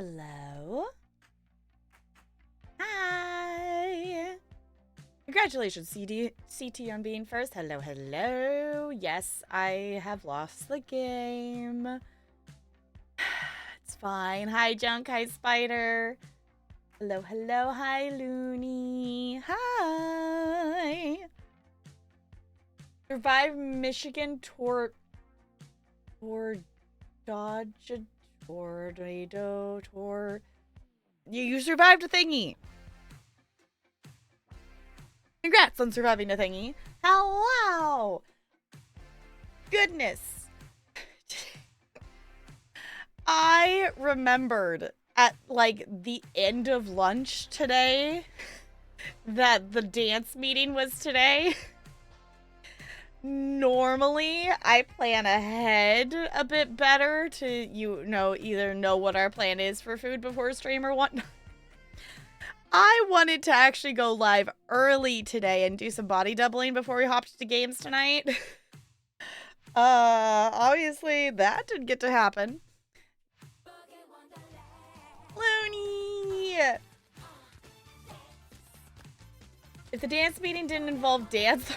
Hello. Hi. Congratulations, CT on being first. Hello, hello. Yes, I have lost the game. It's fine. Hi, Junk. Hi, Spider. Hello, hello. Hi, Looney. Hi. Survive Michigan tornado. You survived a thingy. Congrats on surviving a thingy. Hello. Goodness. I remembered at like the end of lunch today that the dance meeting was today. Normally, I plan ahead a bit better to, either know what our plan is for food before stream or whatnot. I wanted to actually go live early today and do some body doubling before we hopped to games tonight. Obviously, that didn't get to happen. Looney! If the dance meeting didn't involve dance...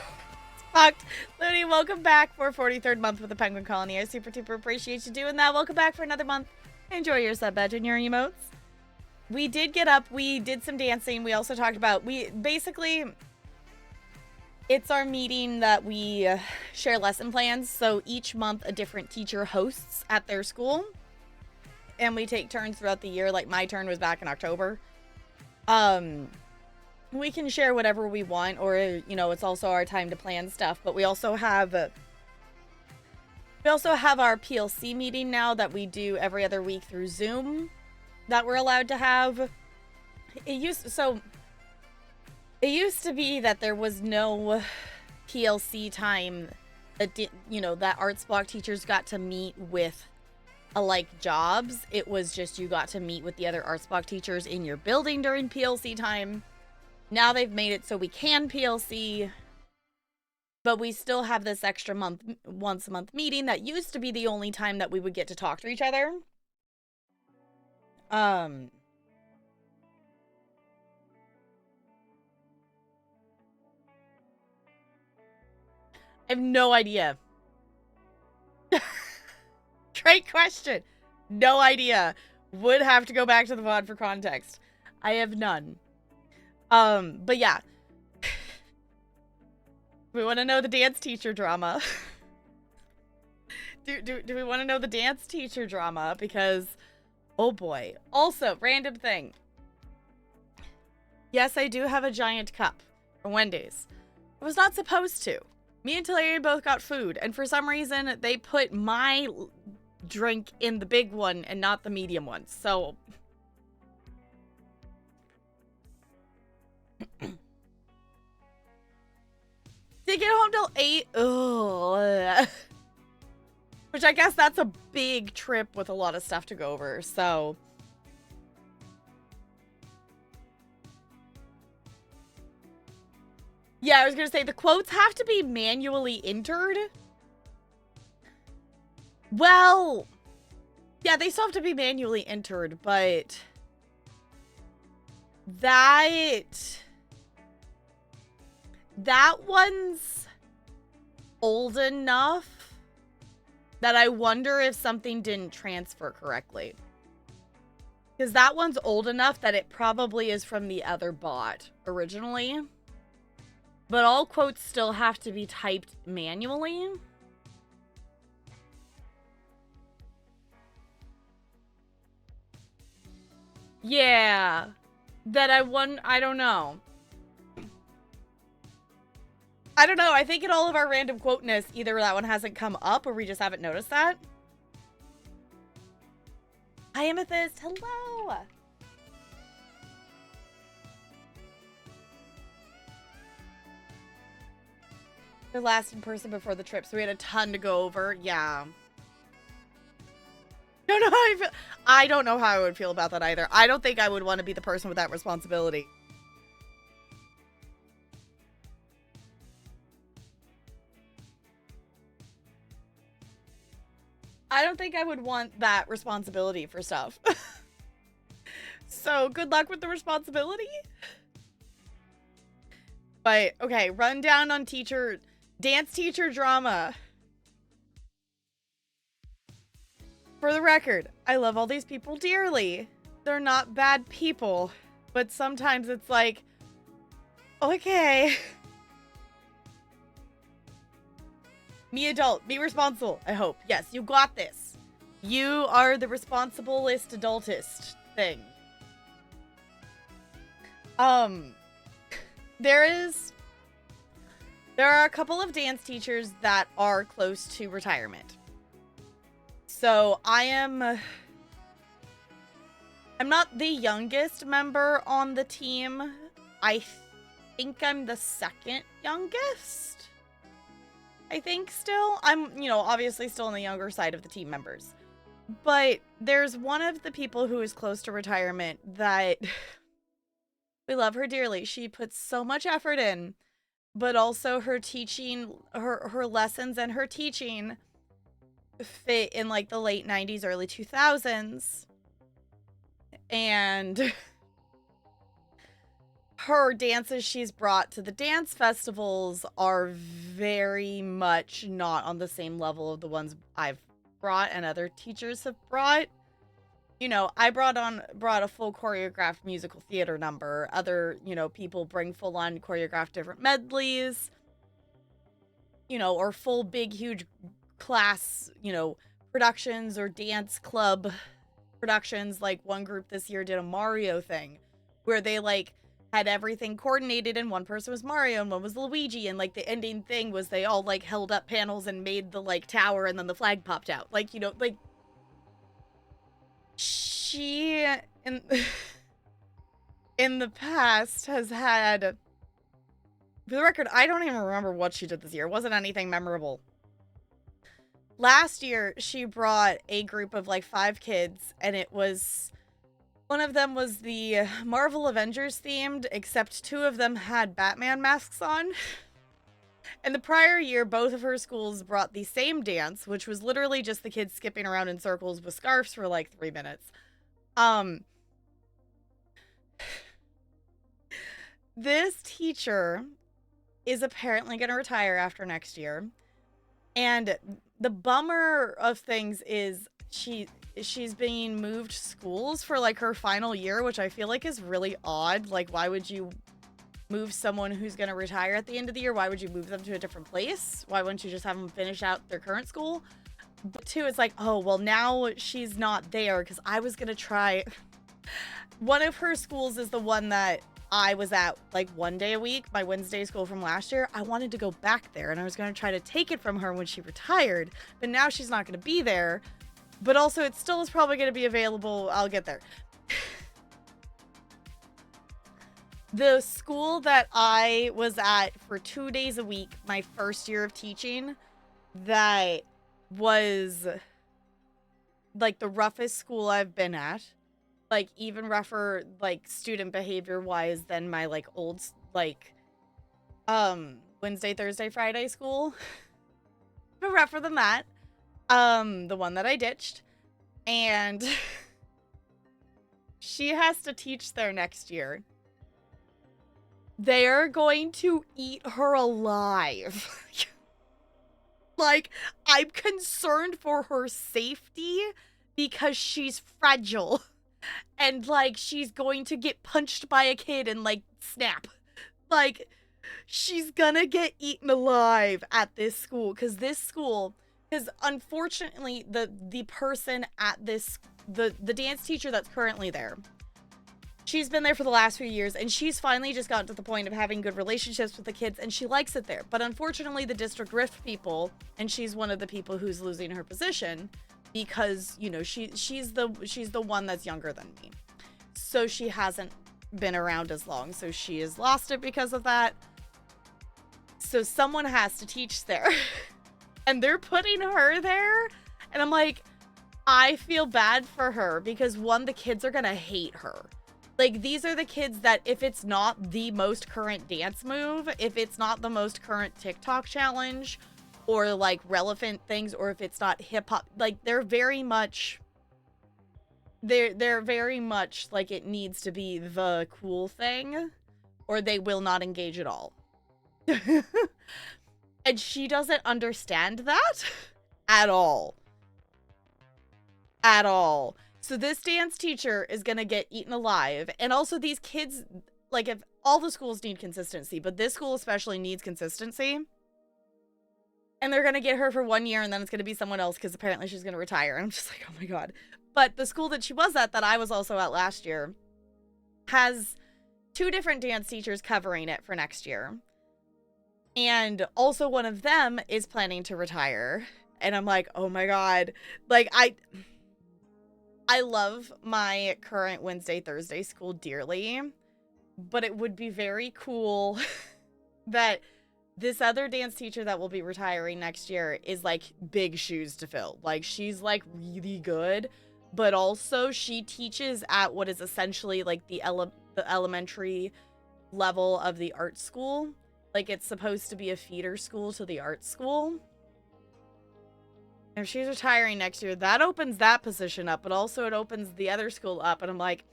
Fucked. Looney, welcome back for 43rd month with the Penguin Colony. I super duper appreciate you doing that. Welcome back for another month. Enjoy your sub badge and your emotes. We did get up. We did some dancing. We also talked about... It's our meeting that we share lesson plans. So each month a different teacher hosts at their school. And we take turns throughout the year. Like my turn was back in October. We can share whatever we want, or, it's also our time to plan stuff. But we also have our PLC meeting now that we do every other week through Zoom that we're allowed to have. It used to be that there was no PLC time that arts block teachers got to meet with alike jobs. It was just you got to meet with the other arts block teachers in your building during PLC time. Now they've made it so we can PLC, but we still have this extra once a month meeting that used to be the only time that we would get to talk to each other. I have no idea. Great question. No idea. Would have to go back to the VOD for context. I have none. But yeah. We want to know the dance teacher drama. Do we want to know the dance teacher drama? Because, oh boy. Also, random thing. Yes, I do have a giant cup from Wendy's. I was not supposed to. Me and Talarian both got food, and for some reason, they put my drink in the big one and not the medium one. So... Did get home till 8? Ugh. Which I guess that's a big trip with a lot of stuff to go over, so... Yeah, I was gonna say, the quotes have to be manually entered. Well... Yeah, they still have to be manually entered, but... That one's old enough that I wonder if something didn't transfer correctly. Because that one's old enough that it probably is from the other bot originally. But all quotes still have to be typed manually. Yeah. I don't know. I don't know. I think in all of our random quoteness, either that one hasn't come up or we just haven't noticed that. Hi, Amethyst. Hello. The last in person before the trip, so we had a ton to go over. Yeah. Don't know how I feel. I don't know how I would feel about that either. I don't think I would want to be the person with that responsibility. I don't think I would want that responsibility for stuff. So good luck with the responsibility. But okay, rundown on dance teacher drama. For the record, I love all these people dearly. They're not bad people, but sometimes it's like, okay. Me adult, be responsible, I hope. Yes, you got this. You are the responsiblest adultist thing. There are a couple of dance teachers that are close to retirement. So I'm not the youngest member on the team. I think I'm the second youngest. I think still. I'm, obviously still on the younger side of the team members. But there's one of the people who is close to retirement that we love her dearly. She puts so much effort in, but also her teaching, her lessons and her teaching fit in like the late 90s, early 2000s. And her dances she's brought to the dance festivals are very much not on the same level of the ones I've brought and other teachers have brought. I brought a full choreographed musical theater number. Other, people bring full on choreographed different medleys, or full big, huge class, productions or dance club productions. Like one group this year did a Mario thing where they like had everything coordinated and one person was Mario and one was Luigi, and like the ending thing was they all like held up panels and made the like tower and then the flag popped out. Like, like she in the past has had, for the record, I don't even remember what she did this year. It wasn't anything memorable. Last year, she brought a group of like 5 kids, and one of them was the Marvel Avengers themed, except 2 of them had Batman masks on. And the prior year, both of her schools brought the same dance, which was literally just the kids skipping around in circles with scarves for like 3 minutes. This teacher is apparently going to retire after next year. And the bummer of things is she's being moved schools for like her final year, which I feel like is really odd. Like, why would you move someone who's going to retire at the end of the year? Why would you move them to a different place? Why wouldn't you just have them finish out their current school? But 2, it's like, oh, well, now she's not there because I was going to try. One of her schools is the one that I was at like 1 day a week, my Wednesday school from last year. I wanted to go back there and I was going to try to take it from her when she retired, but now she's not going to be there. But also it still is probably going to be available. I'll get there. The school that I was at for 2 days a week, my first year of teaching, that was like the roughest school I've been at. Like even rougher, like student behavior wise than my like old, like, Wednesday, Thursday, Friday school. But rougher than that. The one that I ditched. And she has to teach there next year. They're going to eat her alive. Like, I'm concerned for her safety because she's fragile. And, like, she's going to get punched by a kid and, like, snap. Like, she's gonna get eaten alive at this school. Because unfortunately, the person at this, the dance teacher that's currently there, she's been there for the last few years, and she's finally just gotten to the point of having good relationships with the kids, and she likes it there. But unfortunately, the district rift people, and she's one of the people who's losing her position, because, she's the one that's younger than me. So she hasn't been around as long. So she has lost it because of that. So someone has to teach there. And they're putting her there. And I'm like, I feel bad for her because, one, the kids are going to hate her. Like, these are the kids that if it's not the most current dance move, if it's not the most current TikTok challenge, or like relevant things, or if it's not hip hop, like they're very much they're very much like it needs to be the cool thing or they will not engage at all. And she doesn't understand that at all. At all. So this dance teacher is going to get eaten alive. And also these kids, like if all the schools need consistency, but this school especially needs consistency. And they're going to get her for 1 year and then it's going to be someone else because apparently she's going to retire. And I'm just like, oh my God. But the school that she was at, that I was also at last year, has 2 different dance teachers covering it for next year. And also one of them is planning to retire. And I'm like, oh my God. Like, I love my current Wednesday, Thursday school dearly. But it would be very cool that this other dance teacher that will be retiring next year is like big shoes to fill. Like she's like really good, but also she teaches at what is essentially like the elementary level of the art school. Like it's supposed to be a feeder school to the art school. If she's retiring next year, that opens that position up, but also it opens the other school up. And I'm like,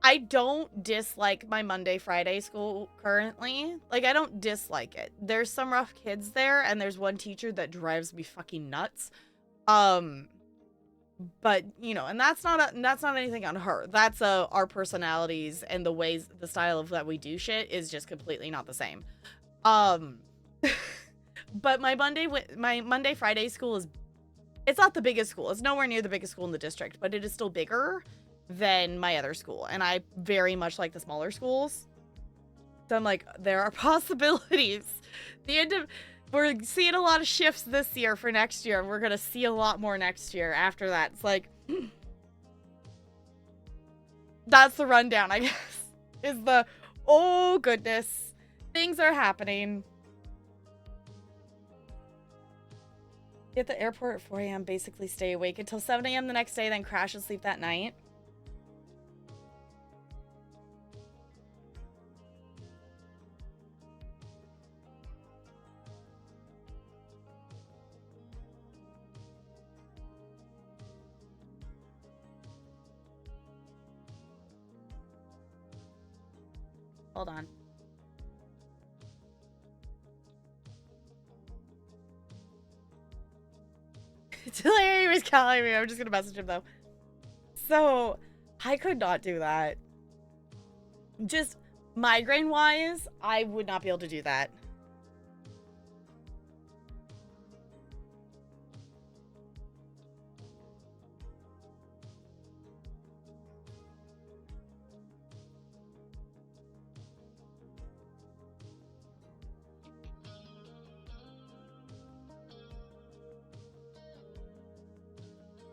I don't dislike my Monday, Friday school currently. Like, I don't dislike it. There's some rough kids there, and there's one teacher that drives me fucking nuts. But, you know, and that's not anything on her. That's our personalities and the ways, the style of that we do shit is just completely not the same. But my Monday, Friday school it's not the biggest school. It's nowhere near the biggest school in the district, but it is still bigger than my other school. And I very much like the smaller schools. So I'm like, there are possibilities. We're seeing a lot of shifts this year for next year, and we're going to see a lot more next year after that. It's like, that's the rundown, I guess. Is the, oh goodness, things are happening. Get the airport at 4 a.m., basically stay awake until 7 a.m. the next day, then crash and sleep that night. Hold on. Larry was calling me. I'm just gonna message him though. So, I could not do that. Just migraine wise, I would not be able to do that.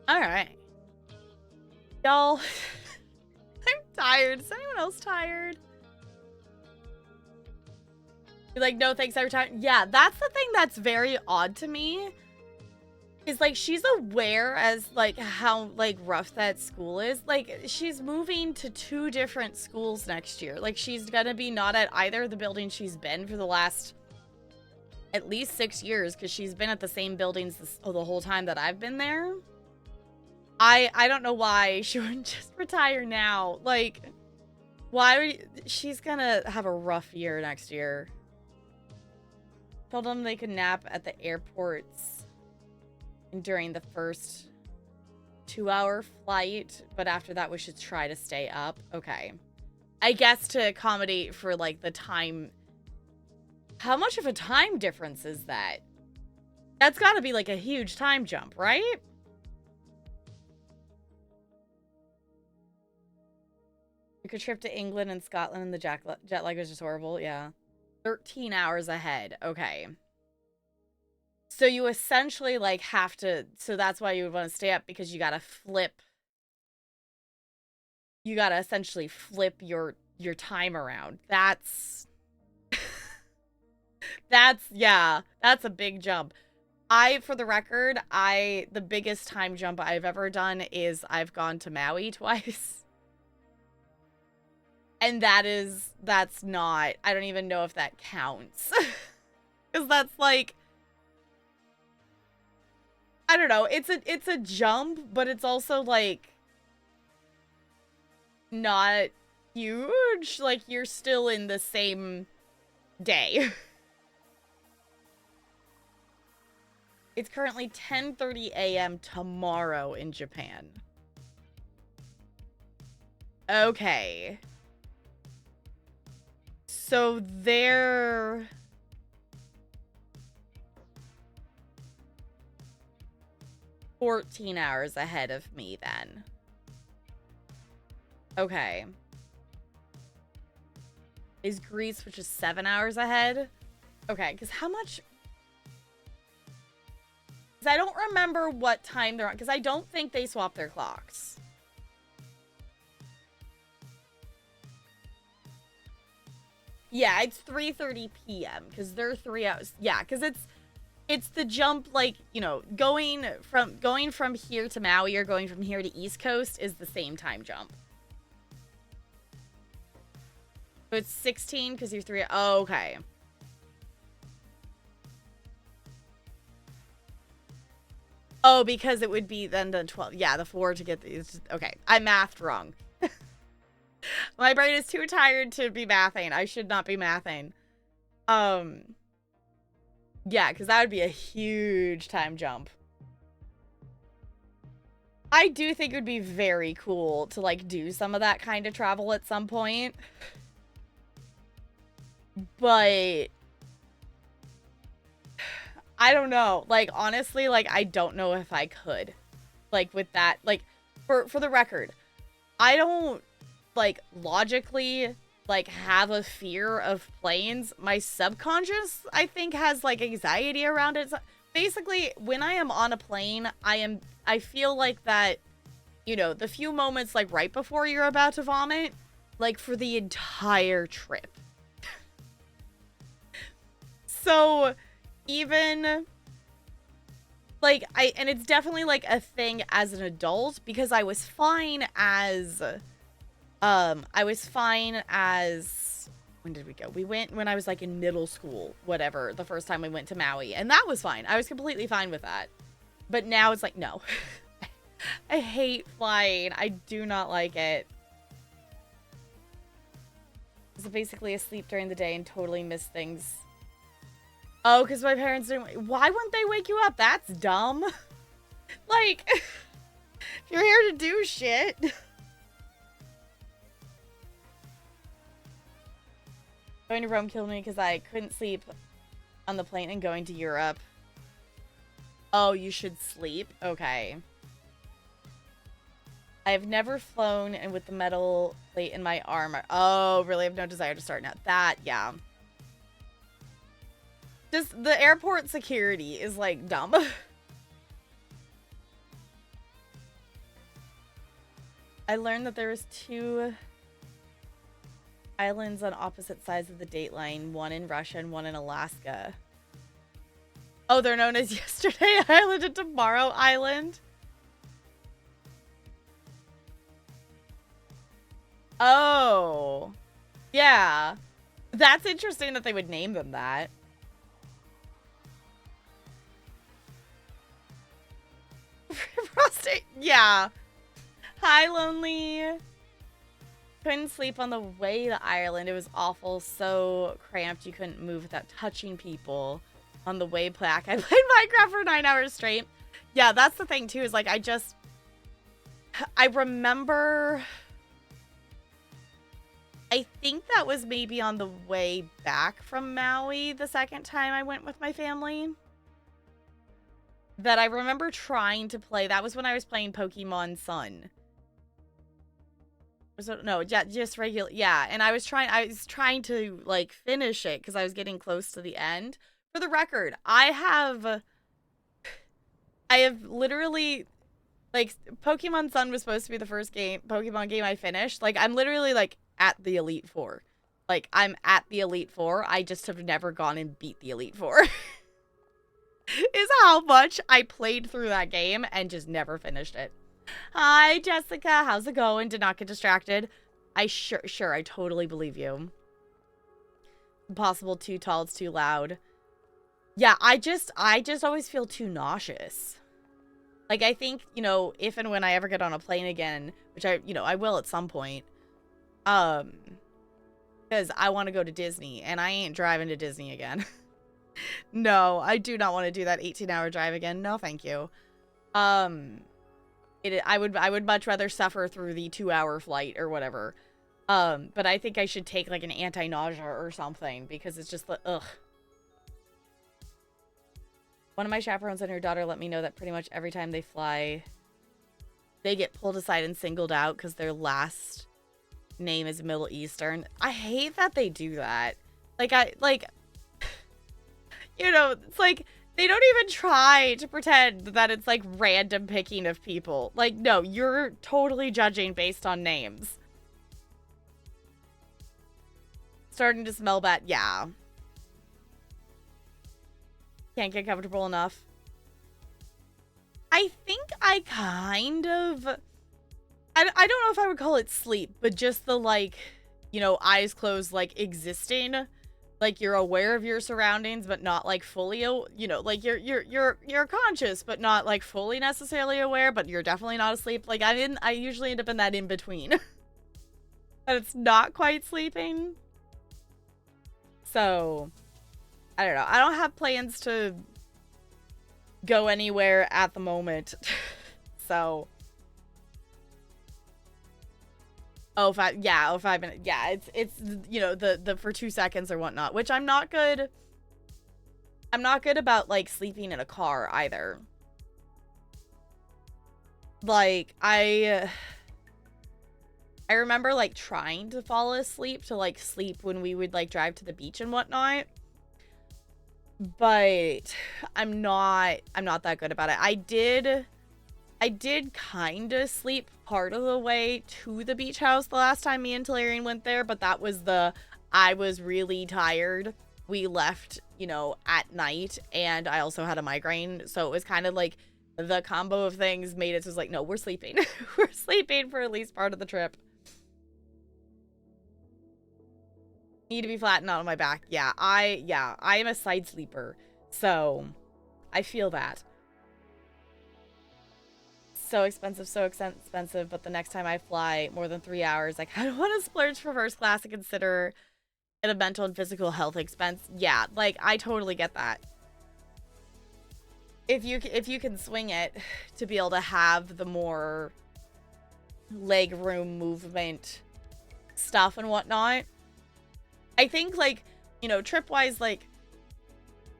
All right. Y'all, I'm tired. Is anyone else tired? You're like, no thanks, every time. Yeah, that's the thing that's very odd to me. Is like, she's aware as like how like rough that school is. Like, she's moving to 2 different schools next year. Like, she's gonna be not at either of the buildings she's been for the last at least 6 years, because she's been at the same buildings the whole time that I've been there. I don't know why she wouldn't just retire now. Like, why would she's gonna have a rough year next year. Told them they could nap at the airports during the first 2-hour flight, but after that we should try to stay up. Okay. I guess to accommodate for like the time. How much of a time difference is that? That's gotta be like a huge time jump, right? Like a trip to England and Scotland and the jet lag was just horrible. Yeah. 13 hours ahead. Okay. So you essentially like have to, so that's why you would want to stay up, because you got to flip. You got to essentially flip your time around. That's yeah, that's a big jump. For the record, the biggest time jump I've ever done is I've gone to Maui twice. And that's not, I don't even know if that counts. Because that's like, I don't know, it's a jump, but it's also like, not huge. Like, you're still in the same day. It's currently 10:30 a.m. tomorrow in Japan. Okay. So they're 14 hours ahead of me then. Okay. Is Greece, which is 7 hours ahead? Okay, because how much... Because I don't remember what time they're on, because I don't think they swap their clocks. Yeah, it's 3:30 p.m. because they're 3 hours. Yeah, because it's the jump, like, you know, going from here to Maui or going from here to East Coast is the same time jump. So it's 16 because you're 3. Oh, okay. Oh, because it would be then the 12. Yeah, the 4 to get these. Okay, I mathed wrong. My brain is too tired to be mathing. I should not be mathing. Yeah, because that would be a huge time jump. I do think it would be very cool to, like, do some of that kind of travel at some point. But... I don't know. Like, honestly, like, I don't know if I could. Like, with that. Like, for the record, I don't... like, logically, like, have a fear of planes. My subconscious, I think, has, like, anxiety around it. So basically, when I am on a plane, I feel like that, you know, the few moments, like, right before you're about to vomit, like, for the entire trip. So, even... like, and it's definitely, like, a thing as an adult, because I was fine as... when did we go? We went when I was, like, in middle school, whatever, the first time we went to Maui, and that was fine. I was completely fine with that. But now it's like, no. I hate flying. I do not like it. So basically asleep during the day and totally miss things. Oh, because my parents didn't... Why wouldn't they wake you up? That's dumb. Like, if you're here to do shit... Going to Rome killed me because I couldn't sleep on the plane and going to Europe. Oh, you should sleep? Okay. I have never flown and with the metal plate in my arm. Oh, really? I have no desire to start now. That, yeah. Just the airport security is, like, dumb. I learned that there was 2... islands on opposite sides of the date line, one in Russia and one in Alaska. Oh, they're known as Yesterday Island and Tomorrow Island. Oh. Yeah. That's interesting that they would name them that. Prostate. Yeah. Hi, Lonely. Couldn't sleep on the way to Ireland. It was awful. So cramped you couldn't move without touching people. On the way back, I played Minecraft for 9 hours straight. Yeah, that's the thing, too, is, like, I remember... I think that was maybe on the way back from Maui the second time I went with my family. That I remember trying to play. That was when I was playing Pokemon Sun. No, yeah, just regular. Yeah, and I was trying to, like, finish it because I was getting close to the end. For the record, I have literally, like, Pokemon Sun was supposed to be the first Pokemon game I finished. Like, I'm literally, like, at the Elite Four. Like, I'm at the Elite Four. I just have never gone and beat the Elite Four. Is how much I played through that game and just never finished it. Hi, Jessica. How's it going? Did not get distracted. Sure, I totally believe you. Impossible, too tall, it's too loud. Yeah, I just always feel too nauseous. Like, I think, you know, if and when I ever get on a plane again, which I will at some point, Um, because I want to go to Disney, and I ain't driving to Disney again. No, I do not want to do that 18-hour drive again. No, thank you. I would much rather suffer through the 2-hour flight or whatever. But I think I should take like an anti-nausea or something because it's just like, ugh. One of my chaperones and her daughter let me know that pretty much every time they fly, they get pulled aside and singled out because their last name is Middle Eastern. I hate that they do that. It's like they don't even try to pretend that it's like random picking of people. Like, no, you're totally judging based on names. Starting to smell bad. Yeah. Can't get comfortable enough. I think I kind of... I don't know if I would call it sleep, but just the, like, eyes closed, like, existing. Like, you're aware of your surroundings, but not, like, fully, like, you're conscious, but not, like, fully necessarily aware, but you're definitely not asleep. Like, I usually end up in that in-between. But it's not quite sleeping. So... I don't know. I don't have plans to go anywhere at the moment. So. Oh, 5 minutes. Yeah, it's the for 2 seconds or whatnot, which I'm not good. I'm not good about like sleeping in a car either. Like I remember like trying to fall asleep to like sleep when we would like drive to the beach and whatnot. But I'm not that good about it. I did kind of sleep part of the way to the beach house the last time me and Talarian went there, but that was I was really tired. We left, at night, and I also had a migraine, so it was kind of like the combo of things made it so it was like, no, we're sleeping. We're sleeping for at least part of the trip. Need to be flattened out on my back. Yeah, I am a side sleeper, so I feel that. So expensive, but the next time I fly more than 3 hours, I kind of want to splurge for first class and consider it a mental and physical health expense. Yeah, like, I totally get that. If you can swing it to be able to have the more leg room movement stuff and whatnot, I think, like, trip-wise, like,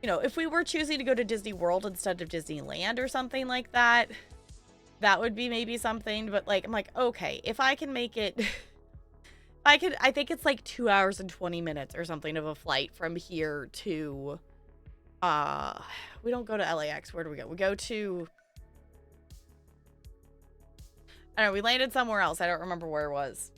if we were choosing to go to Disney World instead of Disneyland or something like that, that would be maybe something. But, like, I'm like, okay, if I can make it... I think it's, like, 2 hours and 20 minutes or something of a flight from here to... we don't go to LAX. Where do we go? We go to... I don't know, we landed somewhere else. I don't remember where it was.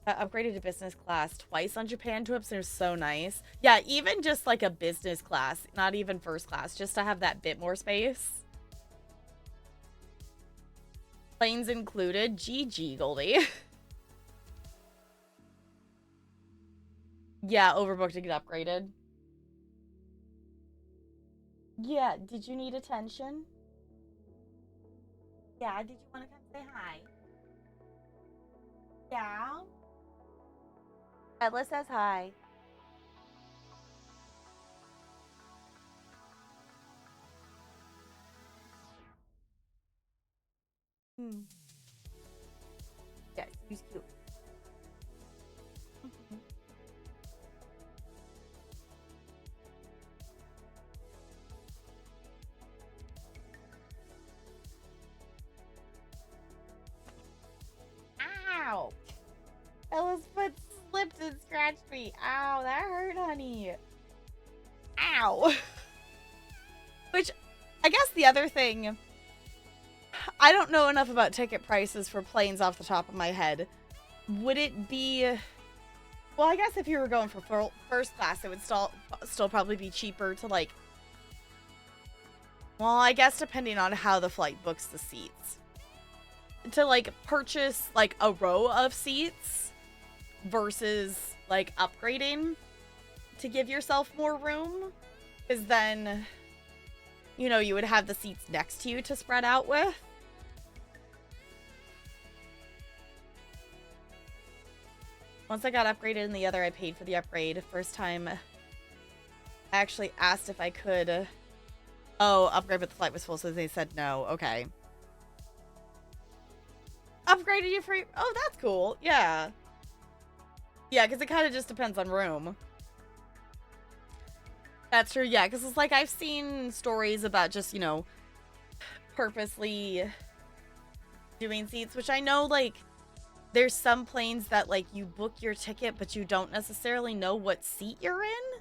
Upgraded to business class twice on Japan trips. They're so nice. Yeah, even just like a business class, not even first class, just to have that bit more space. Planes included. GG, Goldie. Yeah, overbooked to get upgraded. Yeah, did you need attention? Yeah, did you want to come say hi? Yeah. Ella says hi. Yeah, he's cute. Ow! Ella's foot slipped and scratched me. Ow, that hurt, honey. Ow. Which, I guess the other thing, I don't know enough about ticket prices for planes off the top of my head. Would it be... Well, I guess if you were going for first class, it would still probably be cheaper to, like... Well, I guess depending on how the flight books the seats. To, like, purchase, like, a row of seats versus, like, upgrading to give yourself more room. Because then, you would have the seats next to you to spread out with. Once I got upgraded in the other, I paid for the upgrade. First time, I actually asked if I could, oh, upgrade, but the flight was full, so they said no. Okay. Upgraded you free? Oh, that's cool. Yeah. Yeah, because it kind of just depends on room. That's true, yeah, because it's like I've seen stories about just, you know, purposely doing seats, which I know, like, there's some planes that, like, you book your ticket, but you don't necessarily know what seat you're in,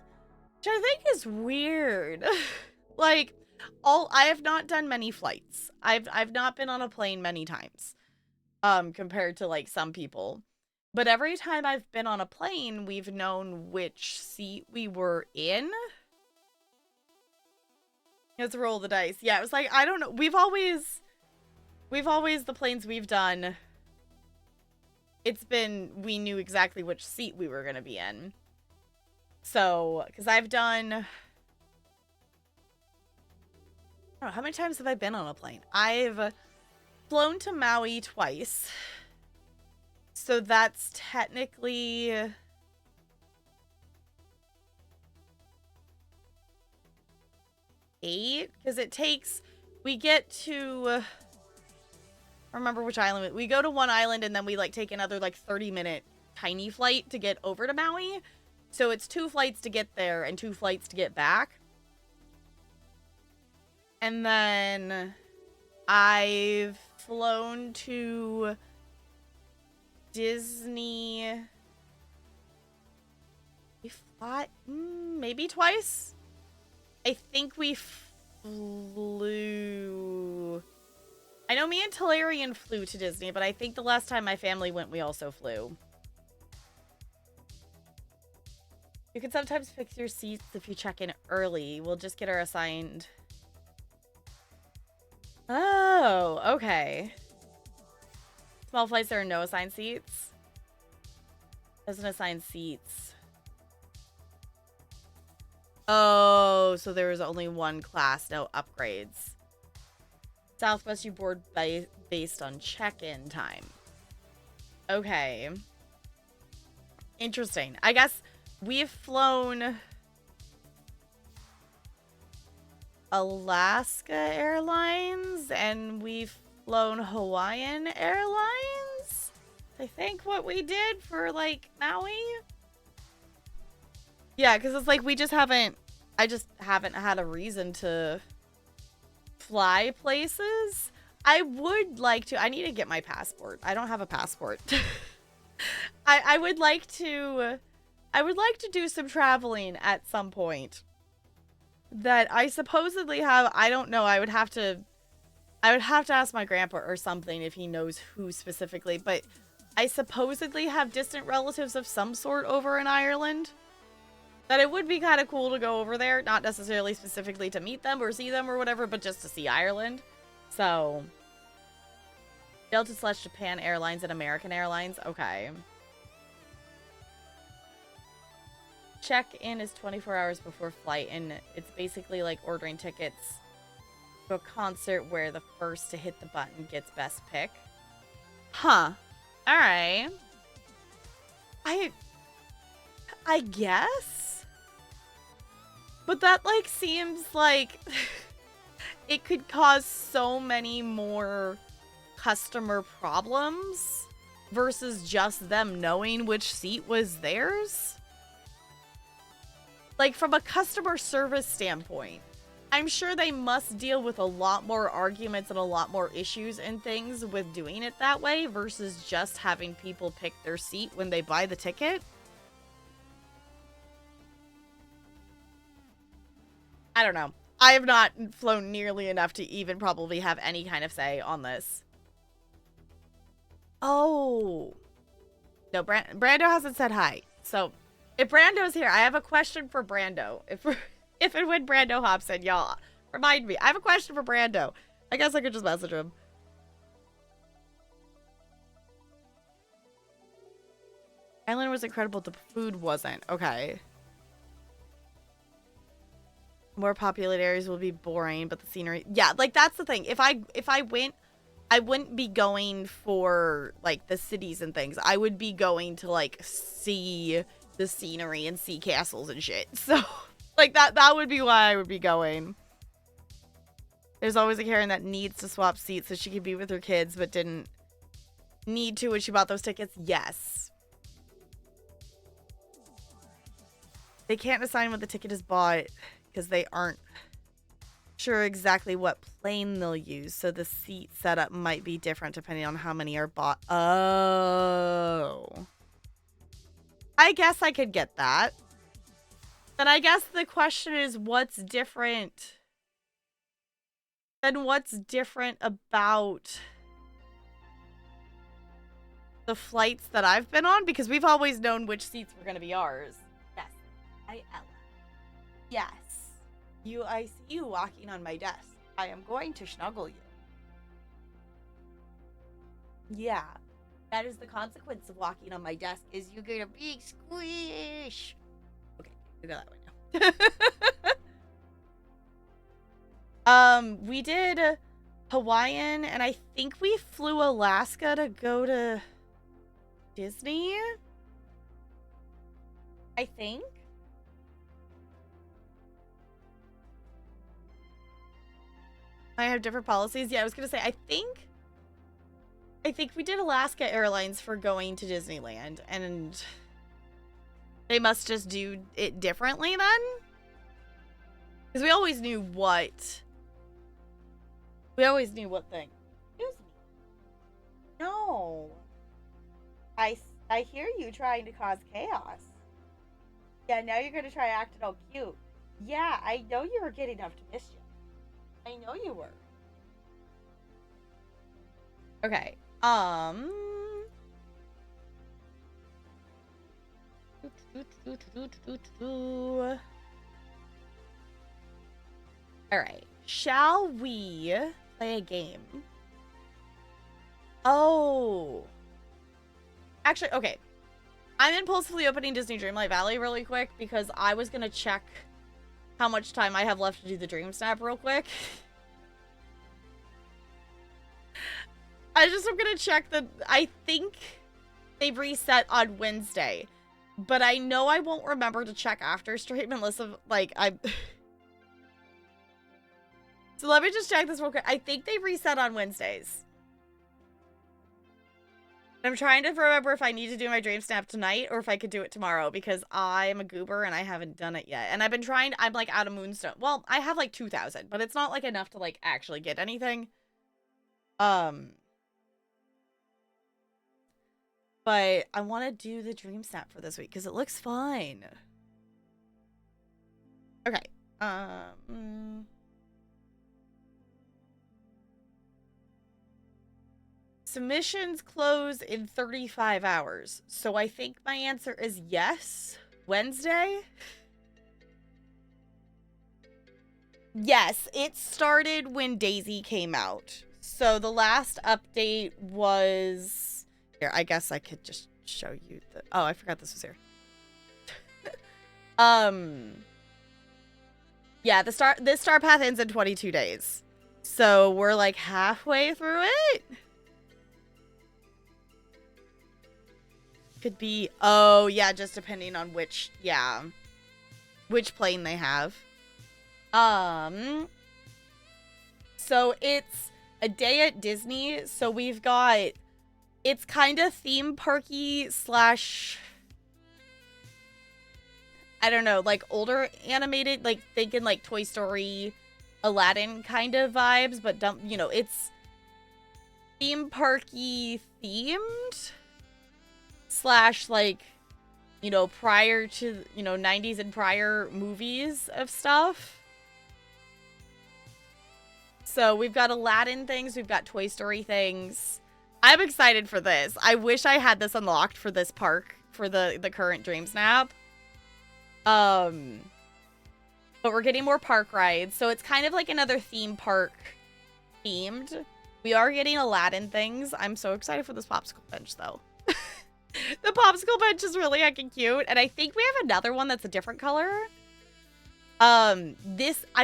which I think is weird. Like, I have not done many flights. I've not been on a plane many times, compared to, like, some people. But every time I've been on a plane, we've known which seat we were in. Let's roll the dice. Yeah, it was like, I don't know. We've always, the planes we've done, it's been, we knew exactly which seat we were going to be in. So, because I've done, I don't know, how many times have I been on a plane? I've flown to Maui twice. So that's technically 8, because it takes, we get to, I remember which island, we go to one island and then we, like, take another, like, 30-minute tiny flight to get over to Maui. So it's 2 flights to get there and 2 flights to get back. And then I've flown to Disney, we fought maybe twice. I think we flew, I know me and Talarian flew to Disney, but I think the last time my family went, we also flew. You can sometimes pick your seats if you check in early. We'll just get our assigned. Oh, okay. Small flights, there are no assigned seats. Doesn't assign seats. Oh, so there was only one class, no upgrades. Southwest, you board based on check-in time. Okay. Interesting. I guess we've flown Alaska Airlines and we've flown Hawaiian Airlines. I think what we did for, like, Maui. Yeah, because it's like we just haven't, I just haven't had a reason to fly places. I would like to, I need to get my passport. I don't have a passport. I would like to do some traveling at some point that I supposedly have. I don't know. I would have to ask my grandpa or something if he knows who specifically, but I supposedly have distant relatives of some sort over in Ireland. That it would be kind of cool to go over there. Not necessarily specifically to meet them or see them or whatever, but just to see Ireland. So, Delta/Japan Airlines and American Airlines. Okay. Check-in is 24 hours before flight, and it's basically like ordering tickets to a concert where the first to hit the button gets best pick. Huh. Alright. I guess? But that, like, seems like it could cause so many more customer problems versus just them knowing which seat was theirs. Like, from a customer service standpoint, I'm sure they must deal with a lot more arguments and a lot more issues and things with doing it that way versus just having people pick their seat when they buy the ticket. I don't know. I have not flown nearly enough to even probably have any kind of say on this. Oh. No, Brando hasn't said hi. So, if Brando's here, I have a question for Brando. If and when Brando hops in, y'all, remind me. I have a question for Brando. I guess I could just message him. Island was incredible. The food wasn't. Okay. More populated areas will be boring, but the scenery, yeah, like that's the thing. If I went I wouldn't be going for, like, the cities and things. I would be going to, like, see the scenery and see castles and shit. So, like, that would be why I would be going. There's always a Karen that needs to swap seats so she could be with her kids, but didn't need to when she bought those tickets. Yes. They can't assign when the ticket is bought because they aren't sure exactly what plane they'll use, so the seat setup might be different depending on how many are bought. Oh. I guess I could get that. Then I guess the question is, what's different? Then what's different about the flights that I've been on? Because we've always known which seats were going to be ours. Yes. Ella. Yes. I see you walking on my desk. I am going to snuggle you. Yeah. That is the consequence of walking on my desk, is you get a big squish. Okay, we go that way now. We did Hawaiian, and I think we flew Alaska to go to Disney. I think. I have different policies. Yeah, I was gonna say, I think we did Alaska Airlines for going to Disneyland, and they must just do it differently then? Because we always knew what thing. Excuse me. No. I hear you trying to cause chaos. Yeah, now you're gonna try acting all cute. Yeah, I know you were getting up to mischief. I know you were. Okay. All right. Shall we play a game? Oh. Actually, okay. I'm impulsively opening Disney Dreamlight Valley really quick because I was going to check how much time I have left to do the Dream Snap real quick. I'm going to check I think they've reset on Wednesday, but I know I won't remember to check after stream unless of, like, So let me just check this real quick. I think they reset on Wednesdays. I'm trying to remember if I need to do my Dream Snap tonight or if I could do it tomorrow because I'm a goober and I haven't done it yet. And I've been trying, I'm like out of Moonstone. Well, I have like 2,000, but it's not like enough to like actually get anything. But I want to do the Dream Snap for this week because it looks fine. Okay. Submissions close in 35 hours. So I think my answer is yes. Wednesday? Yes, it started when Daisy came out. So the last update was... Here, I guess I could just show you the... Oh, I forgot this was here. Yeah, this star path ends in 22 days. So we're like halfway through it. Could be, oh yeah, just depending on which plane they have. So it's a day at Disney, so we've got, it's kind of theme parky slash, I don't know, like older animated, like thinking like Toy Story, Aladdin kind of vibes, but don't, you know, it's theme parky themed. Slash, like, you know, prior to, you know, 90s and prior movies of stuff. So we've got Aladdin things, we've got Toy Story things. I'm excited for this. I wish I had this unlocked for this park, for the current Dream Snap. But we're getting more park rides, so it's kind of like another theme park themed. We are getting Aladdin things. I'm so excited for this popsicle bench, though. The popsicle bench is really heckin' cute, and I think we have another one that's a different color. I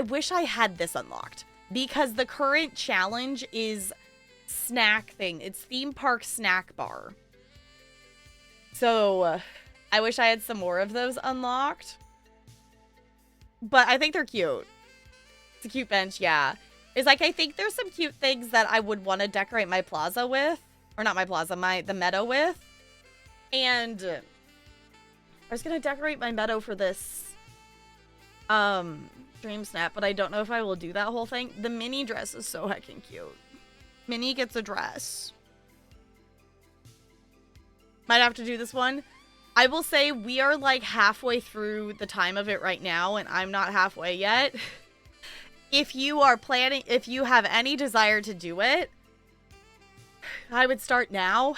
wish I had this unlocked, because the current challenge is snack thing. It's theme park snack bar. So I wish I had some more of those unlocked. But I think they're cute. It's a cute bench, yeah. It's like, I think there's some cute things that I would want to decorate my plaza with. Or not my plaza, the meadow with. And I was going to decorate my meadow for this Dream Snap, but I don't know if I will do that whole thing. The mini dress is so heckin' cute. Minnie gets a dress. Might have to do this one. I will say we are like halfway through the time of it right now, and I'm not halfway yet. If you are planning, if you have any desire to do it, I would start now.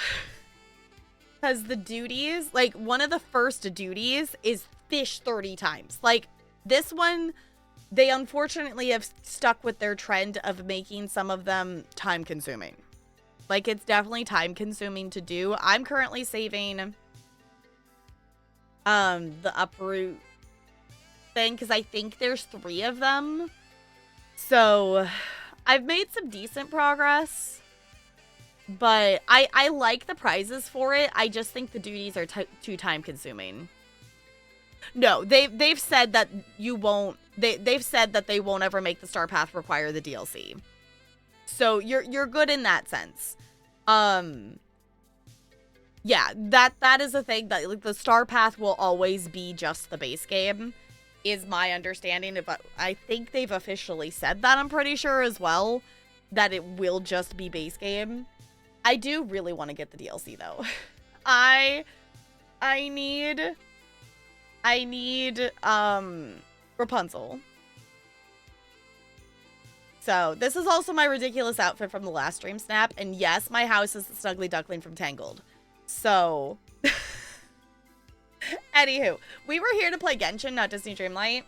Because the duties, like one of the first duties is fish 30 times. Like this one, they unfortunately have stuck with their trend of making some of them time consuming. Like it's definitely time consuming to do. I'm currently saving the uproot thing because I think there's 3 of them. So I've made some decent progress. But I like the prizes for it. I just think the duties are too time consuming. No, they've said that you won't. They've said that they won't ever make the Star Path require the DLC. So you're good in that sense. Yeah, that is a thing that like the Star Path will always be just the base game, is my understanding. But I think they've officially said that. I'm pretty sure as well that it will just be base game. I do really want to get the DLC though. I need Rapunzel. So this is also my ridiculous outfit from the last Stream Snap, and yes, my house is the Snuggly Duckling from Tangled. So anywho, we were here to play Genshin, not Disney Dreamlight.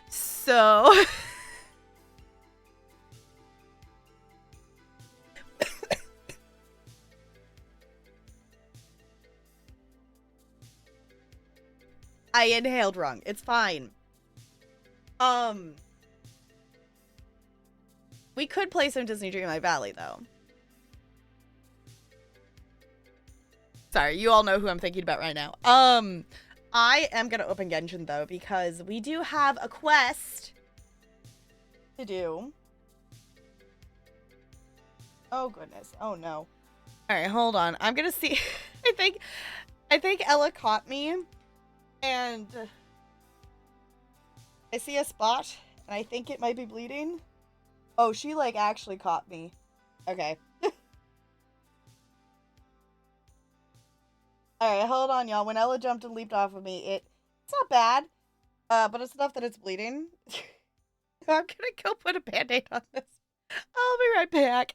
So I inhaled wrong. It's fine. We could play some Disney Dreamlight Valley, though. Sorry, you all know who I'm thinking about right now. I am gonna open Genshin, though, because we do have a quest to do. Oh, goodness. Oh, no. All right, hold on. I'm gonna see. I think Ella caught me. And I see a spot, and I think it might be bleeding. Oh, she, like, actually caught me. Okay. Alright, hold on, y'all. When Ella jumped and leaped off of me, it's not bad, but it's enough that it's bleeding. I'm gonna go put a band-aid on this. I'll be right back.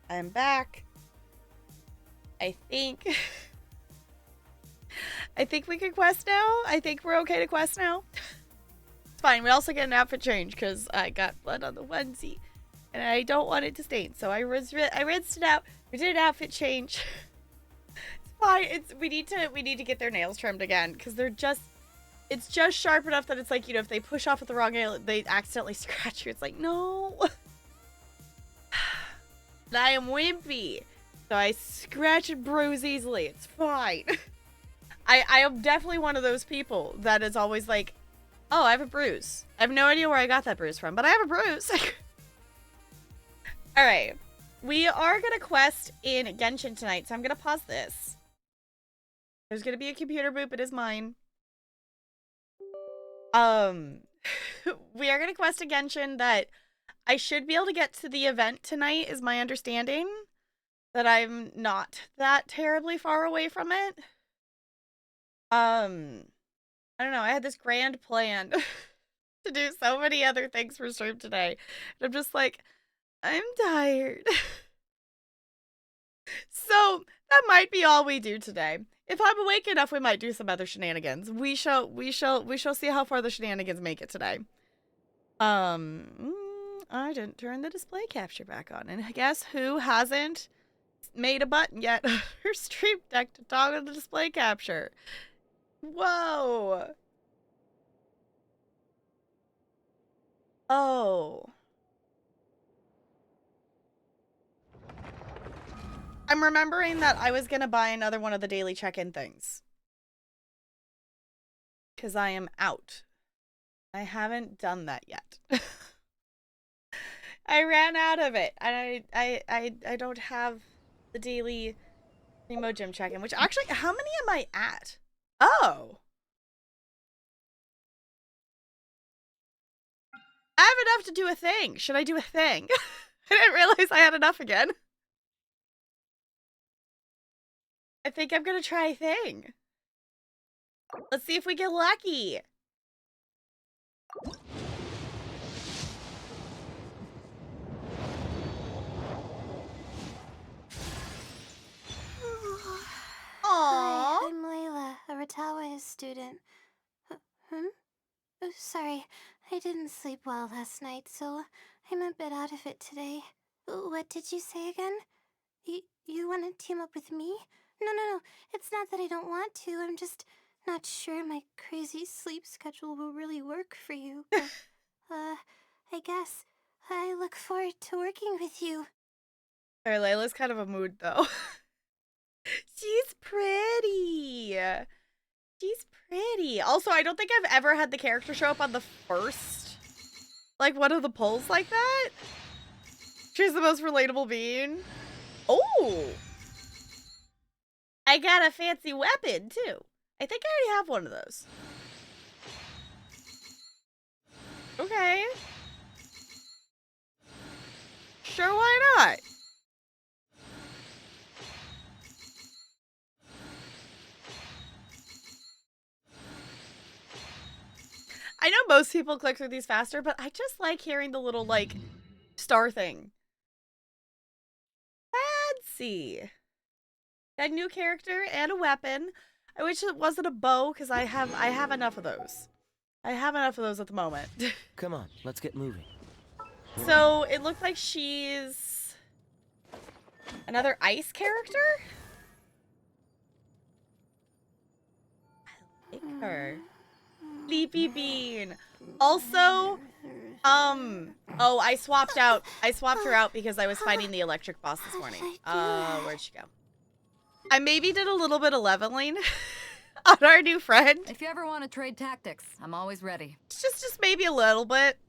I'm back. I think we can quest now. I think we're okay to quest now. It's fine. We also get an outfit change because I got blood on the onesie, and I don't want it to stain. So I rinsed it out. We did an outfit change. It's fine. We need to get their nails trimmed again because it's just sharp enough that it's like, you know, if they push off with the wrong nail, they accidentally scratch you. It's like, no. And I am wimpy, so I scratch and bruise easily. It's fine. I am definitely one of those people that is always like, oh, I have a bruise. I have no idea where I got that bruise from, but I have a bruise. All right. We are going to quest in Genshin tonight, so I'm going to pause this. There's going to be a computer boop. It is mine. We are going to quest a Genshin that I should be able to get to the event tonight, is my understanding. That I'm not that terribly far away from it. I don't know. I had this grand plan to do so many other things for stream today. And I'm just like, I'm tired. So that might be all we do today. If I'm awake enough, we might do some other shenanigans. We shall see how far the shenanigans make it today. I didn't turn the display capture back on. And guess who hasn't made a button yet on her stream deck to toggle the display capture? Whoa. Oh. I'm remembering that I was going to buy another one of the daily check-in things. Because I am out. I haven't done that yet. I ran out of it. And I don't have the daily Nemo Gym check-in. Which actually, how many am I at? Oh. I have enough to do a thing. Should I do a thing? I didn't realize I had enough again. I think I'm gonna try a thing. Let's see if we get lucky. Aww. Hi, I'm Layla, a Ratawa student. Oh, sorry, I didn't sleep well last night, so I'm a bit out of it today. What did you say again? You want to team up with me? No, it's not that I don't want to, I'm just not sure my crazy sleep schedule will really work for you. I guess I look forward to working with you. Alright, Layla's kind of a mood, though. She's pretty. She's pretty. Also, I don't think I've ever had the character show up on the first, like, one of the polls like that. She's the most relatable being. Oh! I got a fancy weapon, too. I think I already have one of those. Okay. Sure, why not? I know most people click through these faster, but I just like hearing the little, like, star thing. Fancy. Got a new character and a weapon. I wish it wasn't a bow, because I have enough of those. I have enough of those at the moment. Come on, let's get moving. So, it looked like she's another ice character? I like her. Sleepy Bean. Also, oh, I swapped her out because I was fighting the electric boss this morning. Where'd she go? I maybe did a little bit of leveling on our new friend. If you ever want to trade tactics, I'm always ready. Just maybe a little bit.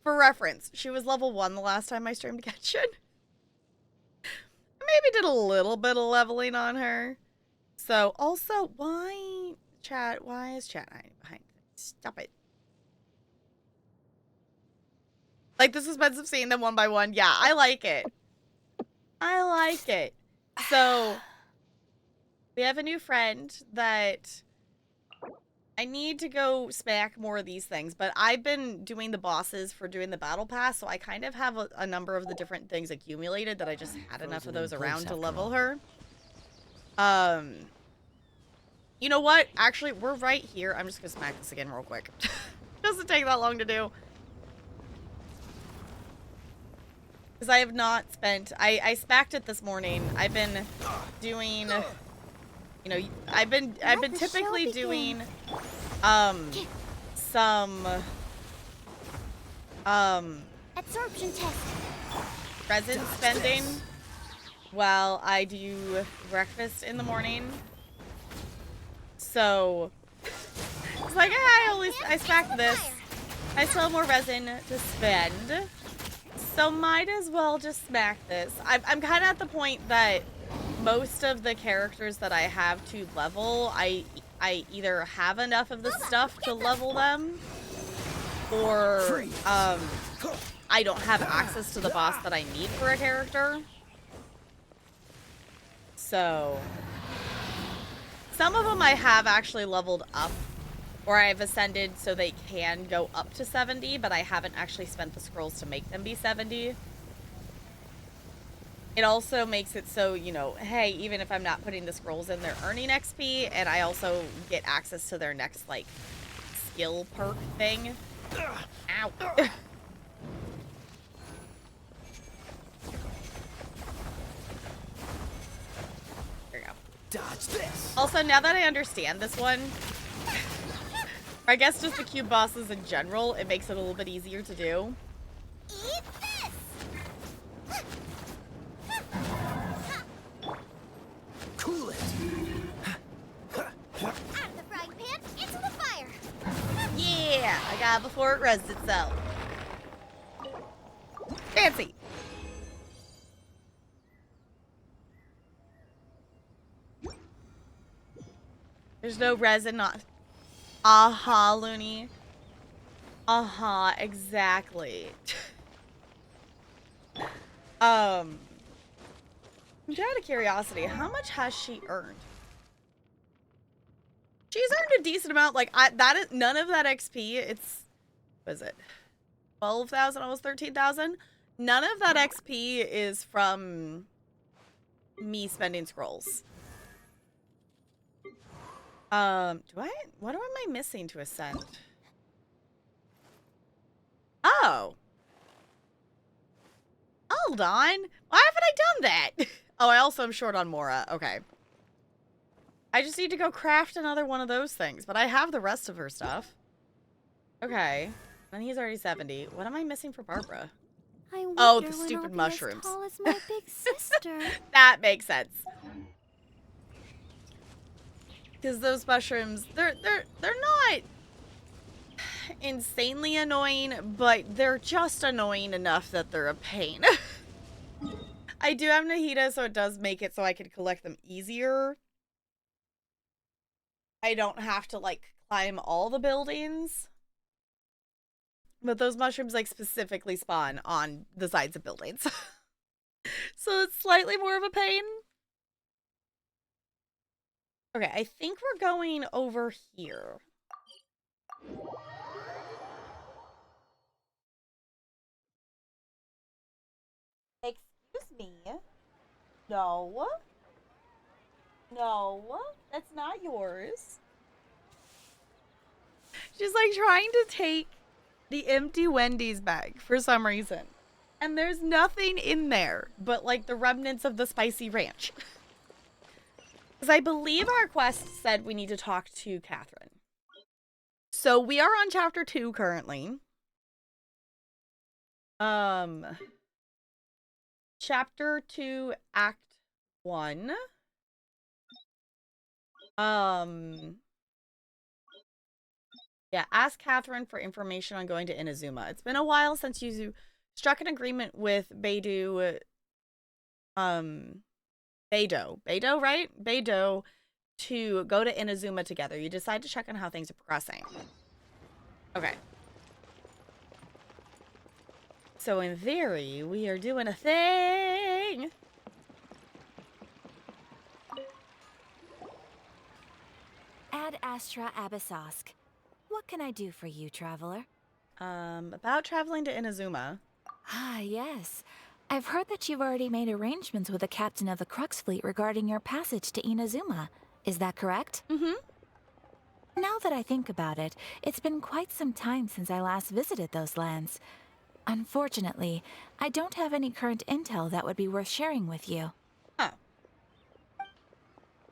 For reference, she was level 1 the last time I streamed Genshin. Maybe did a little bit of leveling on her. So, also, why is chat hiding behind things? Stop it. Like the suspense of seeing them one by one. Yeah, I like it. I like it. So, we have a new friend that I need to go smack more of these things, but I've been doing the bosses for doing the battle pass, so I kind of have a number of the different things accumulated that I just had enough of those around to level her. You know what? Actually, we're right here. I'm just gonna smack this again real quick. Doesn't take that long to do. Because I have not spent... I smacked it this morning. I've been doing... You know, I've been typically doing... some... Absorption test. resin spending while I do breakfast in the morning. So... It's like, I smacked this. I still have more resin to spend. So might as well just smack this. I'm kind of at the point that most of the characters that I have to level, I either have enough of the stuff to level them, or I don't have access to the boss that I need for a character. So some of them I have actually leveled up, or I've ascended so they can go up to 70, but I haven't actually spent the scrolls to make them be 70. It also makes it so, you know, hey, even if I'm not putting the scrolls in, they're earning XP, and I also get access to their next, like, skill perk thing. Ow. There we go. Dodge this. Also, now that I understand this one, I guess just the cube bosses in general, it makes it a little bit easier to do. Eat this! Cool it. Out of the frying pan, into the fire! Yeah, I got it before it rests itself. Fancy. There's no resin, not... Aha, Looney. Aha, exactly. Just out of curiosity, how much has she earned? She's earned a decent amount. Like, that is none of that XP. It's, what is it? 12,000, almost 13,000. None of that XP is from me spending scrolls. What am I missing to ascend? Oh. Hold on. Why haven't I done that? Oh, I also am short on Mora. Okay. I just need to go craft another one of those things, but I have the rest of her stuff. Okay. And he's already 70. What am I missing for Barbara? I wonder Oh, the when stupid I'll be mushrooms. as tall as my big sister. That makes sense. Because those mushrooms, they're not insanely annoying, but they're just annoying enough that they're a pain. I do have Nahida, so it does make it so I can collect them easier. I don't have to, like, climb all the buildings. But those mushrooms, like, specifically spawn on the sides of buildings. So it's slightly more of a pain. Okay, I think we're going over here. Excuse me. No. No, that's not yours. She's like trying to take the empty Wendy's bag for some reason. And there's nothing in there but like the remnants of the spicy ranch. Because I believe our quest said we need to talk to Catherine. So we are on chapter 2 currently. Chapter 2, Act 1. Yeah, ask Catherine for information on going to Inazuma. It's been a while since you struck an agreement with Beidou, Beidou, right? Beidou, to go to Inazuma together. You decide to check on how things are progressing. Okay. So in theory, we are doing a thing. Ad Astra Abyssosk. What can I do for you, traveler? About traveling to Inazuma. Ah, yes. I've heard that you've already made arrangements with the captain of the Crux fleet regarding your passage to Inazuma. Is that correct? Mm-hmm. Now that I think about it, it's been quite some time since I last visited those lands. Unfortunately, I don't have any current intel that would be worth sharing with you. Oh.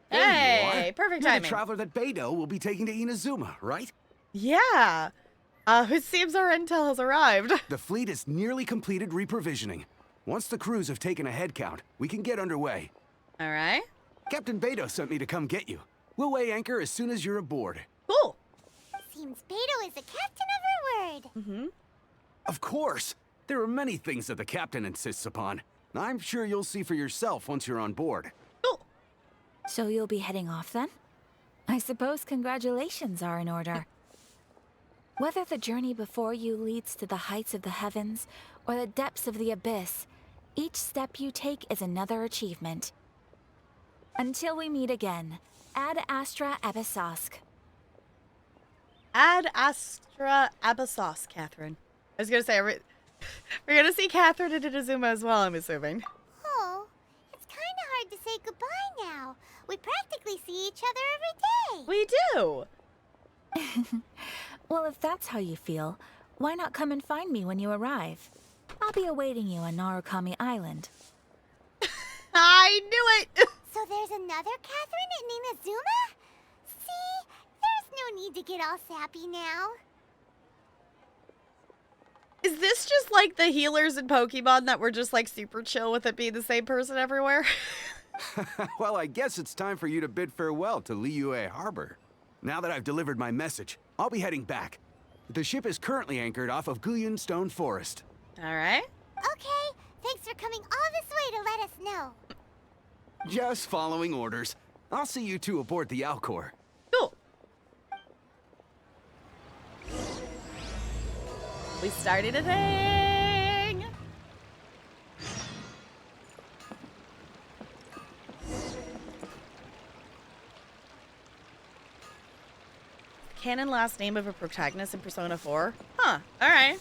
There you Hey, are. perfect You're timing. the traveler that Beto will be taking to Inazuma, right? Yeah. It seems our intel has arrived. The fleet has nearly completed reprovisioning. Once the crews have taken a head count, we can get underway. All right. Captain Beto sent me to come get you. We'll weigh anchor as soon as you're aboard. Cool. Seems Beto is the captain of her word. Mm-hmm. Of course! There are many things that the captain insists upon. I'm sure you'll see for yourself once you're on board. Cool. So you'll be heading off then? I suppose congratulations are in order. Whether the journey before you leads to the heights of the heavens or the depths of the abyss, each step you take is another achievement. Until we meet again, Ad Astra Abyssosk. Ad Astra Abyssos, Catherine. I was gonna say, we're gonna see Catherine in Inazuma as well, I'm assuming. Oh, it's kind of hard to say goodbye now. We practically see each other every day. We do. Well, if that's how you feel, why not come and find me when you arrive? I'll be awaiting you on Narukami Island. I knew it. So there's another Catherine in Inazuma? See, there's no need to get all sappy now. Is this just like the healers in Pokemon that were just like super chill with it being the same person everywhere? Well, I guess it's time for you to bid farewell to Liyue Harbor. Now that I've delivered my message, I'll be heading back. The ship is currently anchored off of Guyun Stone Forest. All right. Okay, thanks for coming all this way to let us know. Just following orders. I'll see you two aboard the Alcor. Cool. We started a thing. Canon last name of a protagonist in Persona 4? Huh. All right.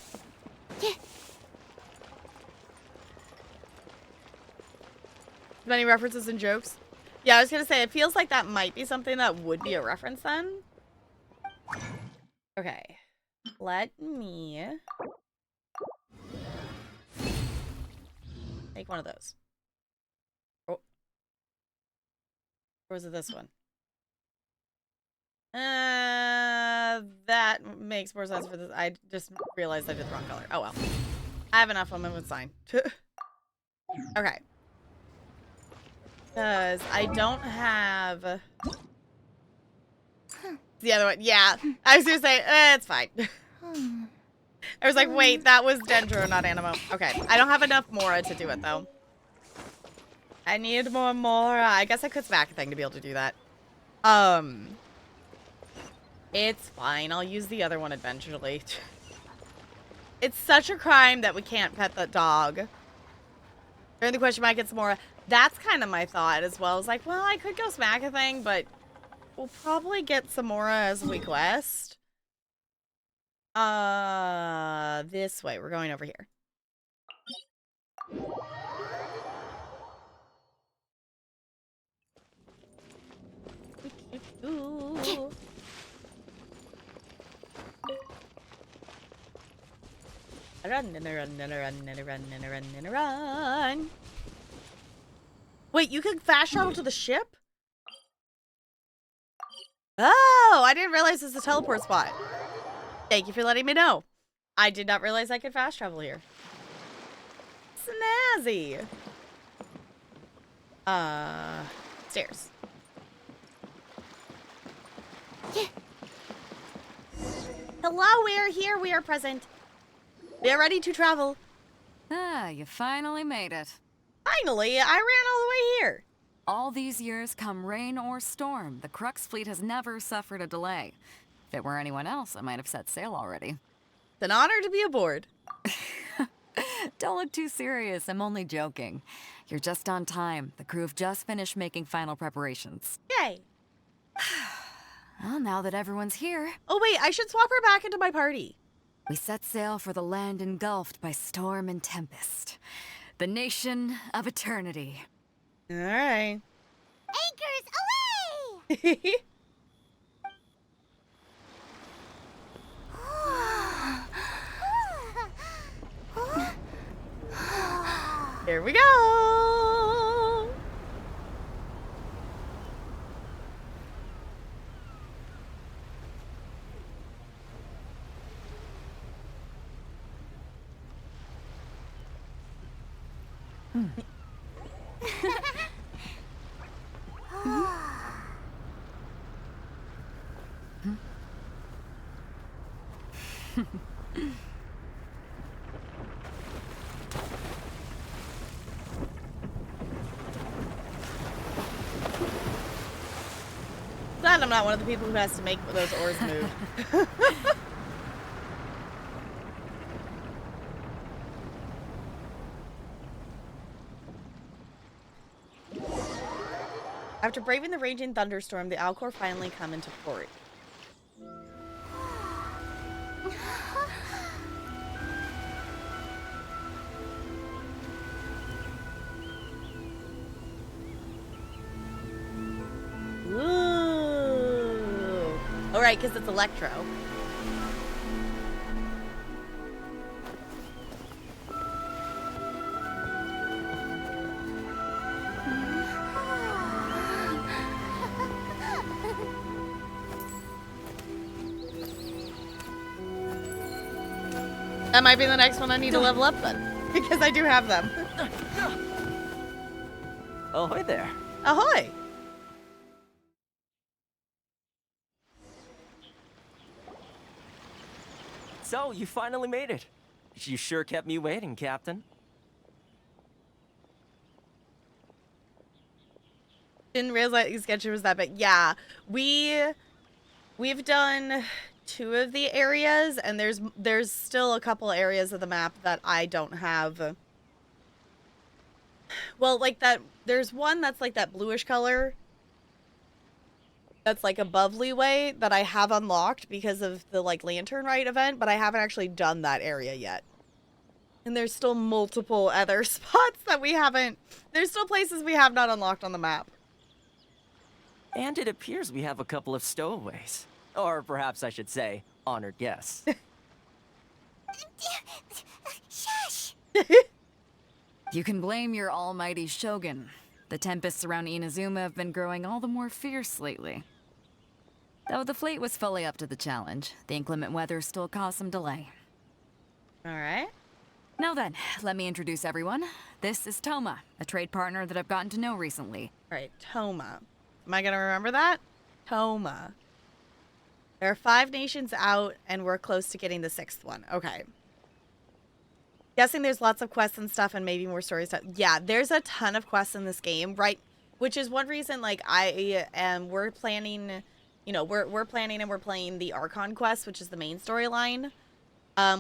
Many references and jokes. Yeah, I was gonna say, it feels like that might be something that would be a reference then. Okay. Let me take one of those. Oh. Or was it this one? That makes more sense for this. I just realized I did the wrong color. Oh well. I have enough of them, it's fine. Okay. Because I don't have the other one. Yeah. I was gonna say, it's fine. I was like, wait, that was Dendro, not Animo. Okay. I don't have enough Mora to do it, though. I need more Mora. I guess I could smack a thing to be able to do that. It's fine. I'll use the other one eventually. It's such a crime that we can't pet the dog. During the question might get some Mora. That's kind of my thought as well. I was like, well, I could go smack a thing, but we'll probably get some Mora as we quest. This way. We're going over here. Ooh. Run and run and run and run and run and run. Wait, you can fast travel to the ship? Oh, I didn't realize this is a teleport spot. Thank you for letting me know. I did not realize I could fast travel here. Snazzy. Stairs. Hello, we are here. We are present. We are ready to travel. Ah, you finally made it. Finally, I ran all the way here. All these years, come rain or storm, the Crux fleet has never suffered a delay. If it were anyone else, I might have set sail already. It's an honor to be aboard. Don't look too serious, I'm only joking. You're just on time. The crew have just finished making final preparations. Yay. Well, now that everyone's here, Oh, wait, I should swap her back into my party. we set sail for the land engulfed by storm and tempest. The nation of eternity. All right. Anchors away! Here we go. Glad I'm not one of the people who has to make those oars move. After braving the raging thunderstorm, the Alcor finally come into port. Ooh. All right, because it's Electro. That might be the next one I need to level up then, because I do have them. Ahoy there. Ahoy! So, you finally made it. You sure kept me waiting, Captain. Didn't realize the sketch was that big. Yeah, we've done 2 of the areas, and there's still a couple areas of the map that I don't have. Well, like that, there's one that's like that bluish color. That's like above Leeway that I have unlocked because of the like Lantern Rite event, but I haven't actually done that area yet. And there's still multiple other spots that we haven't. There's still places we have not unlocked on the map. And it appears we have a couple of stowaways. Or perhaps I should say, honored guests. Shush! You can blame your almighty Shogun. The tempests around Inazuma have been growing all the more fierce lately. Though the fleet was fully up to the challenge, the inclement weather still caused some delay. All right. Now then, let me introduce everyone. This is Toma, a trade partner that I've gotten to know recently. All right, Toma. Am I gonna remember that? Toma. There are 5 nations out, and we're close to getting the 6th one. Okay. Guessing there's lots of quests and stuff, and maybe more story stuff. Yeah, there's a ton of quests in this game, right? Which is one reason, like, we're planning, you know, we're planning and we're playing the Archon quest, which is the main storyline.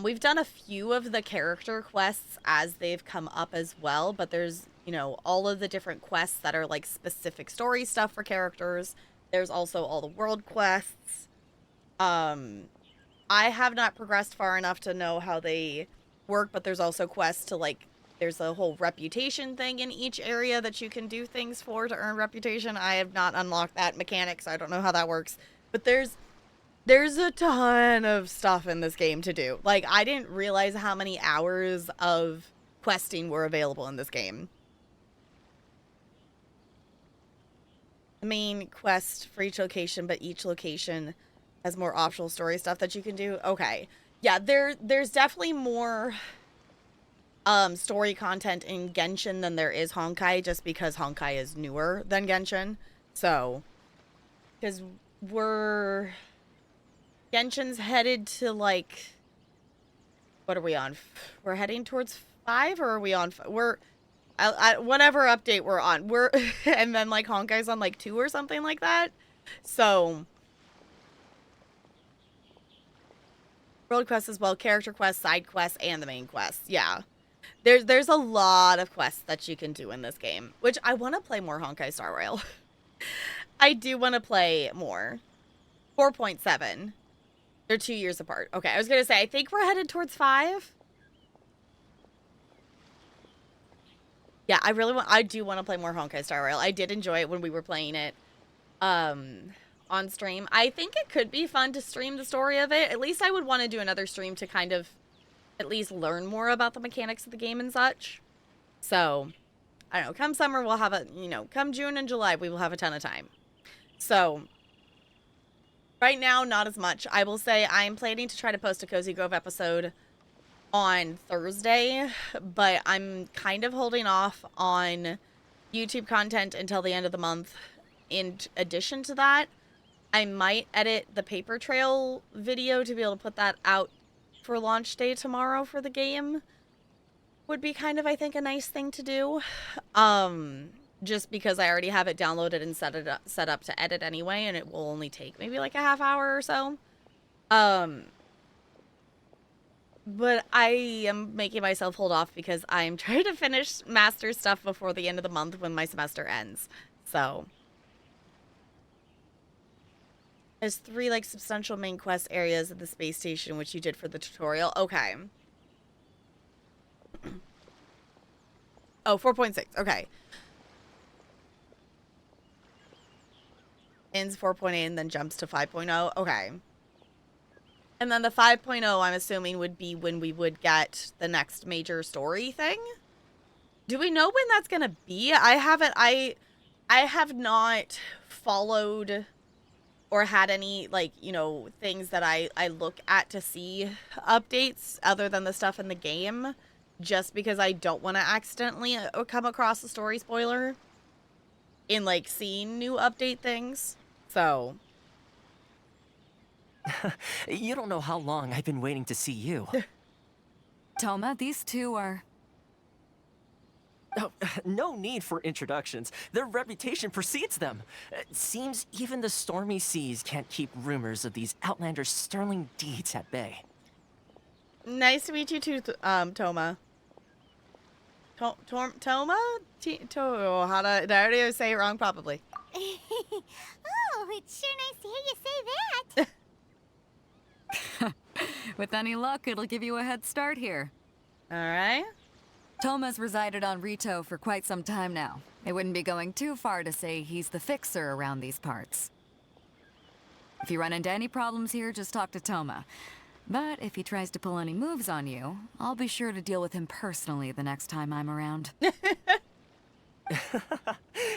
We've done a few of the character quests as they've come up as well, but there's, you know, all of the different quests that are, like, specific story stuff for characters. There's also all the world quests. I have not progressed far enough to know how they work, but there's also quests to, like, there's a whole reputation thing in each area that you can do things for to earn reputation. I have not unlocked that mechanic, so I don't know how that works. But there's a ton of stuff in this game to do. Like, I didn't realize how many hours of questing were available in this game. The main quest for each location, but each location has more optional story stuff that you can do. Okay. Yeah, there's definitely more story content in Genshin than there is Honkai, just because Honkai is newer than Genshin. So, because Genshin's headed to, like, what are we on? We're heading towards 5, or are we on? Whatever update we're on. And then, like, Honkai's on, like, 2 or something like that. So, world quests as well, character quests, side quests, and the main quests. Yeah. There's a lot of quests that you can do in this game, which I want to play more Honkai Star Rail. I do want to play more. 4.7. They're 2 years apart. Okay, I was gonna say, I think we're headed towards 5. Yeah, I do want to play more Honkai Star Rail. I did enjoy it when we were playing it on stream. I think it could be fun to stream the story of it. At least I would want to do another stream to kind of at least learn more about the mechanics of the game and such. So, I don't know, come summer we'll have come June and July we will have a ton of time. So, right now, not as much. I will say I'm planning to try to post a Cozy Grove episode on Thursday, but I'm kind of holding off on YouTube content until the end of the month. In addition to that, I might edit the paper trail video to be able to put that out for launch day tomorrow for the game. Would be kind of, I think, a nice thing to do. Just because I already have it downloaded and set up to edit anyway, and it will only take maybe like a half hour or so. But I am making myself hold off because I'm trying to finish master stuff before the end of the month when my semester ends. So there's 3 like substantial main quest areas of the space station, which you did for the tutorial. Okay. Oh, 4.6. Okay. Ends 4.8 and then jumps to 5.0. Okay. And then the 5.0, I'm assuming, would be when we would get the next major story thing. Do we know when that's gonna be? I have not followed or had any, like, things that I look at to see updates other than the stuff in the game, just because I don't want to accidentally come across a story spoiler in, like, seeing new update things. So... You don't know how long I've been waiting to see you. Toma, these two are... Oh, no need for introductions. Their reputation precedes them. It seems even the stormy seas can't keep rumors of these outlanders' sterling deeds at bay. Nice to meet you too, Toma. Toma? Did I already say it wrong? Probably. Oh, it's sure nice to hear you say that. With any luck, it'll give you a head start here. Alright. Toma's resided on Rito for quite some time now. It wouldn't be going too far to say he's the fixer around these parts. If you run into any problems here, just talk to Toma. But if he tries to pull any moves on you, I'll be sure to deal with him personally the next time I'm around.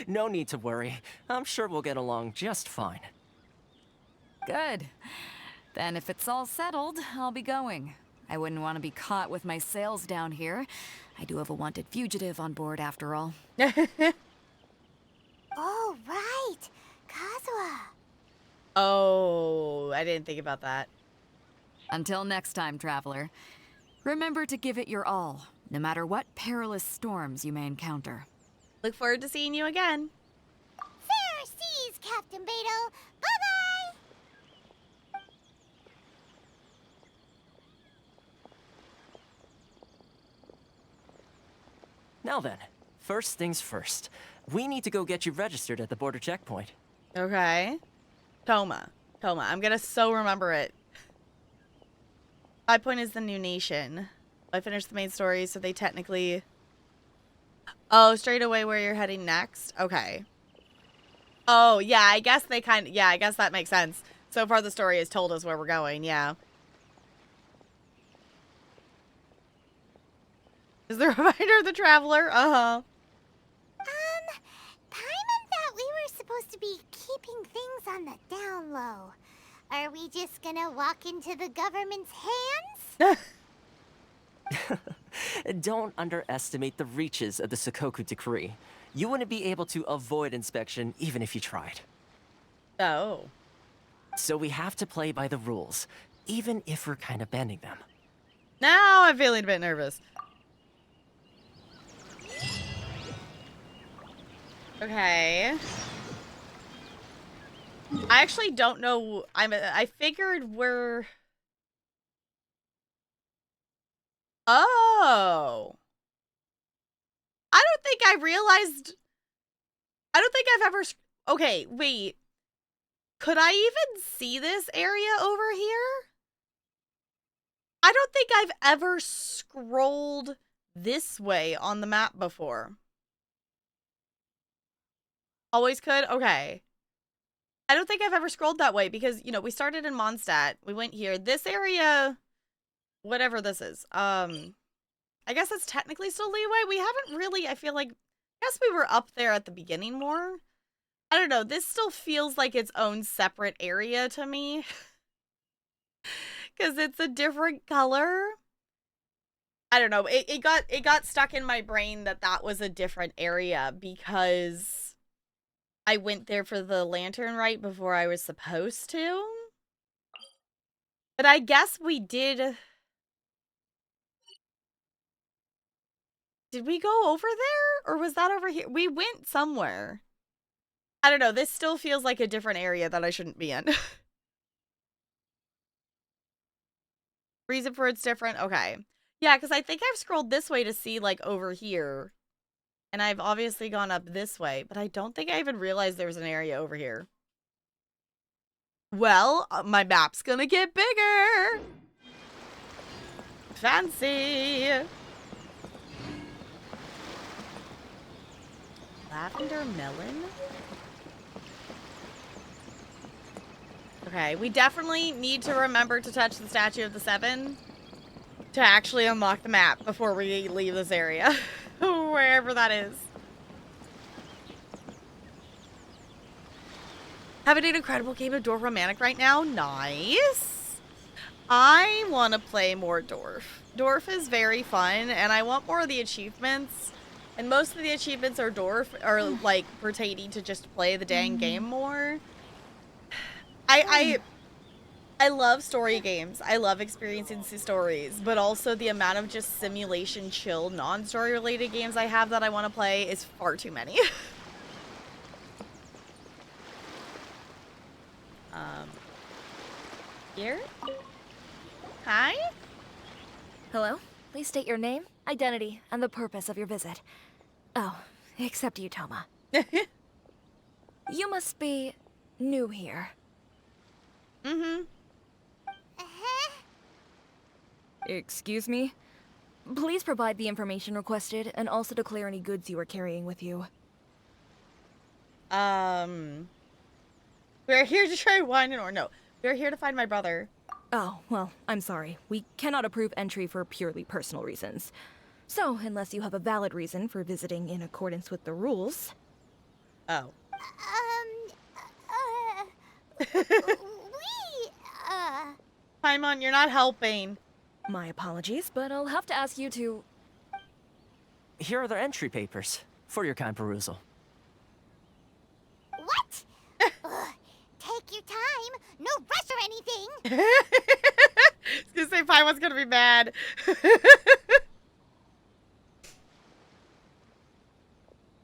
No need to worry. I'm sure we'll get along just fine. Good. Then if it's all settled, I'll be going. I wouldn't want to be caught with my sails down here. I do have a wanted fugitive on board after all. Oh, right. Kazuha. Oh, I didn't think about that. Until next time, traveler. Remember to give it your all, no matter what perilous storms you may encounter. Look forward to seeing you again. Fair seas, Captain Beto. Bye-bye. Now then, first things first. We need to go get you registered at the border checkpoint. Okay. Toma. I'm gonna so remember it. 5 Point is the new nation. I finished the main story, so they technically... Oh, straight away where you're heading next? Okay. Oh, yeah, I guess they kind of... Yeah, I guess that makes sense. So far the story has told us where we're going, yeah. Is the reminder of the traveler? Uh-huh. Paimon thought we were supposed to be keeping things on the down low. Are we just gonna walk into the government's hands? Don't underestimate the reaches of the Sakoku Decree. You wouldn't be able to avoid inspection even if you tried. Oh. So we have to play by the rules, even if we're kind of bending them. Now I'm feeling a bit nervous. Okay. I actually don't know. I figured we're... Oh. I don't think I realized... I don't think I've ever... Okay, wait. Could I even see this area over here? I don't think I've ever scrolled this way on the map before. Always could? Okay. I don't think I've ever scrolled that way because, you know, we started in Mondstadt. We went here. This area, whatever this is, I guess it's technically still leeway. We haven't really, I feel like, I guess we were up there at the beginning more. I don't know. This still feels like its own separate area to me. Because it's a different color. I don't know. It got stuck in my brain that that was a different area because I went there for the lantern right before I was supposed to. But I guess we did. Did we go over there? Or was that over here? We went somewhere. I don't know. This still feels like a different area that I shouldn't be in. Reason for it's different? Okay. Yeah, because I think I've scrolled this way to see, like, over here. And I've obviously gone up this way. But I don't think I even realized there was an area over here. Well, my map's gonna get bigger. Fancy. Lavender melon? Okay, we definitely need to remember to touch the Statue of the Seven to actually unlock the map before we leave this area. Wherever that is. Having an incredible game of Dwarf Romantic right now. Nice. I want to play more Dwarf. Dwarf is very fun, and I want more of the achievements. And most of the achievements are Dwarf, are like pertaining to just play the dang game more. I love story games. I love experiencing stories, but also the amount of just simulation chill non-story related games I have that I want to play is far too many. Here? Hi? Hello? Please state your name, identity, and the purpose of your visit. Oh, except you, Toma. You must be new here. Mm-hmm. Excuse me? Please provide the information requested and also declare any goods you are carrying with you. We're here to try wine and or no. We're here to find my brother. Oh, well, I'm sorry. We cannot approve entry for purely personal reasons. So, unless you have a valid reason for visiting in accordance with the rules... Oh. Paimon, you're not helping. My apologies, but I'll have to ask you to... Here are their entry papers for your kind perusal. What? Take your time. No rush or anything. I was gonna say Paimon's gonna be mad.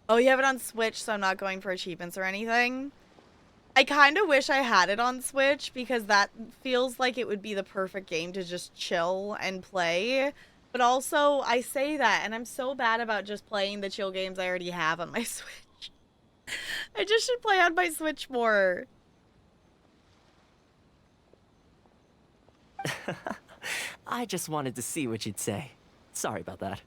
Oh, you have it on Switch, so I'm not going for achievements or anything. I kind of wish I had it on Switch because that feels like it would be the perfect game to just chill and play. But also, I say that, and I'm so bad about just playing the chill games I already have on my Switch. I just should play on my Switch more. I just wanted to see what you'd say. Sorry about that.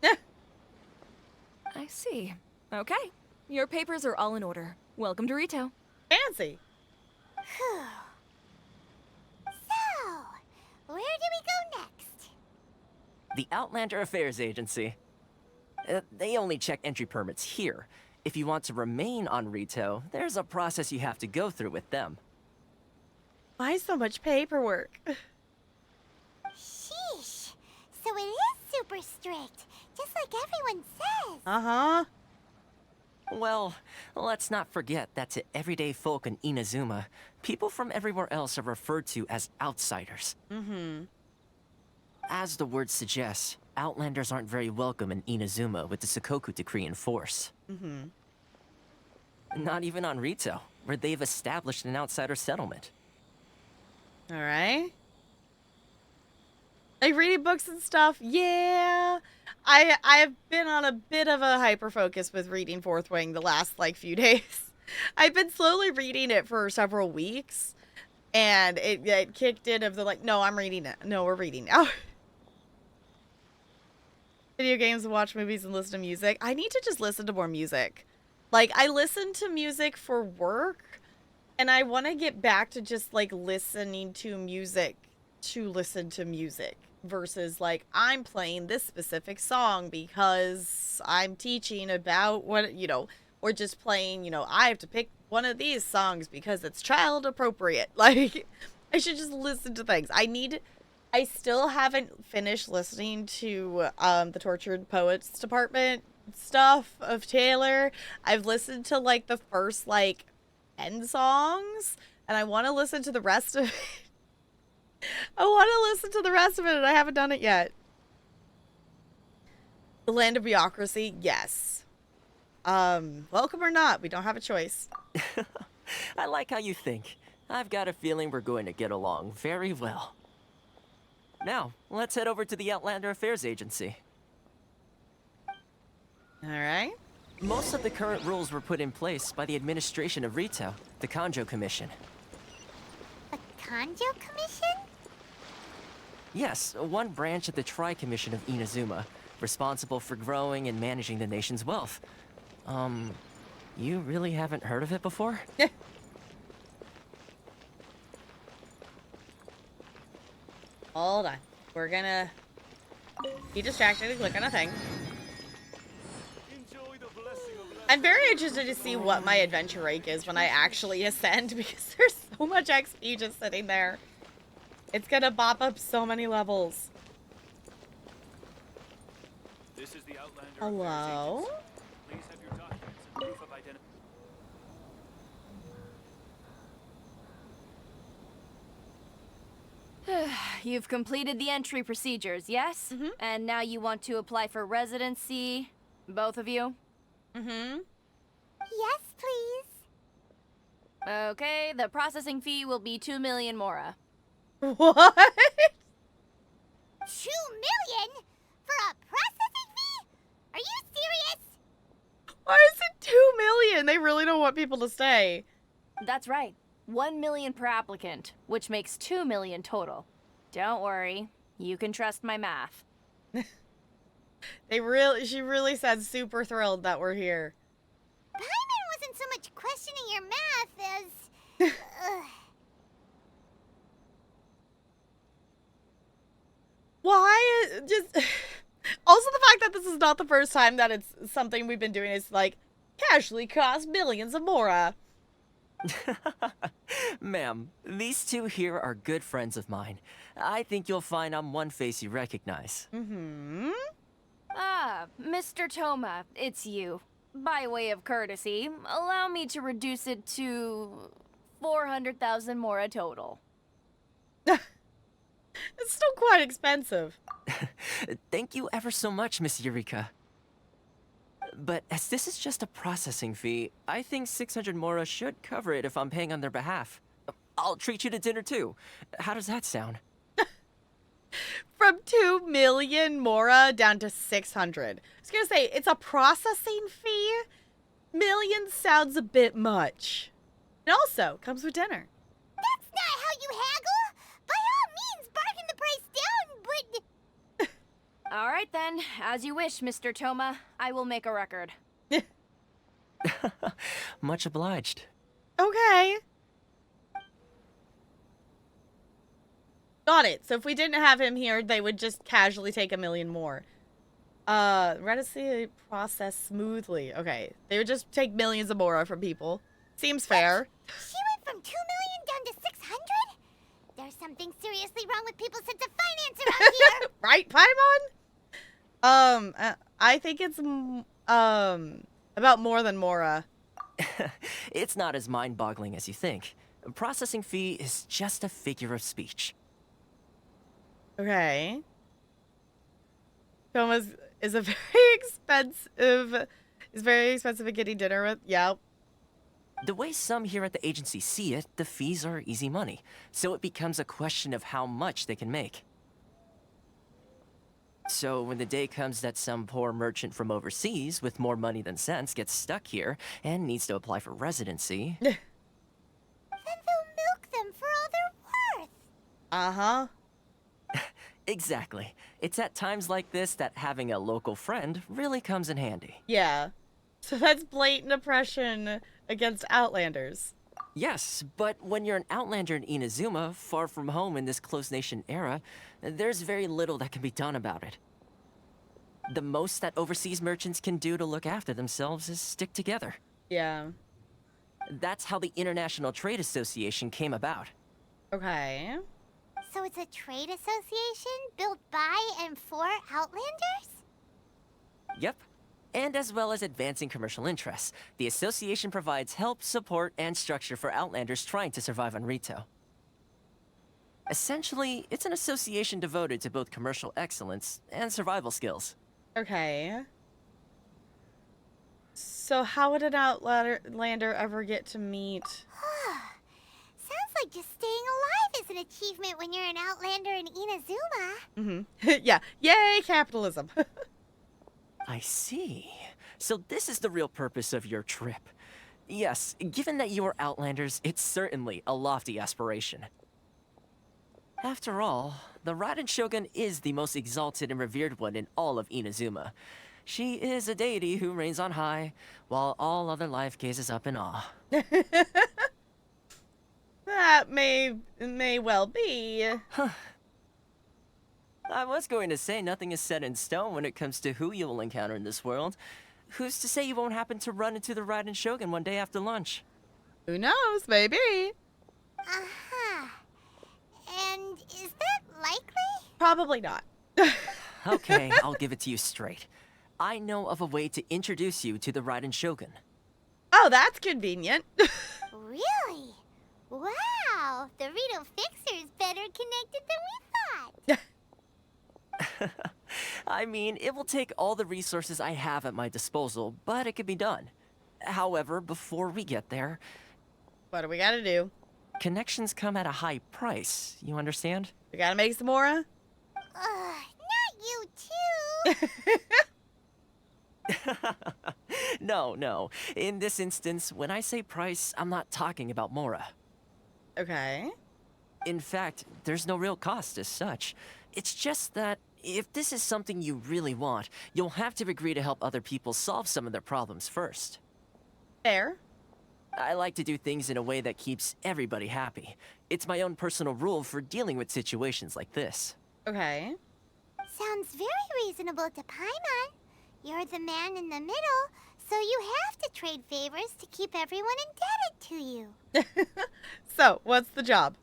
I see. Okay. Your papers are all in order. Welcome to Rito. Fancy. So, where do we go next? The Outlander Affairs Agency. They only check entry permits here. If you want to remain on Rito, there's a process you have to go through with them. Why so much paperwork? Sheesh. So it is super strict, just like everyone says. Uh-huh. Well, let's not forget that to everyday folk in Inazuma, people from everywhere else are referred to as outsiders. Mm-hmm. As the word suggests, Outlanders aren't very welcome in Inazuma with the Sakoku Decree in force. Mm-hmm. Not even on Rito, where they've established an outsider settlement. Alright. Like reading books and stuff, yeah. I've been on a bit of a hyper focus with reading Fourth Wing the last like few days. I've been slowly reading it for several weeks, and it kicked in of the like, no, I'm reading it. No, we're reading now. Video games, watch movies, and listen to music. I need to just listen to more music. Like, I listen to music for work, and I want to get back to just, like, listening to music to listen to music versus, like, I'm playing this specific song because I'm teaching about what, you know, or just playing, you know, I have to pick one of these songs because it's child appropriate. Like, I should just listen to things. I still haven't finished listening to the Tortured Poets Department stuff of Taylor. I've listened to like the first like 10 songs, and I want to listen to the rest of it. I want to listen to the rest of it, and I haven't done it yet. The Land of Bureaucracy, yes. Welcome or not, we don't have a choice. I like how you think. I've got a feeling we're going to get along very well. Now, let's head over to the Outlander Affairs Agency. All right. Most of the current rules were put in place by the administration of Rito, the Kanjo Commission. The Kanjo Commission? Yes, one branch of the Tri-Commission of Inazuma, responsible for growing and managing the nation's wealth. You really haven't heard of it before? Hold on. We're gonna be distracted and click on a thing. I'm very interested to see what my adventure rank is when I actually ascend, because there's so much XP just sitting there. It's gonna bop up so many levels. This is the Outlander Hello? Affairs Agency. Please have your documents and proof of identity. You've completed the entry procedures, yes? Mhm. And now you want to apply for residency, both of you? Mm-hmm. Yes, please. Okay, the processing fee will be 2 million mora. What? 2 million? For a processing fee? Are you serious? Why is it 2 million? They really don't want people to stay. That's right. 1 million per applicant, which makes 2 million total. Don't worry, you can trust my math. She really said super thrilled that we're here. Paimon wasn't so much questioning your math as... Why? Just also the fact that this is not the first time that it's something we've been doing is like casually cost millions of mora. Ma'am, these two here are good friends of mine. I think you'll find I'm one face you recognize. Mm-hmm. Ah, Mr. Toma, it's you. By way of courtesy, allow me to reduce it to 400,000 mora total. It's still quite expensive. Thank you ever so much, Miss Eureka. But as this is just a processing fee, I think 600 mora should cover it if I'm paying on their behalf. I'll treat you to dinner too. How does that sound? From 2 million mora down to 600. I was gonna say, it's a processing fee. Million sounds a bit much. It also comes with dinner. That's not how you haggle! By all means, bargain the price down, but... All right then, as you wish, Mr. Toma. I will make a record. Much obliged. Okay. Got it. So if we didn't have him here, they would just casually take 1 million more. Reticent process smoothly. Okay. They would just take millions of mora from people. Seems fair. She went from 2 million down to 600? There's something seriously wrong with people's sense of finance around here! Right, Paimon? I think it's, about more than mora. It's not as mind-boggling as you think. A processing fee is just a figure of speech. Okay. Thomas is a very expensive at getting dinner with. Yep. The way some here at the agency see it, the fees are easy money, so it becomes a question of how much they can make. So when the day comes that some poor merchant from overseas with more money than sense gets stuck here and needs to apply for residency... Then they'll milk them for all they're worth. Uh-huh. Exactly. It's at times like this that having a local friend really comes in handy. Yeah. So that's blatant oppression against Outlanders. Yes, but when you're an outlander in Inazuma, far from home in this closed nation era, there's very little that can be done about it. The most that overseas merchants can do to look after themselves is stick together. Yeah. That's how the International Trade Association came about. Okay. So it's a trade association built by and for Outlanders? Yep. And as well as advancing commercial interests, the association provides help, support, and structure for Outlanders trying to survive on Rito. Essentially, it's an association devoted to both commercial excellence and survival skills. Okay. So how would an Outlander ever get to meet... Sounds like just staying alive is an achievement when you're an Outlander in Inazuma. Mm-hmm. Yeah. Yay, capitalism. I see. So this is the real purpose of your trip. Yes, given that you are Outlanders, it's certainly a lofty aspiration. After all, the Raiden Shogun is the most exalted and revered one in all of Inazuma. She is a deity who reigns on high, while all other life gazes up in awe. That may well be. I was going to say nothing is set in stone when it comes to who you will encounter in this world. Who's to say you won't happen to run into the Raiden Shogun one day after lunch? Who knows? Maybe. Uh-huh. And is that likely? Probably not. Okay, I'll give it to you straight. I know of a way to introduce you to the Raiden Shogun. Oh, that's convenient. Really? Wow, the Rito Fixer is better connected than we thought. I mean, it will take all the resources I have at my disposal, but it can be done. However, before we get there, What do we gotta do? connections come at a high price, you understand? We gotta make some more? Not you too. No. In this instance, when I say price, I'm not talking about Mora. Okay. In fact, there's no real cost as such. It's just that if this is something you really want, you'll have to agree to help other people solve some of their problems first. Fair. I like to do things in a way that keeps everybody happy. It's my own personal rule for dealing with situations like this. Okay. Sounds very reasonable to Paimon. You're the man in the middle, so you have to trade favors to keep everyone indebted to you. So, what's the job?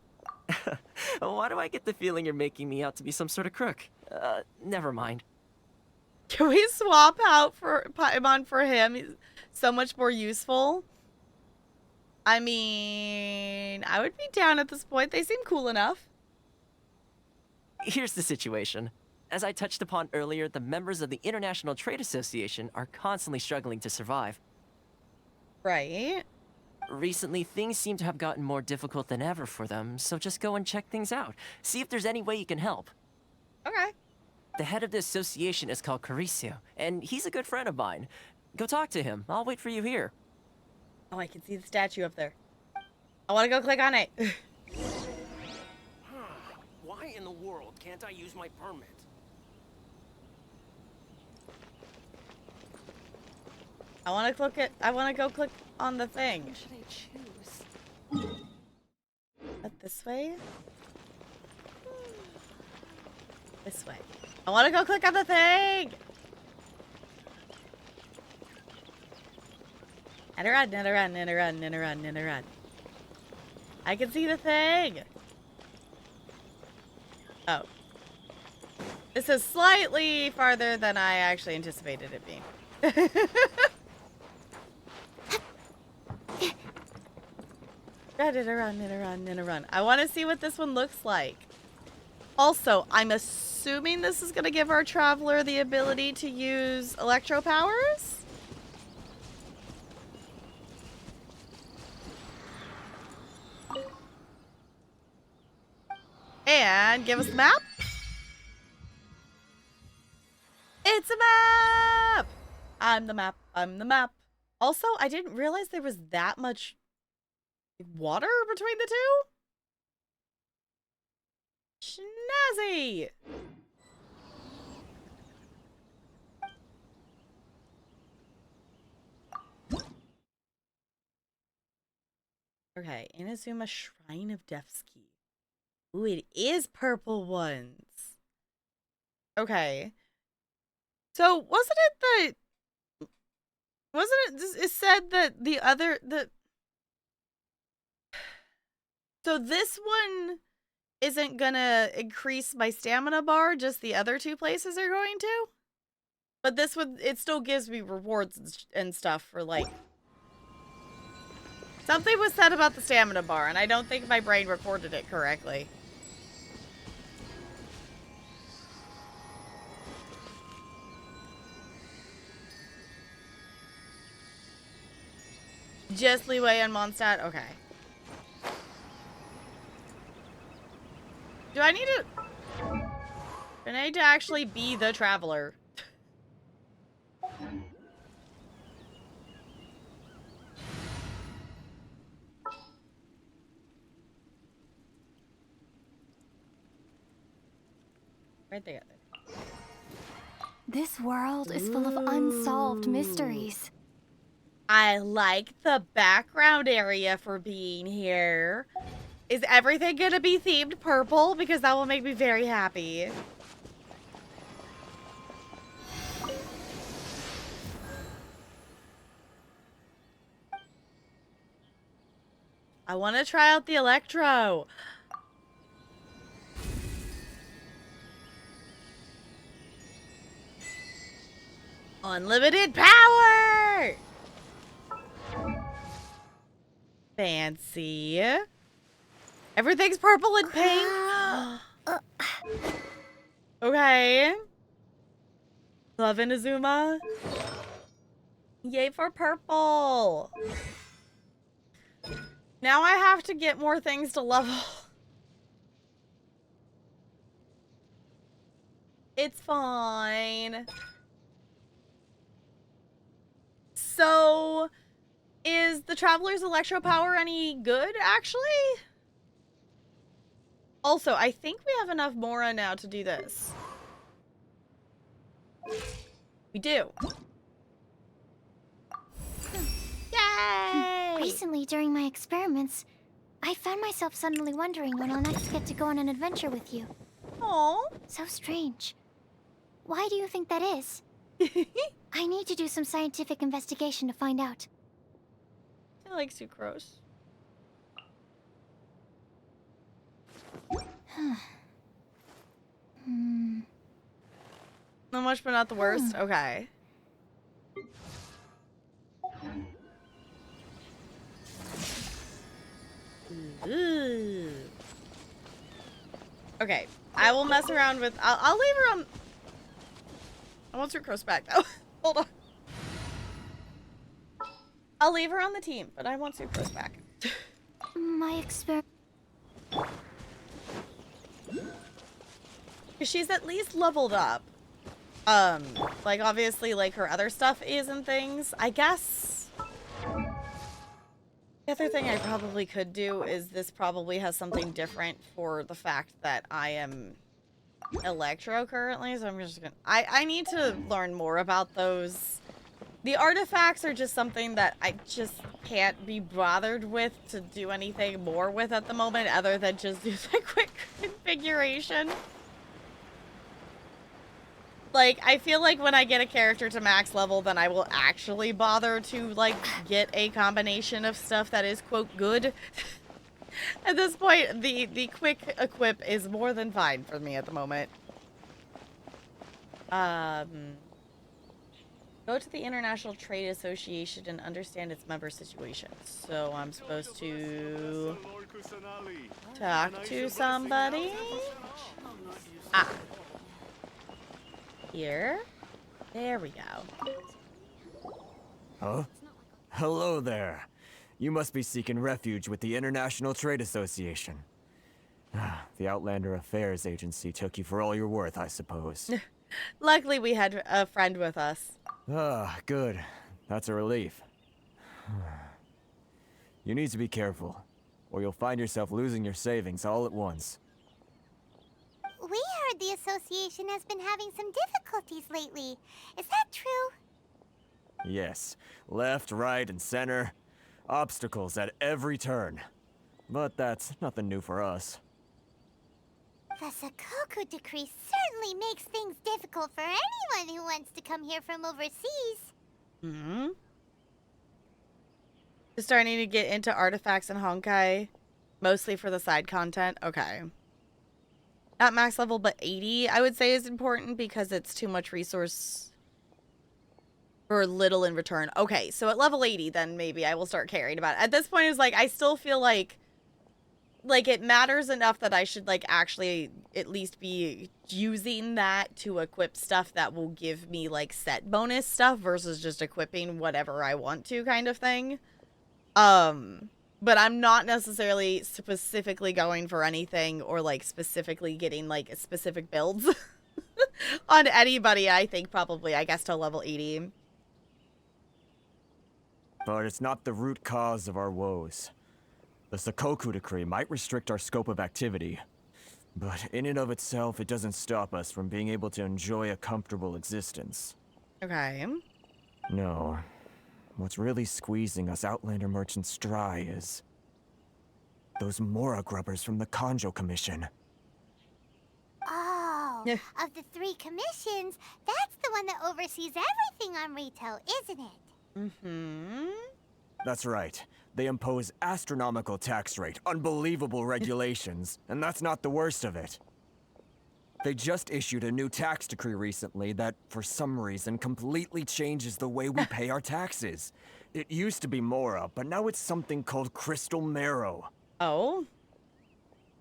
Why do I get the feeling you're making me out to be some sort of crook? Never mind. Can we swap out for Paimon for him? He's so much more useful. I mean, I would be down at this point. They seem cool enough. Here's the situation. As I touched upon earlier, the members of the International Trade Association are constantly struggling to survive. Right. Recently, things seem to have gotten more difficult than ever for them, so just go and check things out. See if there's any way you can help. Okay. The head of the association is called Caricio, and he's a good friend of mine. Go talk to him. I'll wait for you here. Oh, I can see the statue up there. I want to go click on it. Why in the world can't I use my permit? I want to go click on the thing. What should I choose? But this way? This way. I want to go click on the thing! And a run, and a run, and a run, and a run, and a run. I can see the thing! Oh. This is slightly farther than I actually anticipated it being. Run, and a run, and a run, and a run. I want to see what this one looks like. Also, I'm assuming this is going to give our traveler the ability to use electro powers? And give us the map? It's a map! I'm the map. I'm the map. Also, I didn't realize there was that much water between the two. Snazzy! Okay, Inazuma Shrine of Death's Key. Ooh, it is purple ones. Okay. So, wasn't it said that so this one isn't gonna increase my stamina bar, just the other two places are going to? But this one, it still gives me rewards and stuff for, like... Something was said about the stamina bar, and I don't think my brain recorded it correctly. Just leeway on Mondstadt? Okay. Do I need to actually be the traveler? Right there. This world is full of unsolved mysteries. I like the background area for being here. Is everything gonna be themed purple? Because that will make me very happy. I want to try out the Electro. Unlimited power! Fancy. Everything's purple and pink. Okay. Love Inazuma. Yay for purple. Now I have to get more things to level. It's fine. So, is the Traveler's Electro Power any good, actually? Also, I think we have enough Mora now to do this. We do. Yay! Recently, during my experiments, I found myself suddenly wondering when I'll next get to go on an adventure with you. Aww. So strange. Why do you think that is? I need to do some scientific investigation to find out. I like sucrose. Not much, but not the worst. Okay. Ooh. Okay, I will mess around with. I'll leave her on. I want sucrose back though. Hold on. I'll leave her on the team, but I want sucrose back. My experiment. She's at least leveled up. Like obviously like her other stuff is and things. I guess the other thing I probably could do is this probably has something different for the fact that I am Electro currently, so I'm just gonna I need to learn more about those. The artifacts are just something that I just can't be bothered with to do anything more with at the moment other than just do the quick configuration. Like, I feel like when I get a character to max level, then I will actually bother to, like, get a combination of stuff that is, quote, good. At this point, the quick equip is more than fine for me at the moment. Go to the International Trade Association and understand its member situation. So I'm supposed to talk to somebody? Ah. Here. There we go. Huh? Hello there. You must be seeking refuge with the International Trade Association. The Outlander Affairs Agency took you for all you're worth, I suppose. Luckily, we had a friend with us. Ah, good. That's a relief. You need to be careful, or you'll find yourself losing your savings all at once. We heard the association has been having some difficulties lately. Is that true? Yes, left, right, and center. Obstacles at every turn. But that's nothing new for us. The Sakoku decree certainly makes things difficult for anyone who wants to come here from overseas. Hmm. Just starting to get into artifacts and Honkai, mostly for the side content. Okay. Not max level, but 80, I would say, is important because it's too much resource for little in return. Okay, so at level 80, then maybe I will start caring about it. At this point, it's like, I still feel like it matters enough that I should, like, actually at least be using that to equip stuff that will give me, like, set bonus stuff versus just equipping whatever I want to kind of thing. But I'm not necessarily specifically going for anything or, like, specifically getting, like, specific builds on anybody, I think, probably, I guess, to level 80. But it's not the root cause of our woes. The Sakoku decree might restrict our scope of activity, but in and of itself, it doesn't stop us from being able to enjoy a comfortable existence. Okay. No. What's really squeezing us Outlander merchants dry is those Mora grubbers from the Kanjo Commission. Oh, Yeah. of the 3 commissions, that's the one that oversees everything on retail, isn't it? Mm-hmm. That's right. They impose astronomical tax rate, unbelievable regulations, and that's not the worst of it. They just issued a new tax decree recently that, for some reason, completely changes the way we pay our taxes. It used to be Mora, but now it's something called Crystal Marrow. Oh,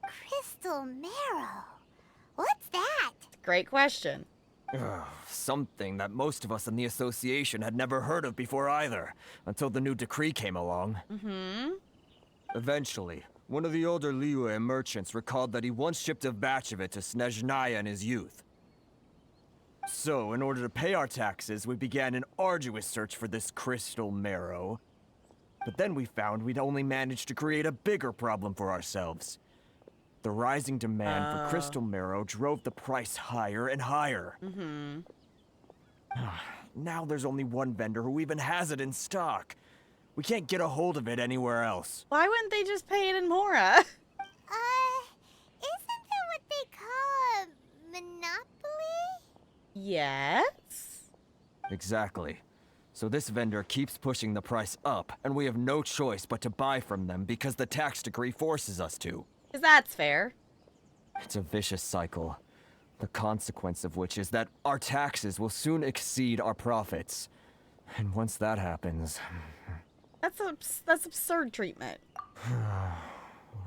Crystal Marrow. What's that? great question. Ugh, something that most of us in the association had never heard of before either, until the new decree came along. Mm-hmm. Eventually, one of the older Liyue merchants recalled that he once shipped a batch of it to Snezhnaya in his youth. So, in order to pay our taxes, we began an arduous search for this crystal marrow. But then we found we'd only managed to create a bigger problem for ourselves. The rising demand for crystal marrow drove the price higher and higher. Mm-hmm. Now there's only one vendor who even has it in stock. We can't get a hold of it anywhere else. Why wouldn't they just pay it in Mora? Isn't that what they call a monopoly? Yes. Exactly. So this vendor keeps pushing the price up, and we have no choice but to buy from them because the tax decree forces us to. 'Cause that's fair. It's a vicious cycle. The consequence of which is that our taxes will soon exceed our profits. And once that happens, That's absurd treatment.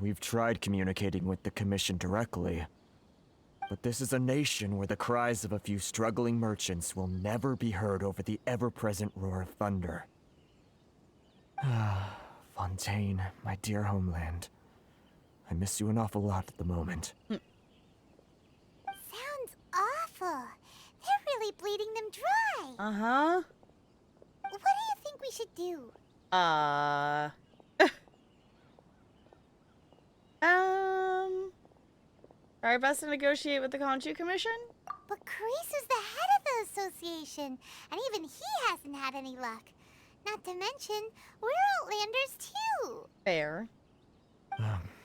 we've tried communicating with the Commission directly. But this is a nation where the cries of a few struggling merchants will never be heard over the ever-present roar of thunder. Fontaine, my dear homeland. I miss you an awful lot at the moment. Sounds awful. They're really bleeding them dry. Uh-huh. What do you think we should do? Try our best to negotiate with the Kanju Commission? But Carice is the head of the association, and even he hasn't had any luck. Not to mention, we're Outlanders too. Fair.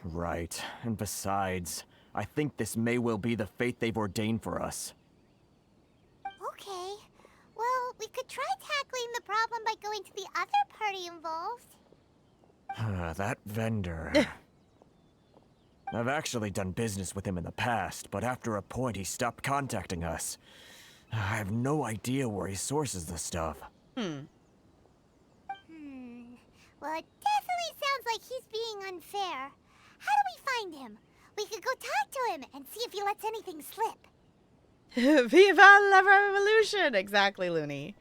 Right. And besides, I think this may well be the fate they've ordained for us. Okay. Well, we could try tackling the problem by going to the other party involved. That vendor. I've actually done business with him in the past, but after a point he stopped contacting us. I have no idea where he sources the stuff. Well, it definitely sounds like he's being unfair. How do we find him? We could go talk to him and see if he lets anything slip. Viva la revolution! Exactly, Looney.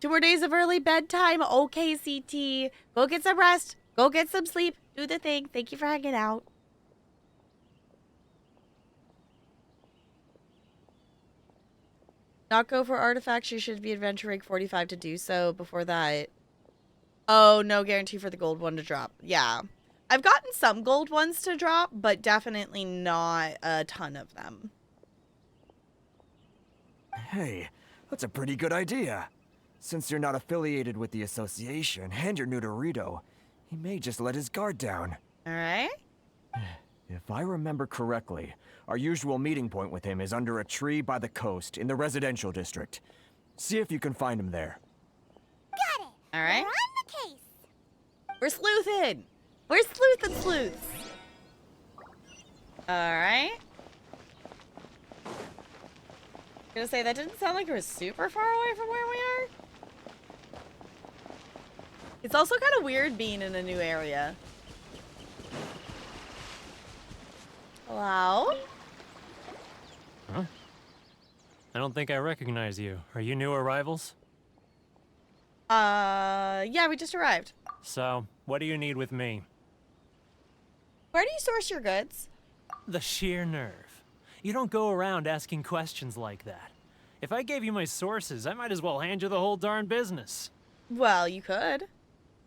2 more days of early bedtime. Okay, CT. Go get some rest. Go get some sleep. Do the thing. Thank you for hanging out. Not go for artifacts. You should be adventure rank 45 to do so. Before that. Oh, no guarantee for the gold one to drop. Yeah. I've gotten some gold ones to drop, but definitely not a ton of them. Hey, that's a pretty good idea. Since you're not affiliated with the association and you're new to Rito, he may just let his guard down. Alright. If I remember correctly, our usual meeting point with him is under a tree by the coast in the residential district. See if you can find him there. Got it. Alright. We're on the case. We're sleuthing. We're sleuthing sleuths. Alright. Gonna say, that didn't sound like it was super far away from where we are. It's also kind of weird being in a new area. Hello? Huh? I don't think I recognize you. Are you new arrivals? Yeah, we just arrived. So, what do you need with me? Where do you source your goods? The sheer nerve. You don't go around asking questions like that. If I gave you my sources, I might as well hand you the whole darn business. Well, you could.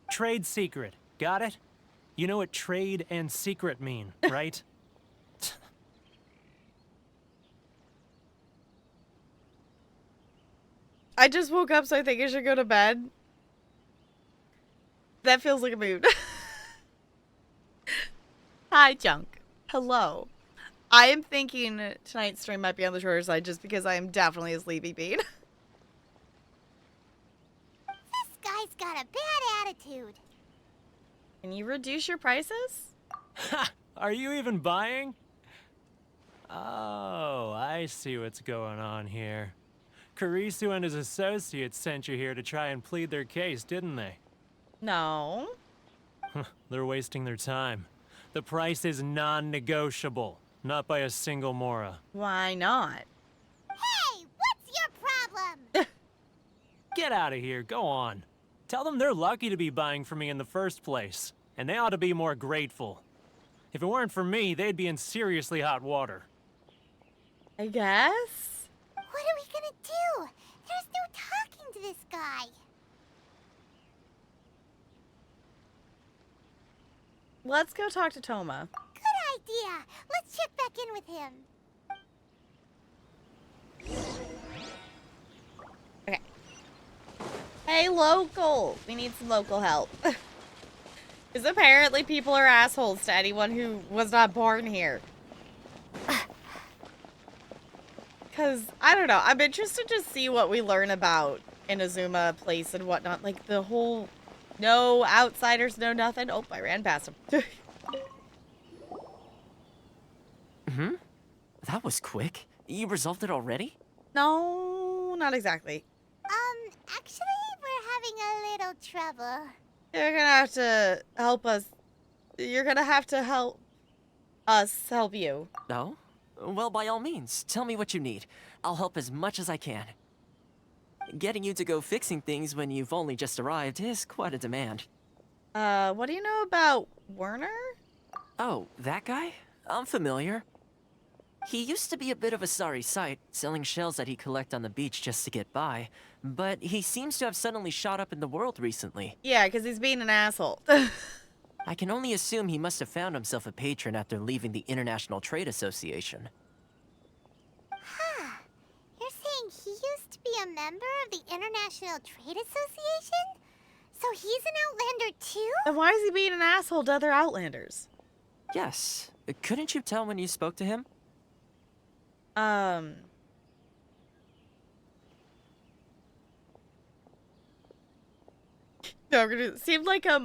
Trade secret. Got it? You know what trade and secret mean, right? I just woke up, so I think I should go to bed. That feels like a mood. Hi, Junk. Hello. I am thinking tonight's stream might be on the shorter side just because I am definitely a sleepy bean. This guy's got a bad attitude. Can you reduce your prices? Ha! Are you even buying? Oh, I see what's going on here. Karisu and his associates sent you here to try and plead their case, didn't they? No. They're wasting their time. The price is non-negotiable, not by a single Mora. Why not? Hey, what's your problem? Get out of here, go on. Tell them they're lucky to be buying from me in the first place, and they ought to be more grateful. If it weren't for me, they'd be in seriously hot water. I guess? What are we gonna do? There's no talking to this guy. Let's go talk to Toma. Good idea. Let's check back in with him. Okay. Hey, local! We need some local help. Because apparently people are assholes to anyone who was not born here. Because, I don't know, I'm interested to see what we learn about Inazuma Place and whatnot. Like, the whole no outsiders, no nothing. Oh, I ran past him. That was quick. You resolved it already? No, not exactly. Actually, we're having a little trouble. You're gonna have to help us. You're gonna have to help us help you. No? Well, by all means, tell me what you need. I'll help as much as I can. Getting you to go fixing things when you've only just arrived is quite a demand. What do you know about Werner? Oh, that guy? I'm familiar. He used to be a bit of a sorry sight, selling shells that he collect on the beach just to get by, but he seems to have suddenly shot up in the world recently. Yeah, because he's being an asshole. I can only assume he must have found himself a patron after leaving the International Trade Association. Huh. You're saying he used to be a member of the International Trade Association? So he's an Outlander too? Then why is he being an asshole to other Outlanders? Yes. Couldn't you tell when you spoke to him? No, it seemed like a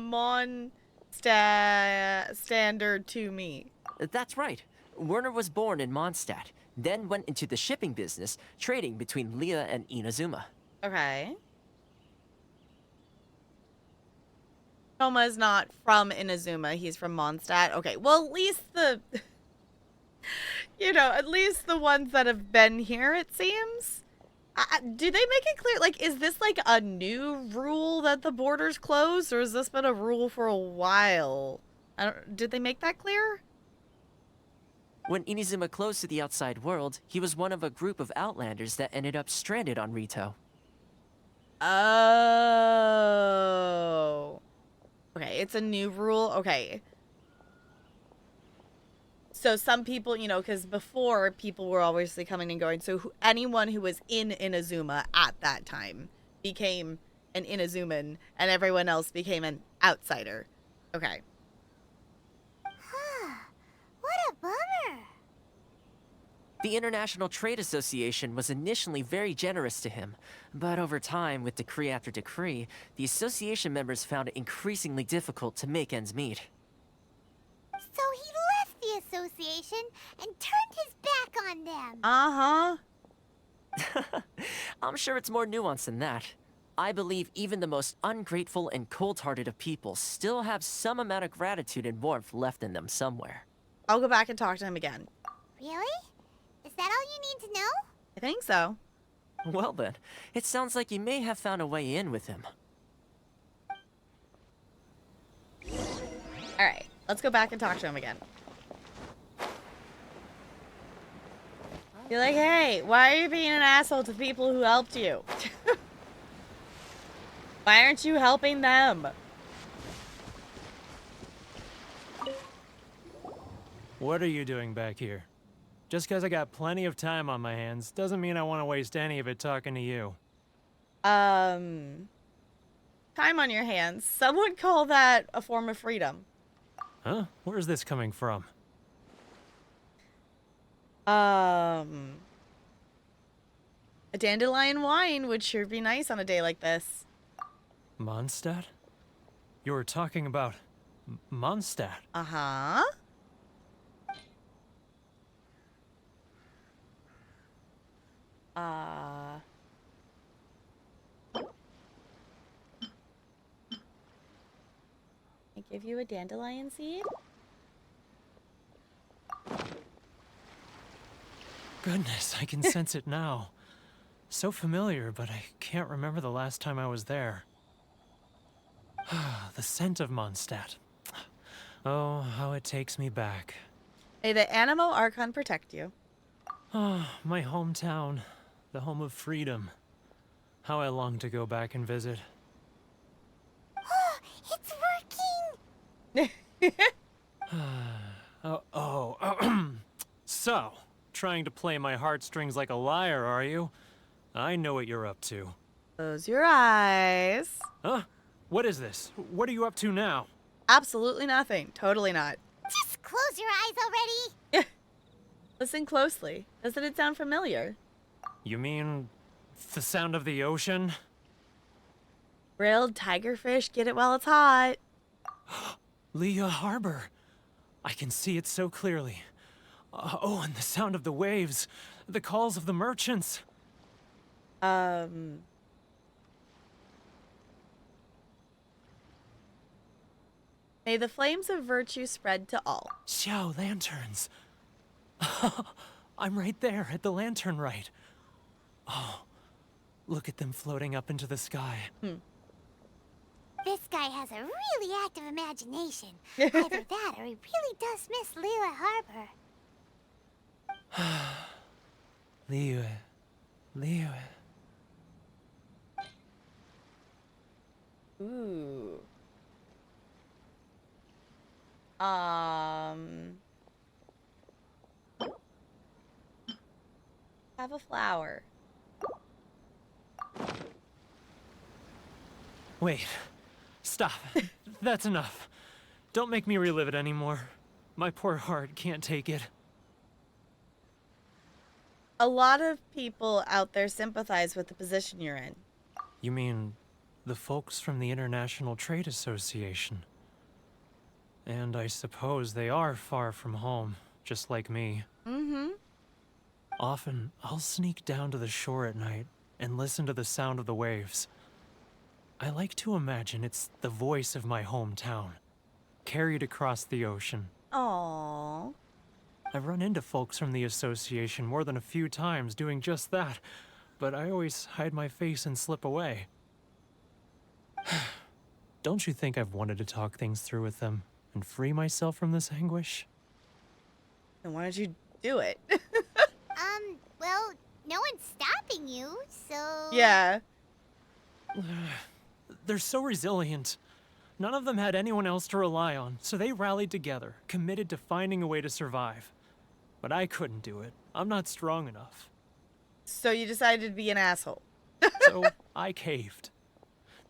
standard to me. That's right. Werner was born in Mondstadt, then went into the shipping business, trading between Leah and Inazuma. Okay. Toma is not from Inazuma. He's from Mondstadt. Okay, well, at least the... you know, at least the ones that have been here, it seems. Do they make it clear? Like, is this like a new rule that the borders closed, or has this been a rule for a while? Did they make that clear? When Inazuma closed to the outside world, he was one of a group of outlanders that ended up stranded on Rito. Oh. Okay, it's a new rule. Okay. So some people, you know, because before people were obviously coming and going. So anyone who was in Inazuma at that time became an Inazuman, and everyone else became an outsider. Okay. What a bummer. The International Trade Association was initially very generous to him, but over time, with decree after decree, the association members found it increasingly difficult to make ends meet. So he left the association and turned his back on them. Uh-huh. I'm sure it's more nuanced than that. I believe even the most ungrateful and cold-hearted of people still have some amount of gratitude and warmth left in them somewhere. I'll go back and talk to him again. Really? Is that all you need to know? I think so. Well then, it sounds like you may have found a way in with him. Alright, let's go back and talk to him again. Be like, hey, why are you being an asshole to people who helped you? Why aren't you helping them? What are you doing back here? Just because I got plenty of time on my hands doesn't mean I want to waste any of it talking to you. Time on your hands. Some would call that a form of freedom. Huh? Where's this coming from? A dandelion wine would sure be nice on a day like this. Mondstadt? You were talking about Mondstadt. Uh-huh. I give you a dandelion seed? Goodness, I can sense it now. So familiar, but I can't remember the last time I was there. The scent of Mondstadt. Oh, how it takes me back. May the Animo Archon protect you. Oh, my hometown. The home of freedom. How I long to go back and visit. It's working! So, trying to play my heartstrings like a liar, are you? I know what you're up to. Close your eyes. Huh? What is this? What are you up to now? Absolutely nothing. Totally not. Just close your eyes already! Listen closely. Doesn't it sound familiar? You mean the sound of the ocean? Grilled tigerfish, get it while it's hot. Leah Harbor. I can see it so clearly. Oh, and the sound of the waves. The calls of the merchants. May the flames of virtue spread to all. Xiao lanterns. I'm right there at the lantern right. Oh, look at them floating up into the sky. This guy has a really active imagination. Either that or he really does miss Liyue Harbor. Liyue. Liyue. Ooh. Have a flower. Wait. Stop. That's enough. Don't make me relive it anymore. My poor heart can't take it. A lot of people out there sympathize with the position you're in. You mean the folks from the International Trade Association? And I suppose they are far from home, just like me. Mm-hmm. Often, I'll sneak down to the shore at night and listen to the sound of the waves. I like to imagine it's the voice of my hometown, carried across the ocean. Aww. I've run into folks from the association more than a few times doing just that, but I always hide my face and slip away. Don't you think I've wanted to talk things through with them and free myself from this anguish? Then why don't you do it? Well, no one's stopping you, so... Yeah. They're so resilient. None of them had anyone else to rely on, so they rallied together, committed to finding a way to survive. But I couldn't do it. I'm not strong enough. So you decided to be an asshole. So I caved.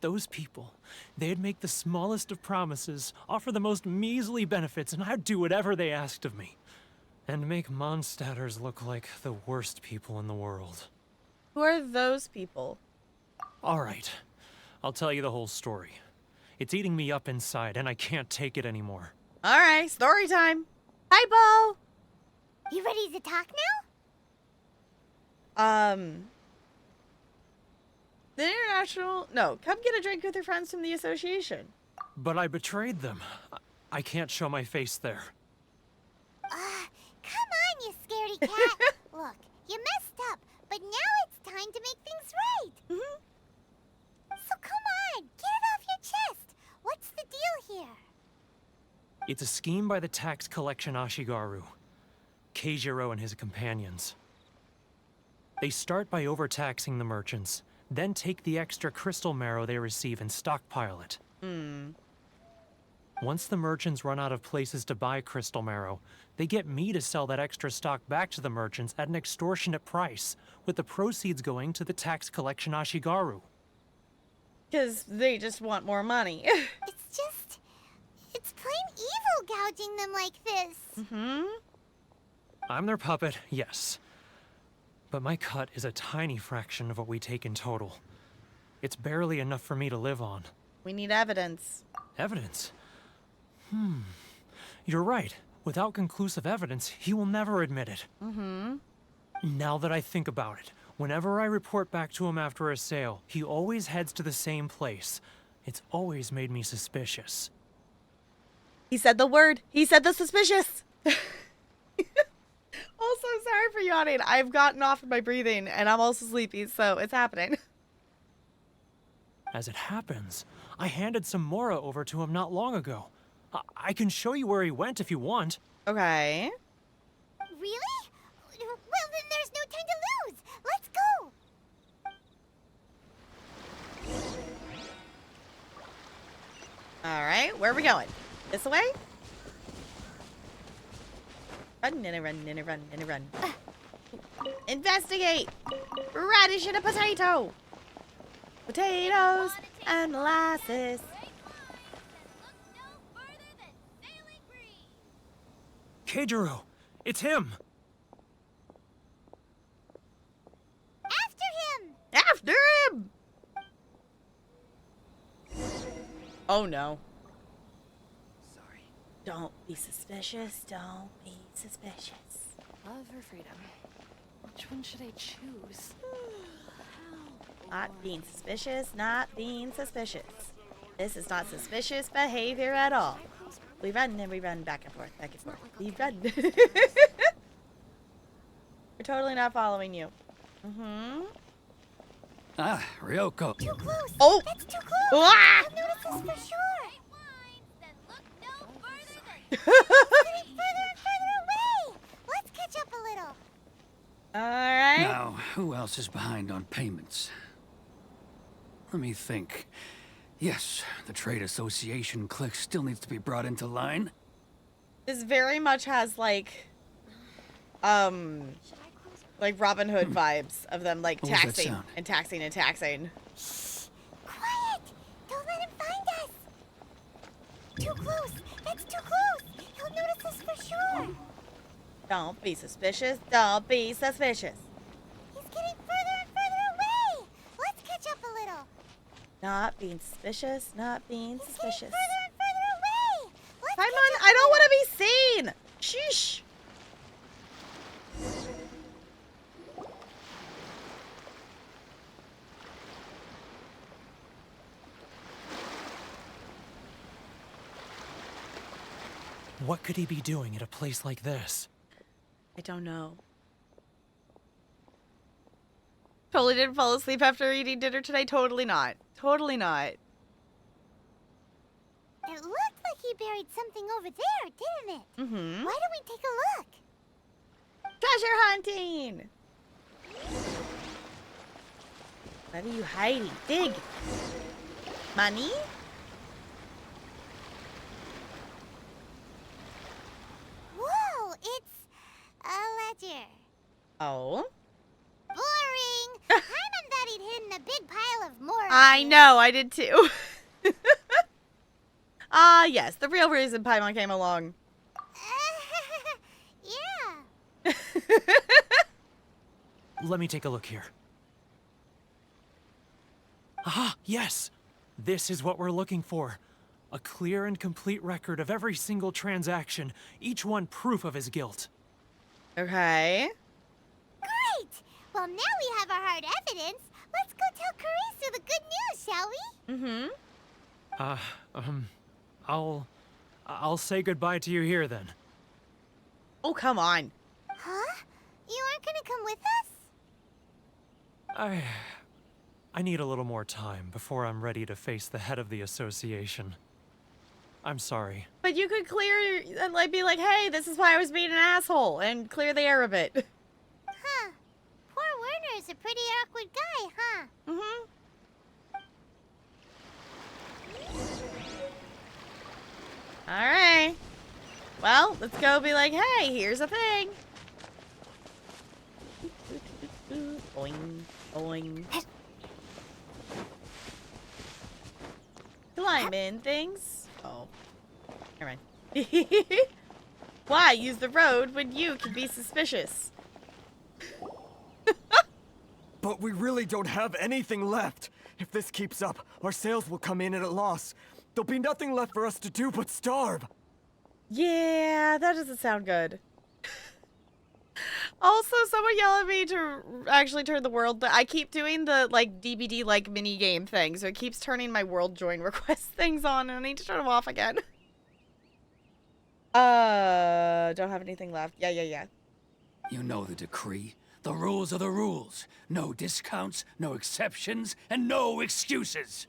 Those people, they'd make the smallest of promises, offer the most measly benefits, and I'd do whatever they asked of me. And make Mondstadters look like the worst people in the world. Who are those people? All right, I'll tell you the whole story. It's eating me up inside, and I can't take it anymore. All right, story time. Hi, Bo. You ready to talk now? The international... No, come get a drink with your friends from the association. But I betrayed them. I can't show my face there. Come on, you scaredy cat. Look, you messed up, but now it's time to make things right. Mm-hmm. So come on, get it off your chest. What's the deal here? It's a scheme by the tax collection Ashigaru, Keijiro and his companions. They start by overtaxing the merchants, then take the extra crystal marrow they receive and stockpile it. Once the merchants run out of places to buy crystal marrow, they get me to sell that extra stock back to the merchants at an extortionate price, with the proceeds going to the tax collection Ashigaru. Because they just want more money. It's plain evil gouging them like this. Mm-hmm. I'm their puppet, yes. But my cut is a tiny fraction of what we take in total. It's barely enough for me to live on. We need evidence. Evidence? You're right. Without conclusive evidence, he will never admit it. Mm-hmm. Now that I think about it, whenever I report back to him after a sale, he always heads to the same place. It's always made me suspicious. He said the word. He said the suspicious. Also, sorry for yawning. I've gotten off of my breathing, and I'm also sleepy, so it's happening. As it happens, I handed some Mora over to him not long ago. I can show you where he went if you want. Okay. Really? Well, then there's no time to lose. Let's go. All right, where are we going? This way? Run, and a run, and a run, and a run. Investigate! Radish and a potato! Potatoes and molasses. Keijiro! It's him! After him! After him! Oh no. Sorry. Don't be suspicious. Don't be suspicious. Love or freedom? Which one should I choose? Not being suspicious, not being suspicious. This is not suspicious behavior at all. We run and we run back and forth, back and forth. We run. We're totally not following you. Mm-hmm. Ah, Ryoko. Too close. Oh! That's too close. Ah! You'll notice this for sure. All Getting further and further away. Let's catch up a little. right. Now, who else is behind on payments? Let me think. Yes, the Trade Association clique still needs to be brought into line. This very much has like Robin Hood vibes of them like What was that taxing sound? and taxing and taxing. Quiet. Don't let him find us. Too close. That's too close. He'll notice us for sure. Don't be suspicious. Don't be suspicious. He's getting further and further away. Let's catch up a little. Not being suspicious. Not being He's getting suspicious. further and further away. Let's Simon, catch up I a don't want little. to be seen. Sheesh. What could he be doing at a place like this? I don't know. Totally didn't fall asleep after eating dinner today. Totally not. Totally not. It looked like he buried something over there, didn't it? Mm-hmm. Why don't we take a look? Treasure hunting! What are you hiding? Dig! Money? Whoa, it's a ledger. Oh? Boring. Paimon thought he'd hidden a big pile of more. I know, I did too. Ah, yes, the real reason Paimon came along. Yeah. Let me take a look here. Aha, yes! This is what we're looking for. A clear and complete record of every single transaction, each one proof of his guilt. Okay. Great. Well, now we have our hard evidence. Let's go tell Karisu the good news, shall we? I'll say goodbye to you here then. Oh, come on. Huh? You aren't gonna come with us? I need a little more time before I'm ready to face the head of the association. I'm sorry. But you could clear, like, be like, hey, this is why I was being an asshole, and clear the air a bit. Huh. Poor Werner's a pretty awkward guy, huh? Mm-hmm. Alright. Well, let's go be like, hey, here's a thing. Boing, boing. Climb in things. Oh. Never mind. Why use the road when you can be suspicious? But we really don't have anything left. If this keeps up, our sales will come in at a loss. There'll be nothing left for us to do but starve. Yeah, that doesn't sound good. Also, someone yelled at me to actually turn the world. I keep doing the like DBD like mini game thing, so it keeps turning my world join request things on, and I need to turn them off again. Don't have anything left. Yeah. You know the decree. The rules are the rules. No discounts, no exceptions, and no excuses.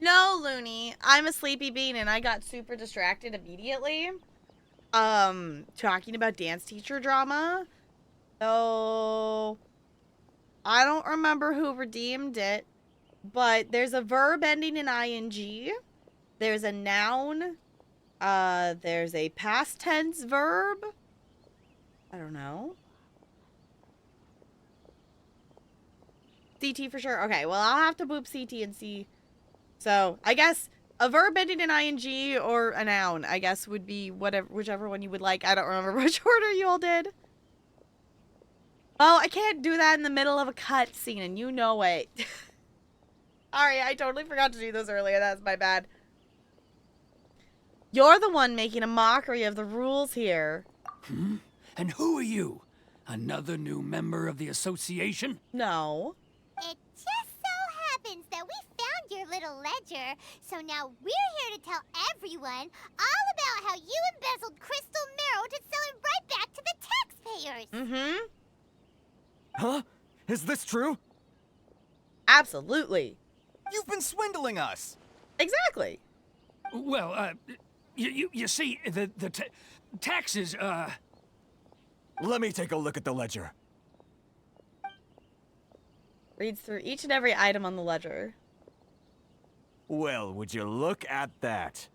No, Looney. I'm a sleepy bean, and I got super distracted immediately. Talking about dance teacher drama. So, I don't remember who redeemed it, but there's a verb ending in ing. There's a noun. There's a past tense verb. I don't know. CT for sure. Okay, well, I'll have to boop CT and see. So, I guess a verb ending in ing or a noun, I guess, would be whichever one you would like. I don't remember which order you all did. Oh, I can't do that in the middle of a cut scene, and you know it. Sorry, I totally forgot to do those earlier. That's my bad. You're the one making a mockery of the rules here. Hmm? And who are you? Another new member of the association? No. It just so happens that we found your little ledger, so now we're here to tell everyone all about how you embezzled crystal marrow to sell it right back to the taxpayers. Mm-hmm. Huh? Is this true? Absolutely. You've been swindling us. Exactly. Well, you see, the taxes, Let me take a look at the ledger. Reads through each and every item on the ledger. Well, would you look at that?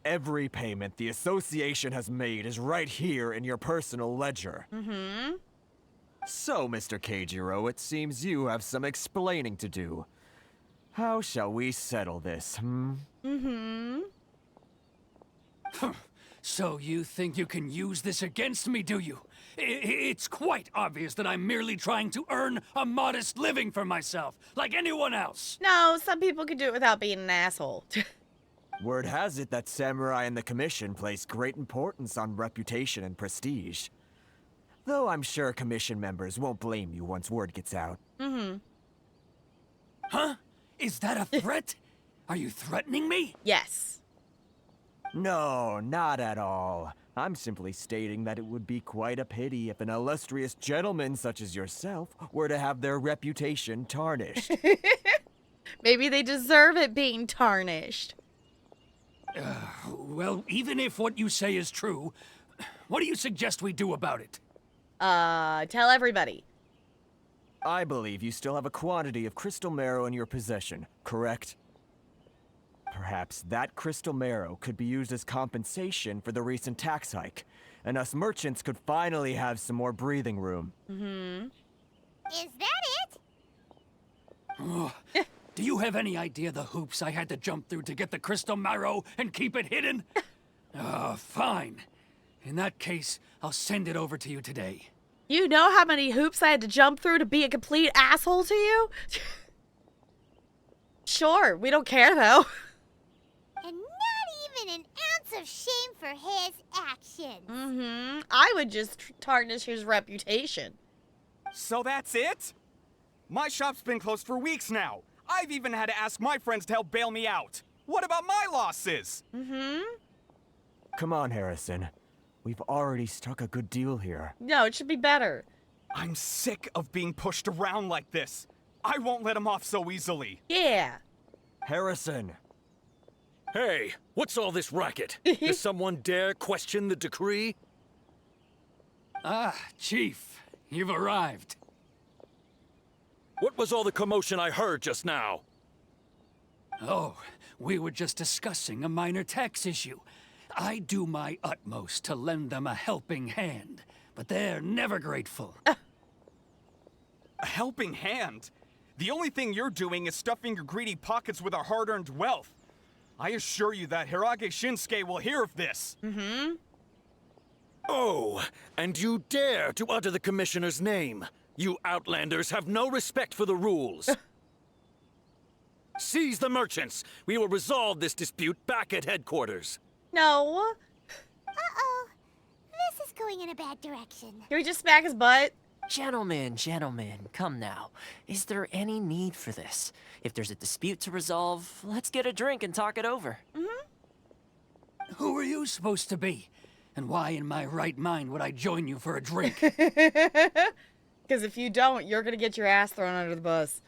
Every payment the association has made is right here in your personal ledger. Mm-hmm. So, Mr. Keijiro, it seems you have some explaining to do. How shall we settle this, hmm? Mm-hmm. So you think you can use this against me, do you? It's quite obvious that I'm merely trying to earn a modest living for myself, like anyone else. No, some people can do it without being an asshole. Word has it that Samurai and the Commission place great importance on reputation and prestige. Though I'm sure Commission members won't blame you once word gets out. Mm-hmm. Huh? Is that a threat? Are you threatening me? Yes. No, not at all. I'm simply stating that it would be quite a pity if an illustrious gentleman such as yourself were to have their reputation tarnished. Maybe they deserve it being tarnished. Well, even if what you say is true, what do you suggest we do about it? Tell everybody. I believe you still have a quantity of crystal marrow in your possession, correct? Perhaps that crystal marrow could be used as compensation for the recent tax hike, and us merchants could finally have some more breathing room. Is that it? Oh, do you have any idea the hoops I had to jump through to get the crystal marrow and keep it hidden? Fine. In that case, I'll send it over to you today. You know how many hoops I had to jump through to be a complete asshole to you? Sure, we don't care though. And not even an ounce of shame for his actions. I would just tarnish his reputation. So that's it? My shop's been closed for weeks now. I've even had to ask my friends to help bail me out. What about my losses? Come on, Harrison. We've already struck a good deal here. No, it should be better. I'm sick of being pushed around like this. I won't let him off so easily. Yeah. Harrison! Hey, what's all this racket? Does someone dare question the decree? Ah, Chief, you've arrived. What was all the commotion I heard just now? Oh, we were just discussing a minor tax issue. I do my utmost to lend them a helping hand, but they're never grateful. A helping hand? The only thing you're doing is stuffing your greedy pockets with our hard-earned wealth. I assure you that Hirage Shinsuke will hear of this. Oh, and you dare to utter the Commissioner's name. You Outlanders have no respect for the rules. Seize the merchants. We will resolve this dispute back at headquarters. No. Uh-oh. This is going in a bad direction. Can we just smack his butt? Gentlemen, come now. Is there any need for this? If there's a dispute to resolve, let's get a drink and talk it over. Who are you supposed to be? And why in my right mind would I join you for a drink? Because if you don't, you're going to get your ass thrown under the bus.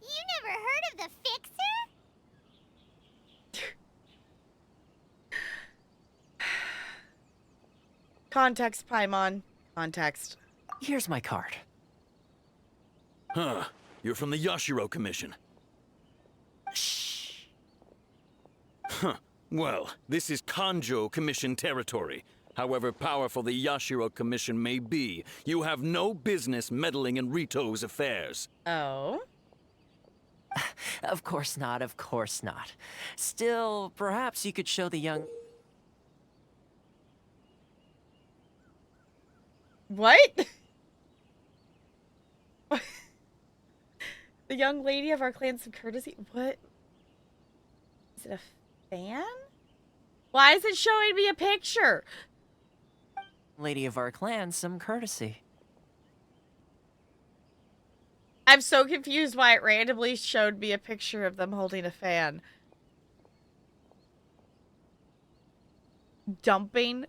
You never heard of the Fixer? Context, Paimon. Context. Here's my card. Huh. You're from the Yashiro Commission. Shh. Huh. Well, this is Kanjo Commission territory. However powerful the Yashiro Commission may be, you have no business meddling in Rito's affairs. Oh? Of course not, of course not. Still, perhaps you could show the young... What? The young lady of our clan some courtesy? What? Is it a fan? Why is it showing me a picture? lady of our clan some courtesy. I'm so confused why it randomly showed me a picture of them holding a fan. Dumping?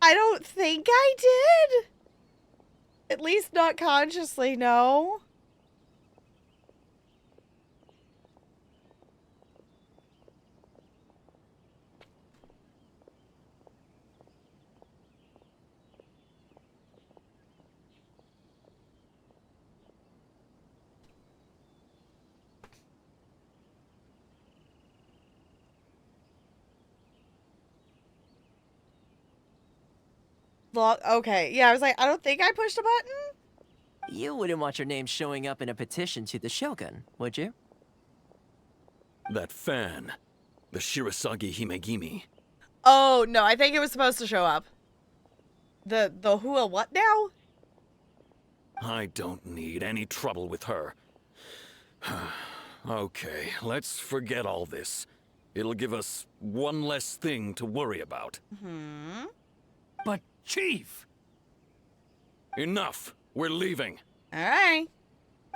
I don't think I did. At least not consciously, no. Okay, yeah, I was like, I don't think I pushed a button. You wouldn't want your name showing up in a petition to the Shogun, would you? That fan. The Shirasagi Himegimi. Oh, no, I think it was supposed to show up. The Hua what now? I don't need any trouble with her. Okay, let's forget all this. It'll give us one less thing to worry about. But, Chief! Enough! We're leaving. All right.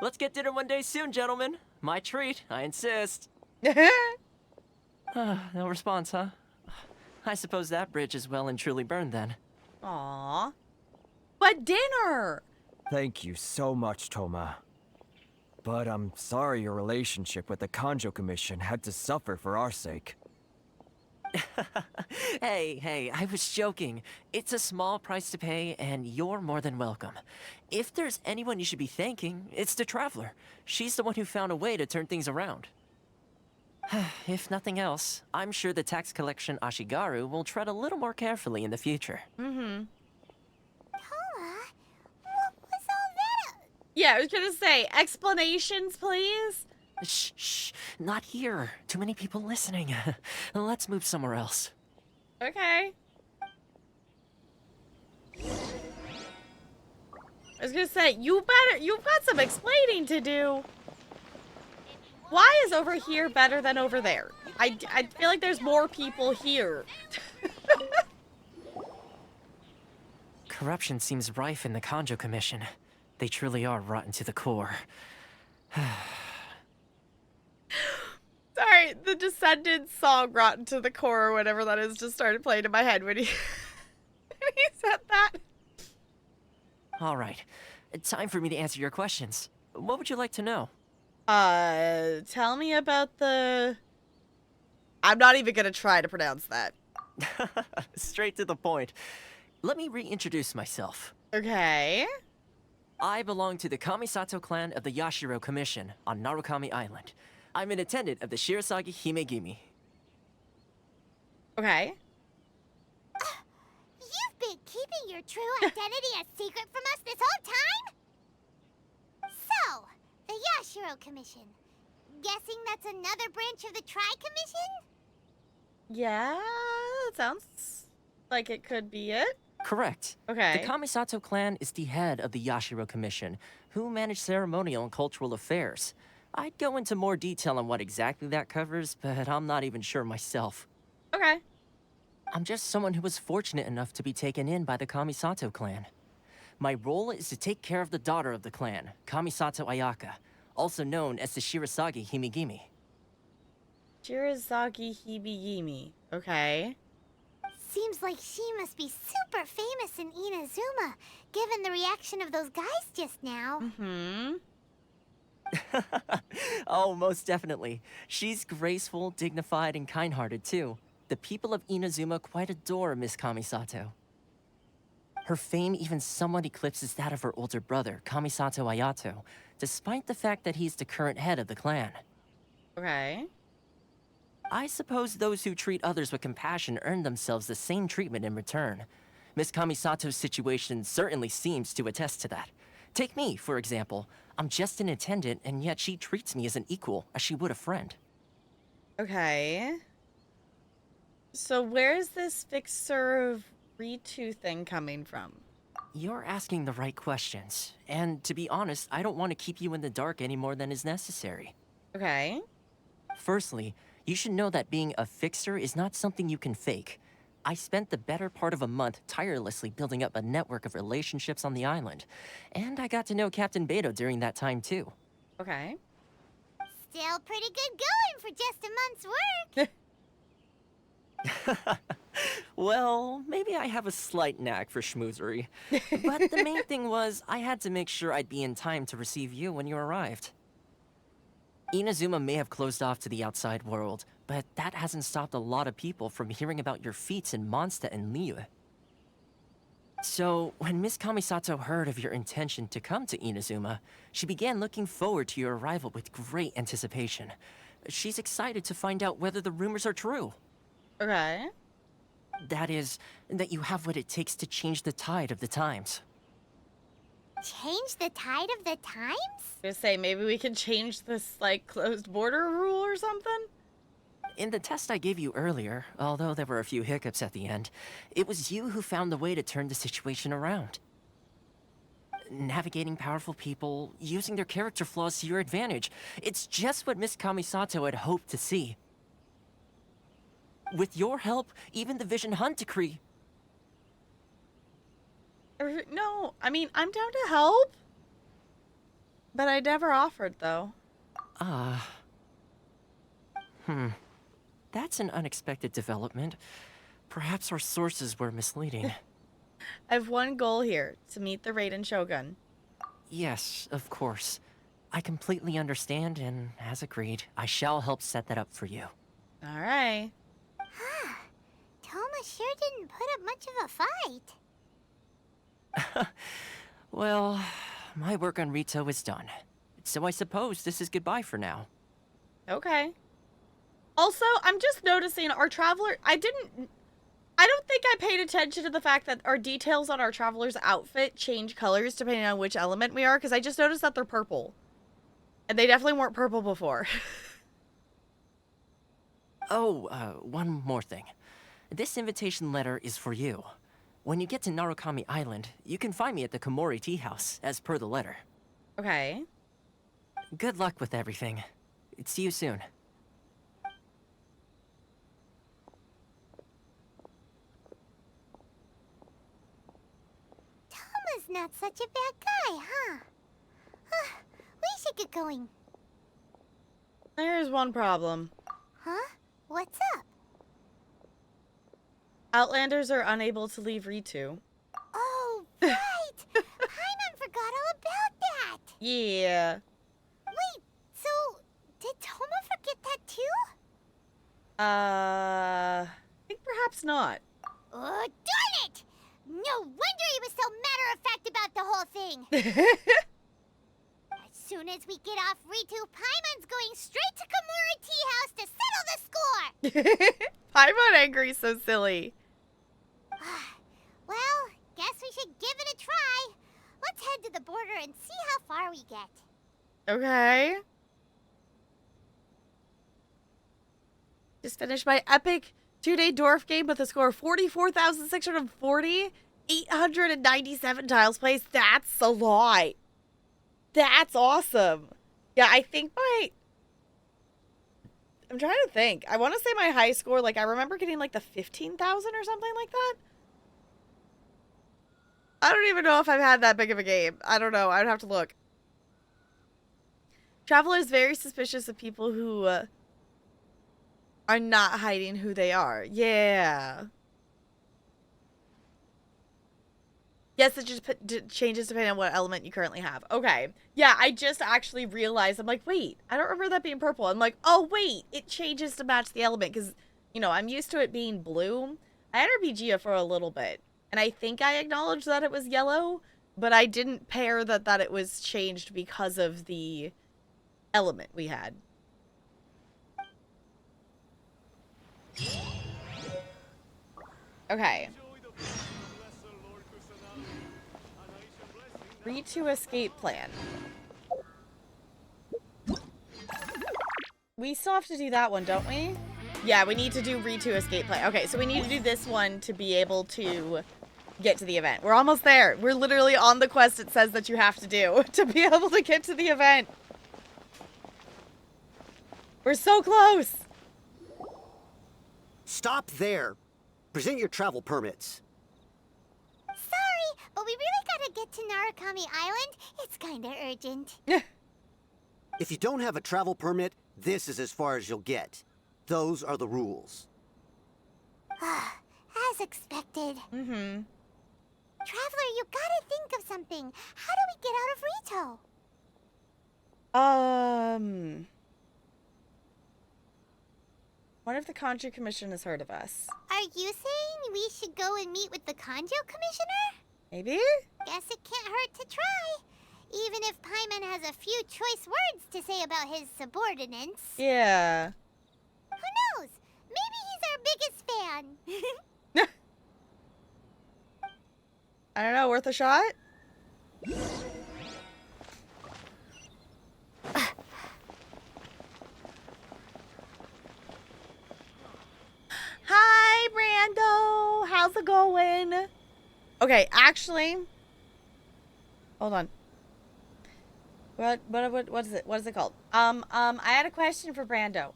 Let's get dinner one day soon, gentlemen. My treat, I insist. No response, huh? I suppose that bridge is well and truly burned then. Aw. But dinner! Thank you so much, Toma. But I'm sorry your relationship with the Kanjo Commission had to suffer for our sake. Hey, I was joking. It's a small price to pay, and you're more than welcome. If there's anyone you should be thanking, it's the Traveler. She's the one who found a way to turn things around. If nothing else, I'm sure the tax collection Ashigaru will tread a little more carefully in the future. Toma, what was all that? Yeah, I was gonna say, explanations, please? Shh, not here. Too many people listening. Let's move somewhere else. Okay. I was gonna say, you've got some explaining to do. Why is over here better than over there? I feel like there's more people here. Corruption seems rife in the Kanjo Commission. They truly are rotten to the core. Sorry, the Descendants song Rotten to the Core or whatever that is just started playing in my head when he, when he said that. All right, time for me to answer your questions. What would you like to know? Tell me about the... I'm not even gonna try to pronounce that. Straight to the point. Let me reintroduce myself. Okay. I belong to the Kamisato clan of the Yashiro Commission on Narukami Island. I'm an attendant of the Shirasagi Himegimi. Okay. You've been keeping your true identity a secret from us this whole time? So, the Yashiro Commission. Guessing that's another branch of the Tri-Commission? Yeah, that sounds like it could be it. Correct. Okay. The Kamisato clan is the head of the Yashiro Commission, who manage ceremonial and cultural affairs. I'd go into more detail on what exactly that covers, but I'm not even sure myself. Okay. I'm just someone who was fortunate enough to be taken in by the Kamisato clan. My role is to take care of the daughter of the clan, Kamisato Ayaka, also known as the Shirasagi Himegimi. Shirasagi Hibigimi. Okay. Seems like she must be super famous in Inazuma, given the reaction of those guys just now. Mm-hmm. Oh, most definitely. She's graceful, dignified, and kind-hearted, too. The people of Inazuma quite adore Miss Kamisato. Her fame even somewhat eclipses that of her older brother, Kamisato Ayato, despite the fact that he's the current head of the clan. Okay. I suppose those who treat others with compassion earn themselves the same treatment in return. Miss Kamisato's situation certainly seems to attest to that. Take me, for example. I'm just an attendant, and yet she treats me as an equal, as she would a friend. Okay. So where's this fixer of Ritu thing coming from? You're asking the right questions. And to be honest, I don't want to keep you in the dark any more than is necessary. Okay. Firstly, you should know that being a fixer is not something you can fake. I spent the better part of a month tirelessly building up a network of relationships on the island. And I got to know Captain Beto during that time, too. Okay. Still pretty good going for just a month's work. Well, maybe I have a slight knack for schmoozery. But the main thing was, I had to make sure I'd be in time to receive you when you arrived. Inazuma may have closed off to the outside world, but that hasn't stopped a lot of people from hearing about your feats in Mondstadt and Liyue. So, when Miss Kamisato heard of your intention to come to Inazuma, she began looking forward to your arrival with great anticipation. She's excited to find out whether the rumors are true. Okay. That is, that you have what it takes to change the tide of the times. Change the tide of the times? I was gonna say, maybe we can change this, like, closed border rule or something? In the test I gave you earlier, although there were a few hiccups at the end, it was you who found the way to turn the situation around. Navigating powerful people, using their character flaws to your advantage. It's just what Miss Kamisato had hoped to see. With your help, even the Vision Hunt decree... No, I mean, I'm down to help. But I never offered, though. That's an unexpected development. Perhaps our sources were misleading. I have one goal here, to meet the Raiden Shogun. Yes, of course. I completely understand, and as agreed, I shall help set that up for you. All right. Toma sure didn't put up much of a fight. Well, my work on Rito is done. So I suppose this is goodbye for now. Okay. Also, I'm just noticing our traveler... I don't think I paid attention to the fact that our details on our traveler's outfit change colors depending on which element we are, because I just noticed that they're purple. And they definitely weren't purple before. One more thing. This invitation letter is for you. When you get to Narukami Island, you can find me at the Komori Tea House, as per the letter. Okay. Good luck with everything. See you soon. Toma's not such a bad guy, huh? We should get going. There's one problem. Huh? What's up? Outlanders are unable to leave Ritu. Oh, right! Paimon forgot all about that! Yeah. Wait, so did Toma forget that too? I think perhaps not. Oh, darn it! No wonder he was so matter-of-fact about the whole thing! As soon as we get off Ritu, Paimon's going straight to Komori Tea House to settle the score! Paimon angry, so silly. Well, guess we should give it a try. Let's head to the border and see how far we get. Okay. Just finished my epic 2-day dwarf game with a score of 44,640, 897 tiles placed. That's a lot. That's awesome. Yeah, I think I'm trying to think. I want to say my high score, like, I remember getting, like, the 15,000 or something like that. I don't even know if I've had that big of a game. I don't know. I would have to look. Traveler is very suspicious of people who are not hiding who they are. Yeah. Yes, it just changes depending on what element you currently have. Okay. Yeah, I just actually realized. I'm like, wait, I don't remember that being purple. I'm like, oh, wait, it changes to match the element because, you know, I'm used to it being blue. I had RPG'd for a little bit, and I think I acknowledged that it was yellow, but I didn't pair that it was changed because of the element we had. Okay. Ritu escape plan. We still have to do that one, don't we? Yeah, we need to do Ritu escape plan. Okay, so we need to do this one to be able to get to the event. We're almost there. We're literally on the quest it says that you have to do to be able to get to the event. We're so close. Stop there. Present your travel permits. Sorry, but we really gotta get to Narukami Island. It's kinda urgent. If you don't have a travel permit, this is as far as you'll get. Those are the rules. As expected. Mm-hmm. Traveler, you gotta think of something. How do we get out of Rito? What if the Kanju Commission has heard of us? Are you saying we should go and meet with the Kanjo Commissioner? Maybe? Guess it can't hurt to try. Even if Paimon has a few choice words to say about his subordinates. Yeah. Who knows? Maybe he's our biggest fan. I don't know, worth a shot? Hi, Brando. How's it going? Okay, actually, hold on. What is it? What is it called? I had a question for Brando.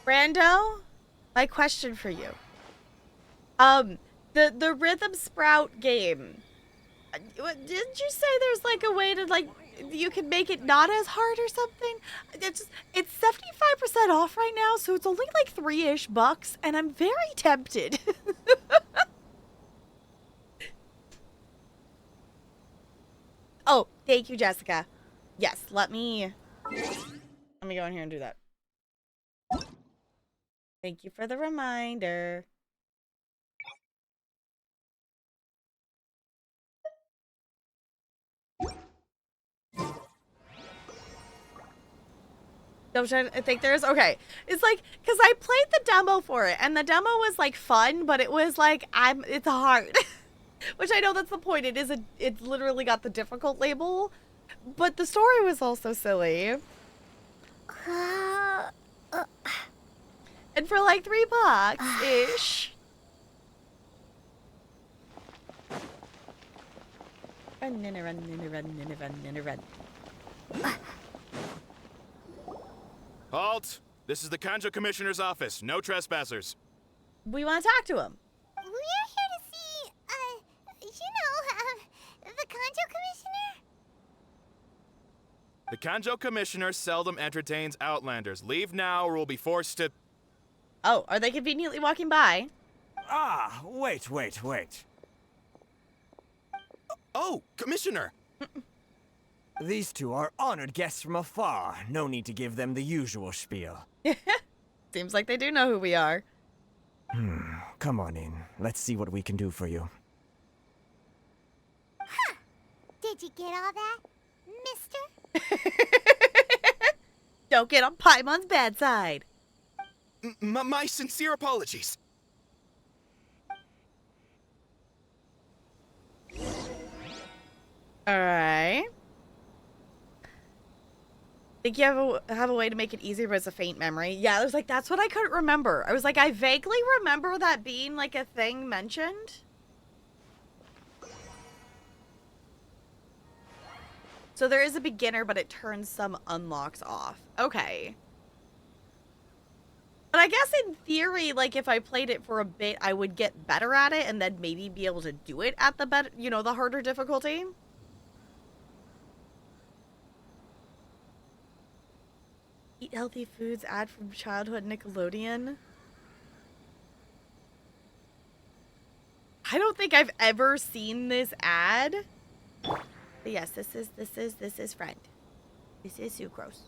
Brando, my question for you. The Rhythm Sprout game. Didn't you say there's like a way to like you can make it not as hard or something? It's 75% off right now, so it's only like $3-ish bucks, and I'm very tempted. Oh, thank you, Jessica. Yes, let me go in here and do that. Thank you for the reminder. Don't I think there's okay. It's like because I played the demo for it, and the demo was like fun, but it was like it's hard, which I know that's the point. It's literally got the difficult label, but the story was also silly. And for like $3 ish. Run. Halt! This is the Kanjo Commissioner's office. No trespassers. We want to talk to him. We're here to see, the Kanjo Commissioner? The Kanjo Commissioner seldom entertains Outlanders. Leave now or we'll be forced to... Oh, are they conveniently walking by? Ah, wait. Oh, Commissioner! These two are honored guests from afar. No need to give them the usual spiel. Seems like they do know who we are. Come on in. Let's see what we can do for you. Huh. Did you get all that, mister? Don't get on Paimon's bad side. My sincere apologies. Alright. Think you have a way to make it easier, but it's a faint memory. Yeah, I was like, that's what I couldn't remember. I was like, I vaguely remember that being like a thing mentioned. So there is a beginner, but it turns some unlocks off. Okay. But I guess in theory, like if I played it for a bit, I would get better at it and then maybe be able to do it at the better, the harder difficulty. Eat healthy foods, ad from childhood Nickelodeon. I don't think I've ever seen this ad. But yes, this is friend. This is Sucrose.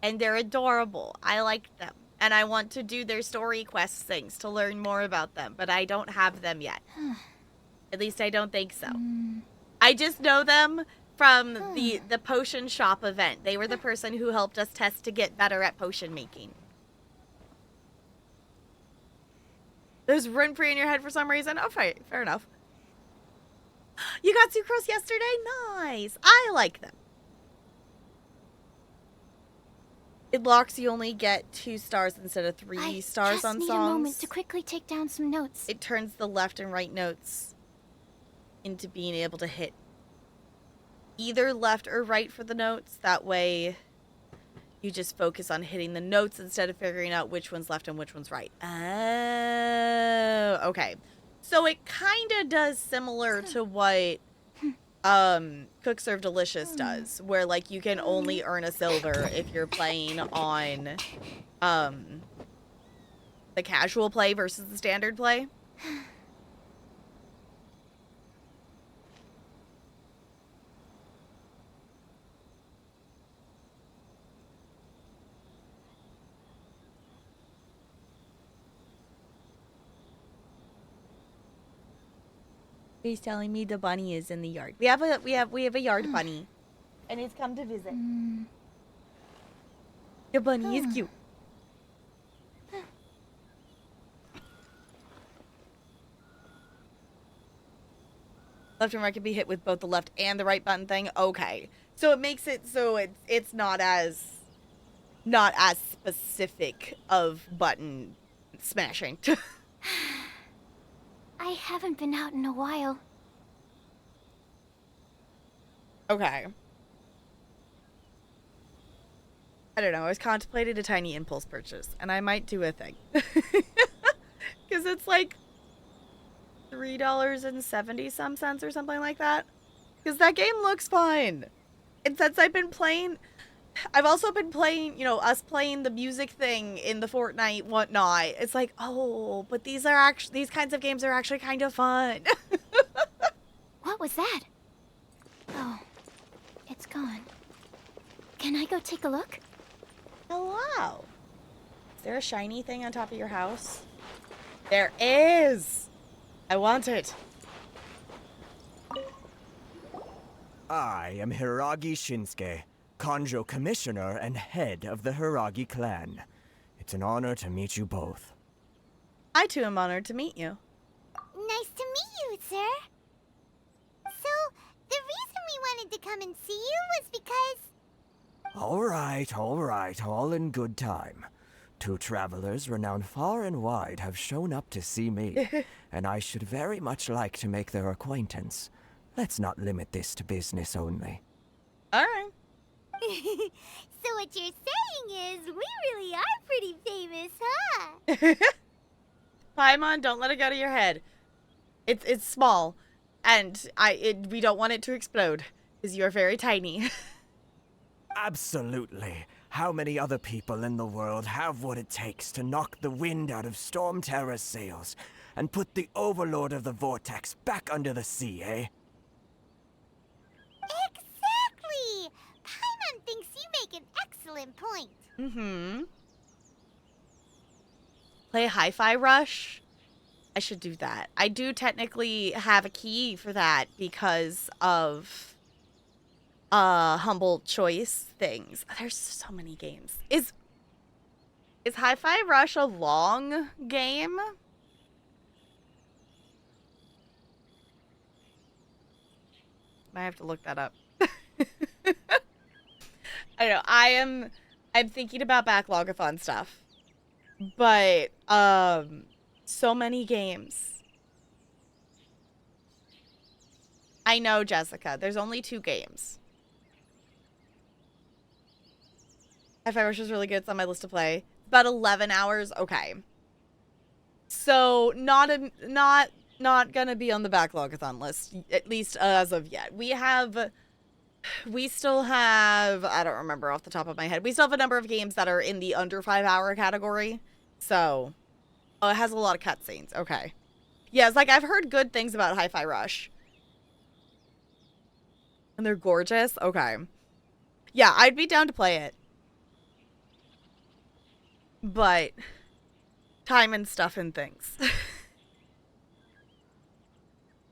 And they're adorable. I like them. And I want to do their story quest things to learn more about them, but I don't have them yet. At least I don't think so. I just know them from the potion shop event. They were the person who helped us test to get better at potion making. There's rent-free in your head for some reason? Oh, fair enough. You got Sucrose yesterday? Nice. I like them. It locks you only get 2 stars instead of 3 stars on songs. I just need a moment to quickly take down some notes. It turns the left and right notes into being able to hit either left or right for the notes. That way you just focus on hitting the notes instead of figuring out which one's left and which one's right. Oh, okay. So it kind of does similar to what Cook Serve Delicious does, where like you can only earn a silver if you're playing on the casual play versus the standard play. He's telling me the bunny is in the yard. We have a yard bunny, and he's come to visit. The bunny is cute. Left and right can be hit with both the left and the right button thing. Okay, so it makes it so it's not as specific of button smashing. I haven't been out in a while. Okay. I don't know. I was contemplating a tiny impulse purchase, and I might do a thing. Because it's like $3.70 or something like that. Because that game looks fun. And since I've also been playing, us playing the music thing in the Fortnite whatnot. It's like, oh, but these kinds of games are actually kind of fun. What was that? phone. Can I go take a look? Hello. Is there a shiny thing on top of your house? There is! I want it. I am Hiragi Shinsuke, Kanjo Commissioner and head of the Hiragi clan. It's an honor to meet you both. I too am honored to meet you. Nice to meet you, sir. So, the reason we wanted to come and see you was because... All right, all in good time. 2 travelers renowned far and wide have shown up to see me, and I should very much like to make their acquaintance. Let's not limit this to business only. All right. So what you're saying is, we really are pretty famous, huh? Paimon, don't let it go to your head. It's small, and we don't want it to explode, because you are very tiny. Absolutely. How many other people in the world have what it takes to knock the wind out of Storm Terror's sails and put the Overlord of the Vortex back under the sea, eh? Exactly! Paimon thinks you make an excellent point. Mm-hmm. Play Hi-Fi Rush? I should do that. I do technically have a key for that because of humble choice things. There's so many games. Is Hi-Fi Rush a long game? I have to look that up. I don't know. I'm thinking about backlog-a-thon stuff. But so many games. I know, Jessica. There's only 2 games. Hi-Fi Rush is really good. It's on my list to play. About 11 hours. Okay. So not gonna be on the backlog-a-thon list, at least as of yet. We still have, I don't remember off the top of my head. We still have a number of games that are in the under 5-hour category. So, it has a lot of cutscenes. Okay. Yeah, it's like I've heard good things about Hi-Fi Rush. And they're gorgeous. Okay. Yeah, I'd be down to play it. But time and stuff and things.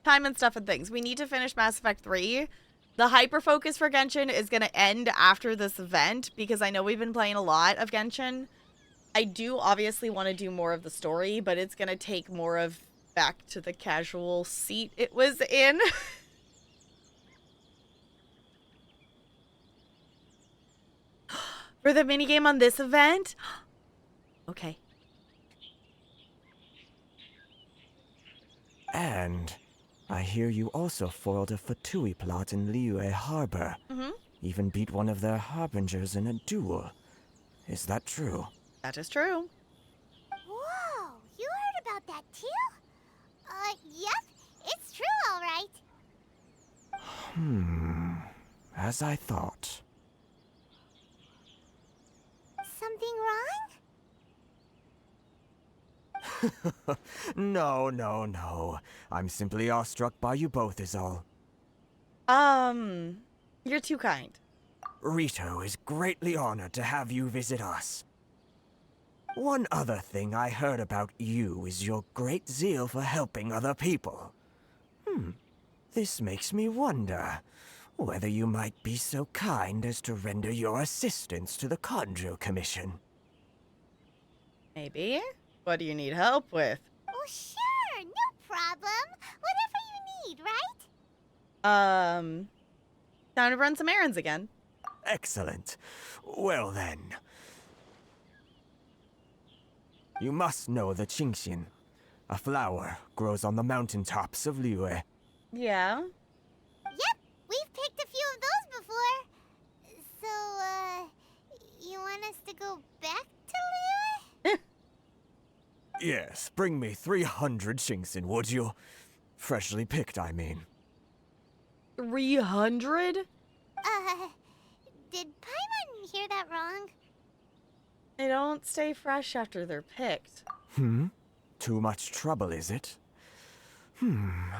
Time and stuff and things. We need to finish Mass Effect 3. The hyper focus for Genshin is going to end after this event because I know we've been playing a lot of Genshin. I do obviously want to do more of the story, but it's going to take more of back to the casual seat it was in. For the minigame on this event? Okay. And I hear you also foiled a Fatui plot in Liyue Harbor. Mm-hmm. Even beat one of their harbingers in a duel. Is that true? That is true. Whoa, you heard about that too? Yep, it's true, all right. As I thought. Something wrong? No. I'm simply awestruck by you both is all. You're too kind. Rito is greatly honored to have you visit us. One other thing I heard about you is your great zeal for helping other people. This makes me wonder whether you might be so kind as to render your assistance to the Kanjo Commission. Maybe. What do you need help with? Oh, sure, no problem. Whatever you need, right? Time to run some errands again. Excellent. Well then. You must know the Qingxian. A flower grows on the mountaintops of Liyue. Yeah. Yep, we've picked a few of those before. So, you want us to go back to Liyue? Yes, bring me 300 Qingxian, would you? Freshly picked, I mean. 300? Did Paimon hear that wrong? They don't stay fresh after they're picked. Too much trouble, is it?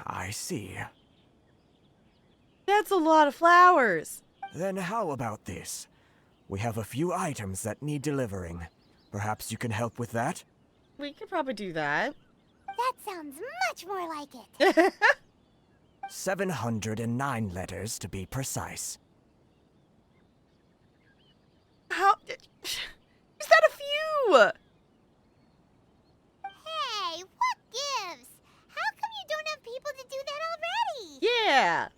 I see. That's a lot of flowers. Then how about this? We have a few items that need delivering. Perhaps you can help with that? We could probably do that. That sounds much more like it. 709 letters to be precise. How? Is that a few? Hey, what gives? How come you don't have people to do that already? Yeah.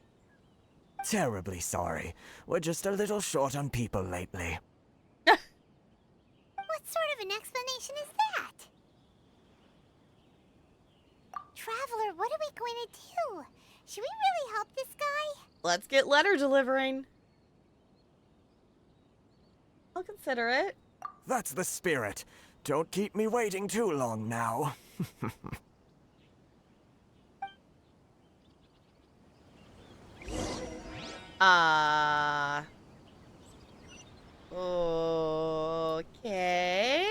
Terribly sorry. We're just a little short on people lately. What sort of an explanation is that? Traveler, what are we going to do? Should we really help this guy? Let's get letter delivering. I'll consider it. That's the spirit. Don't keep me waiting too long now. Okay.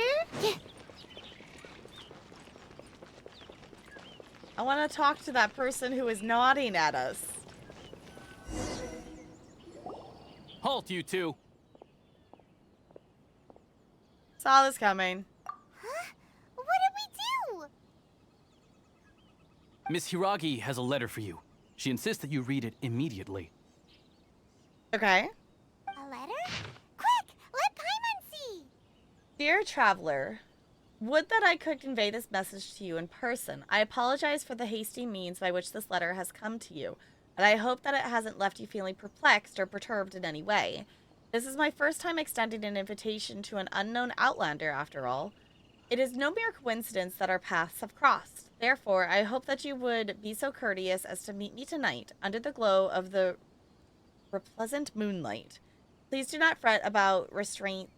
I want to talk to that person who is nodding at us. Halt, you two. Saw this coming. Huh? What did we do? Miss Hiragi has a letter for you. She insists that you read it immediately. Okay. A letter? Quick, let Paimon see. Dear Traveler, would that I could convey this message to you in person. I apologize for the hasty means by which this letter has come to you, and I hope that it hasn't left you feeling perplexed or perturbed in any way. This is my first time extending an invitation to an unknown outlander, after all. It is no mere coincidence that our paths have crossed. Therefore, I hope that you would be so courteous as to meet me tonight, under the glow of the pleasant moonlight. Please do not fret about retainers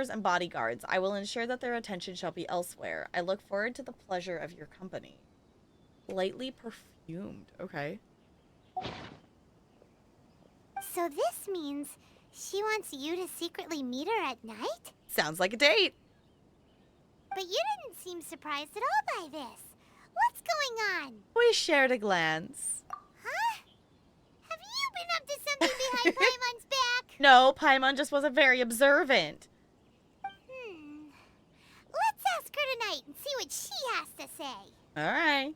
and bodyguards. I will ensure that their attention shall be elsewhere. I look forward to the pleasure of your company. Lightly perfumed. Okay. So this means she wants you to secretly meet her at night? Sounds like a date. But you didn't seem surprised at all by this. What's going on? We shared a glance. Huh? Have you been up to something behind Paimon's back? No, Paimon just wasn't very observant. Let's ask her tonight and see what she has to say. All right.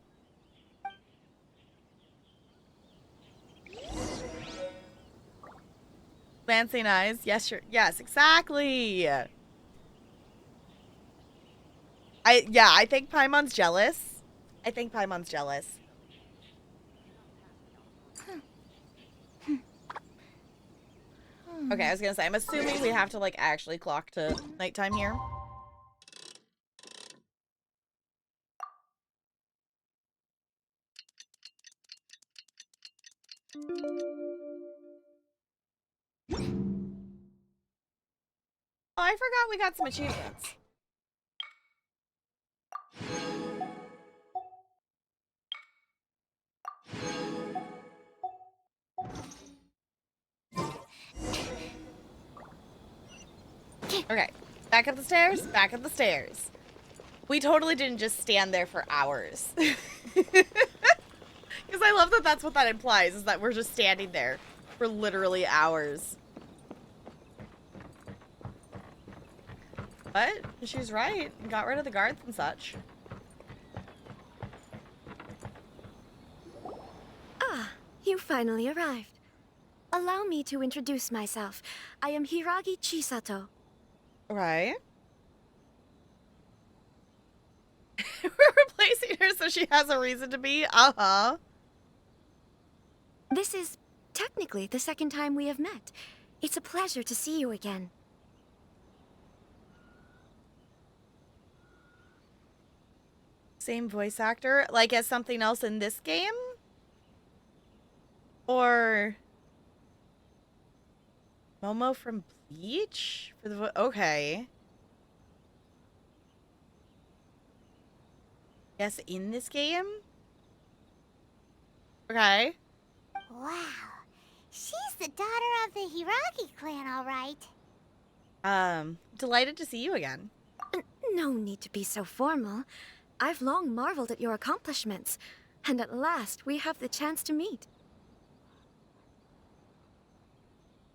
Glancing eyes. Yes, sure. Yes, exactly. I think Paimon's jealous. I think Paimon's jealous. Okay, I was gonna say, I'm assuming we have to, like, actually clock to nighttime here. Oh, I forgot we got some achievements. Okay, back up the stairs, back up the stairs. We totally didn't just stand there for hours. Because I love that that's what that implies, is that we're just standing there for literally hours. But she's right. Got rid of the guards and such. Ah, you finally arrived. Allow me to introduce myself. I am Hiragi Chisato. Right. We're replacing her so she has a reason to be. Uh-huh. This is technically the second time we have met. It's a pleasure to see you again. Same voice actor? Like as something else in this game? Or Momo from Bleach? For the okay. Yes, in this game? Okay. Wow. She's the daughter of the Hiragi clan, all right. Delighted to see you again. No need to be so formal. I've long marveled at your accomplishments, and at last we have the chance to meet.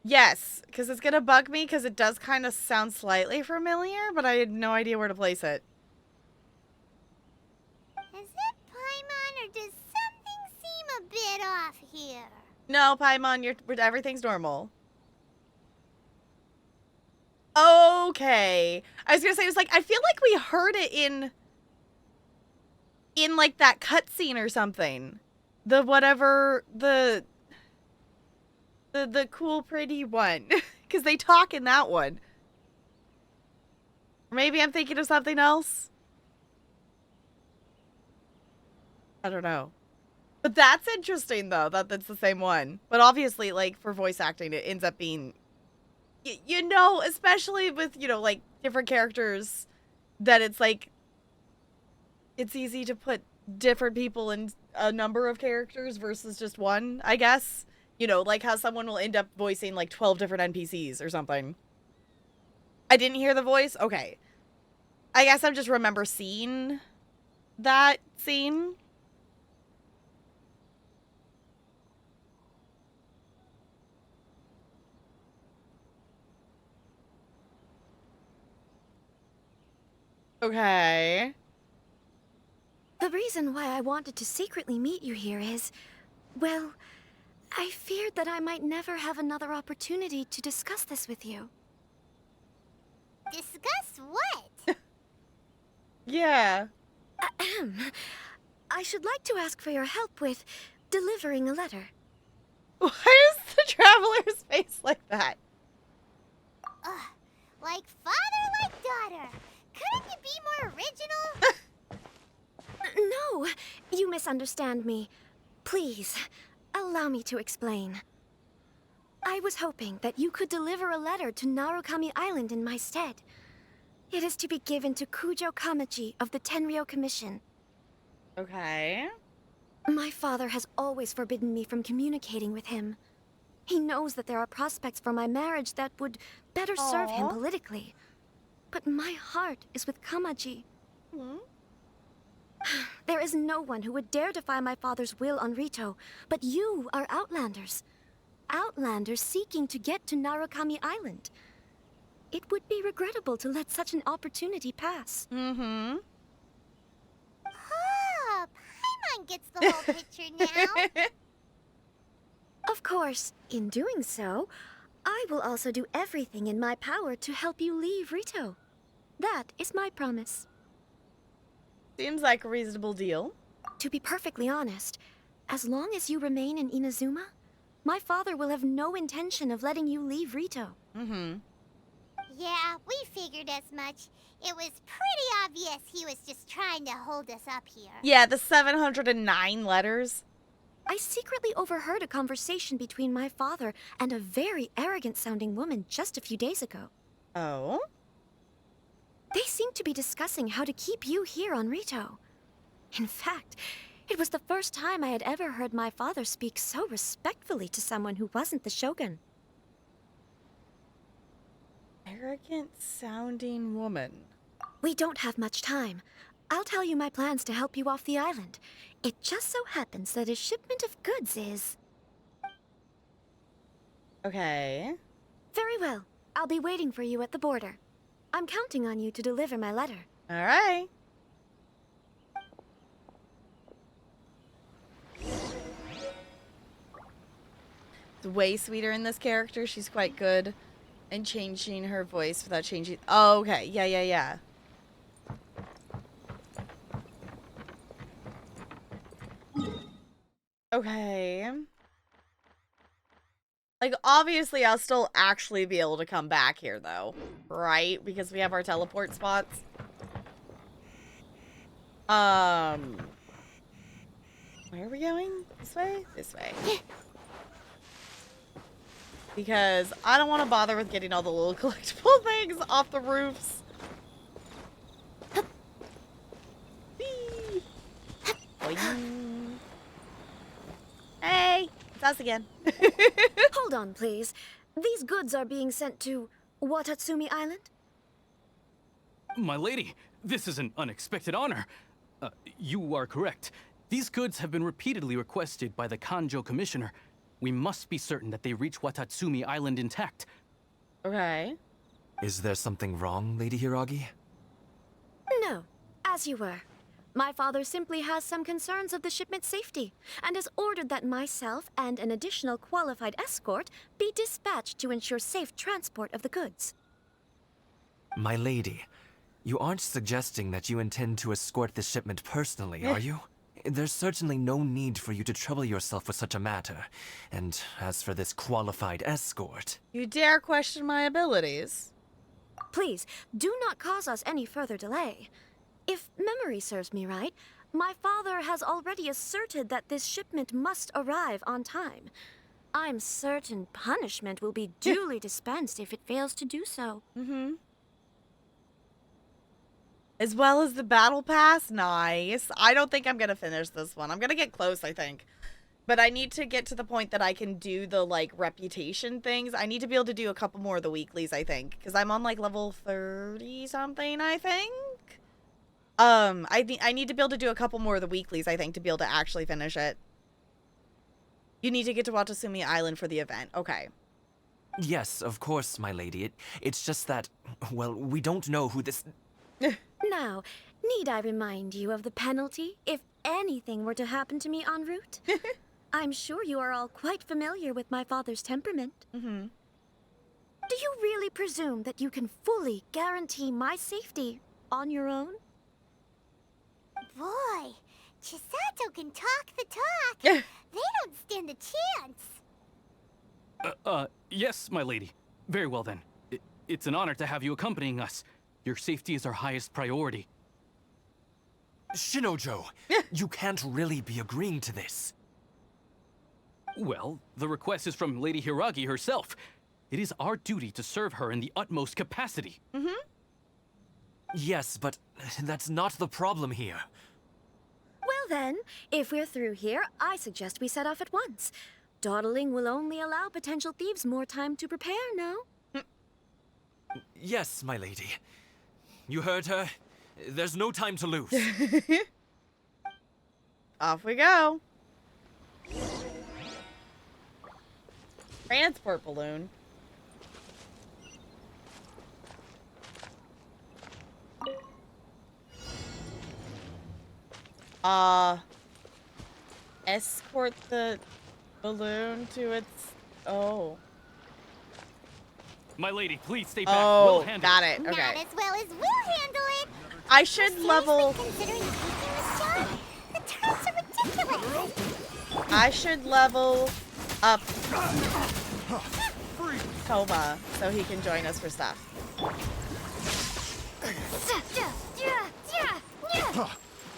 Yes, because it's gonna bug me because it does kind of sound slightly familiar, but I had no idea where to place it. Is it Paimon, or does something seem a bit off here? No, Paimon, everything's normal. Okay. I was gonna say, it was like, I feel like we heard it in like that cutscene or something. The whatever, the cool pretty one. Because they talk in that one. Or maybe I'm thinking of something else. I don't know. But that's interesting, though, that that's the same one. But obviously, like, for voice acting, it ends up being, you know, especially with, you know, like, different characters, that it's, like, it's easy to put different people in a number of characters versus just one, I guess. You know, like how someone will end up voicing, like, 12 different NPCs or something. I didn't hear the voice? Okay. I guess I just remember seeing that scene. Okay. The reason why I wanted to secretly meet you here is, well, I feared that I might never have another opportunity to discuss this with you. Discuss what? Yeah. Ahem. I should like to ask for your help with delivering a letter. Why is the traveler's face like that? Like father, like daughter. Couldn't you be more original? No, you misunderstand me. Please, allow me to explain. I was hoping that you could deliver a letter to Narukami Island in my stead. It is to be given to Kujo Kamaji of the Tenryou Commission. Okay. My father has always forbidden me from communicating with him. He knows that there are prospects for my marriage that would better serve him politically. But my heart is with Kamaji. There is no one who would dare defy my father's will on Rito, but you are Outlanders. Outlanders seeking to get to Narukami Island. It would be regrettable to let such an opportunity pass. Oh, Paimon gets the whole picture now. Of course, in doing so, I will also do everything in my power to help you leave Rito. That is my promise. Seems like a reasonable deal. To be perfectly honest, as long as you remain in Inazuma, my father will have no intention of letting you leave Rito. Yeah, we figured as much. It was pretty obvious he was just trying to hold us up here. Yeah, the 709 letters. I secretly overheard a conversation between my father and a very arrogant-sounding woman just a few days ago. Oh? They seemed to be discussing how to keep you here on Rito. In fact, it was the first time I had ever heard my father speak so respectfully to someone who wasn't the Shogun. Arrogant-sounding woman. We don't have much time. I'll tell you my plans to help you off the island. It just so happens that a shipment of goods is... Okay. Very well. I'll be waiting for you at the border. I'm counting on you to deliver my letter. All right. It's way sweeter in this character. She's quite good. And changing her voice without changing... Oh, okay. Yeah. Okay. Like, obviously, I'll still actually be able to come back here, though. Right? Because we have our teleport spots. Where are we going? This way? This way. Because I don't want to bother with getting all the little collectible things off the roofs. Boing. Hey, it's us again. Hold on, please. These goods are being sent to Watatsumi Island? My lady, this is an unexpected honor. You are correct. These goods have been repeatedly requested by the Kanjo Commissioner. We must be certain that they reach Watatsumi Island intact. Okay. Is there something wrong, Lady Hiragi? No, as you were. My father simply has some concerns of the shipment's safety, and has ordered that myself and an additional qualified escort be dispatched to ensure safe transport of the goods. My lady, you aren't suggesting that you intend to escort the shipment personally, are you? There's certainly no need for you to trouble yourself with such a matter. And as for this qualified escort... You dare question my abilities? Please, do not cause us any further delay. If memory serves me right, my father has already asserted that this shipment must arrive on time. I'm certain punishment will be duly dispensed if it fails to do so. Mm-hmm. As well as the battle pass? Nice. I don't think I'm going to finish this one. I'm going to get close, I think. But I need to get to the point that I can do the, like, reputation things. I need to be able to do a couple more of the weeklies, I think. Because I'm on, like, level 30-something, I think? I need to be able to do a couple more of the weeklies, I think, to be able to actually finish it. You need to get to Watatsumi Island for the event. Okay. Yes, of course, my lady. It's just that, well, we don't know who this... Now, need I remind you of the penalty if anything were to happen to me en route? I'm sure you are all quite familiar with my father's temperament. Mm-hmm. Do you really presume that you can fully guarantee my safety on your own? Boy, Chisato can talk the talk. They don't stand a chance. Yes, my lady. Very well then. It's an honor to have you accompanying us. Your safety is our highest priority. Shinojo, you can't really be agreeing to this. Well, the request is from Lady Hiragi herself. It is our duty to serve her in the utmost capacity. Mm-hmm. Yes, but that's not the problem here. Well then, if we're through here, I suggest we set off at once. Dawdling will only allow potential thieves more time to prepare, no? Yes, my lady. You heard her. There's no time to lose. Off we go. Transport balloon. Escort the balloon to its... Oh. My lady, please stay back. Oh, We'll handle got it. Okay. Not as well as we'll handle it. I should level... Considering taking this job, the terms are ridiculous. I should level up Toma so he can join us for stuff.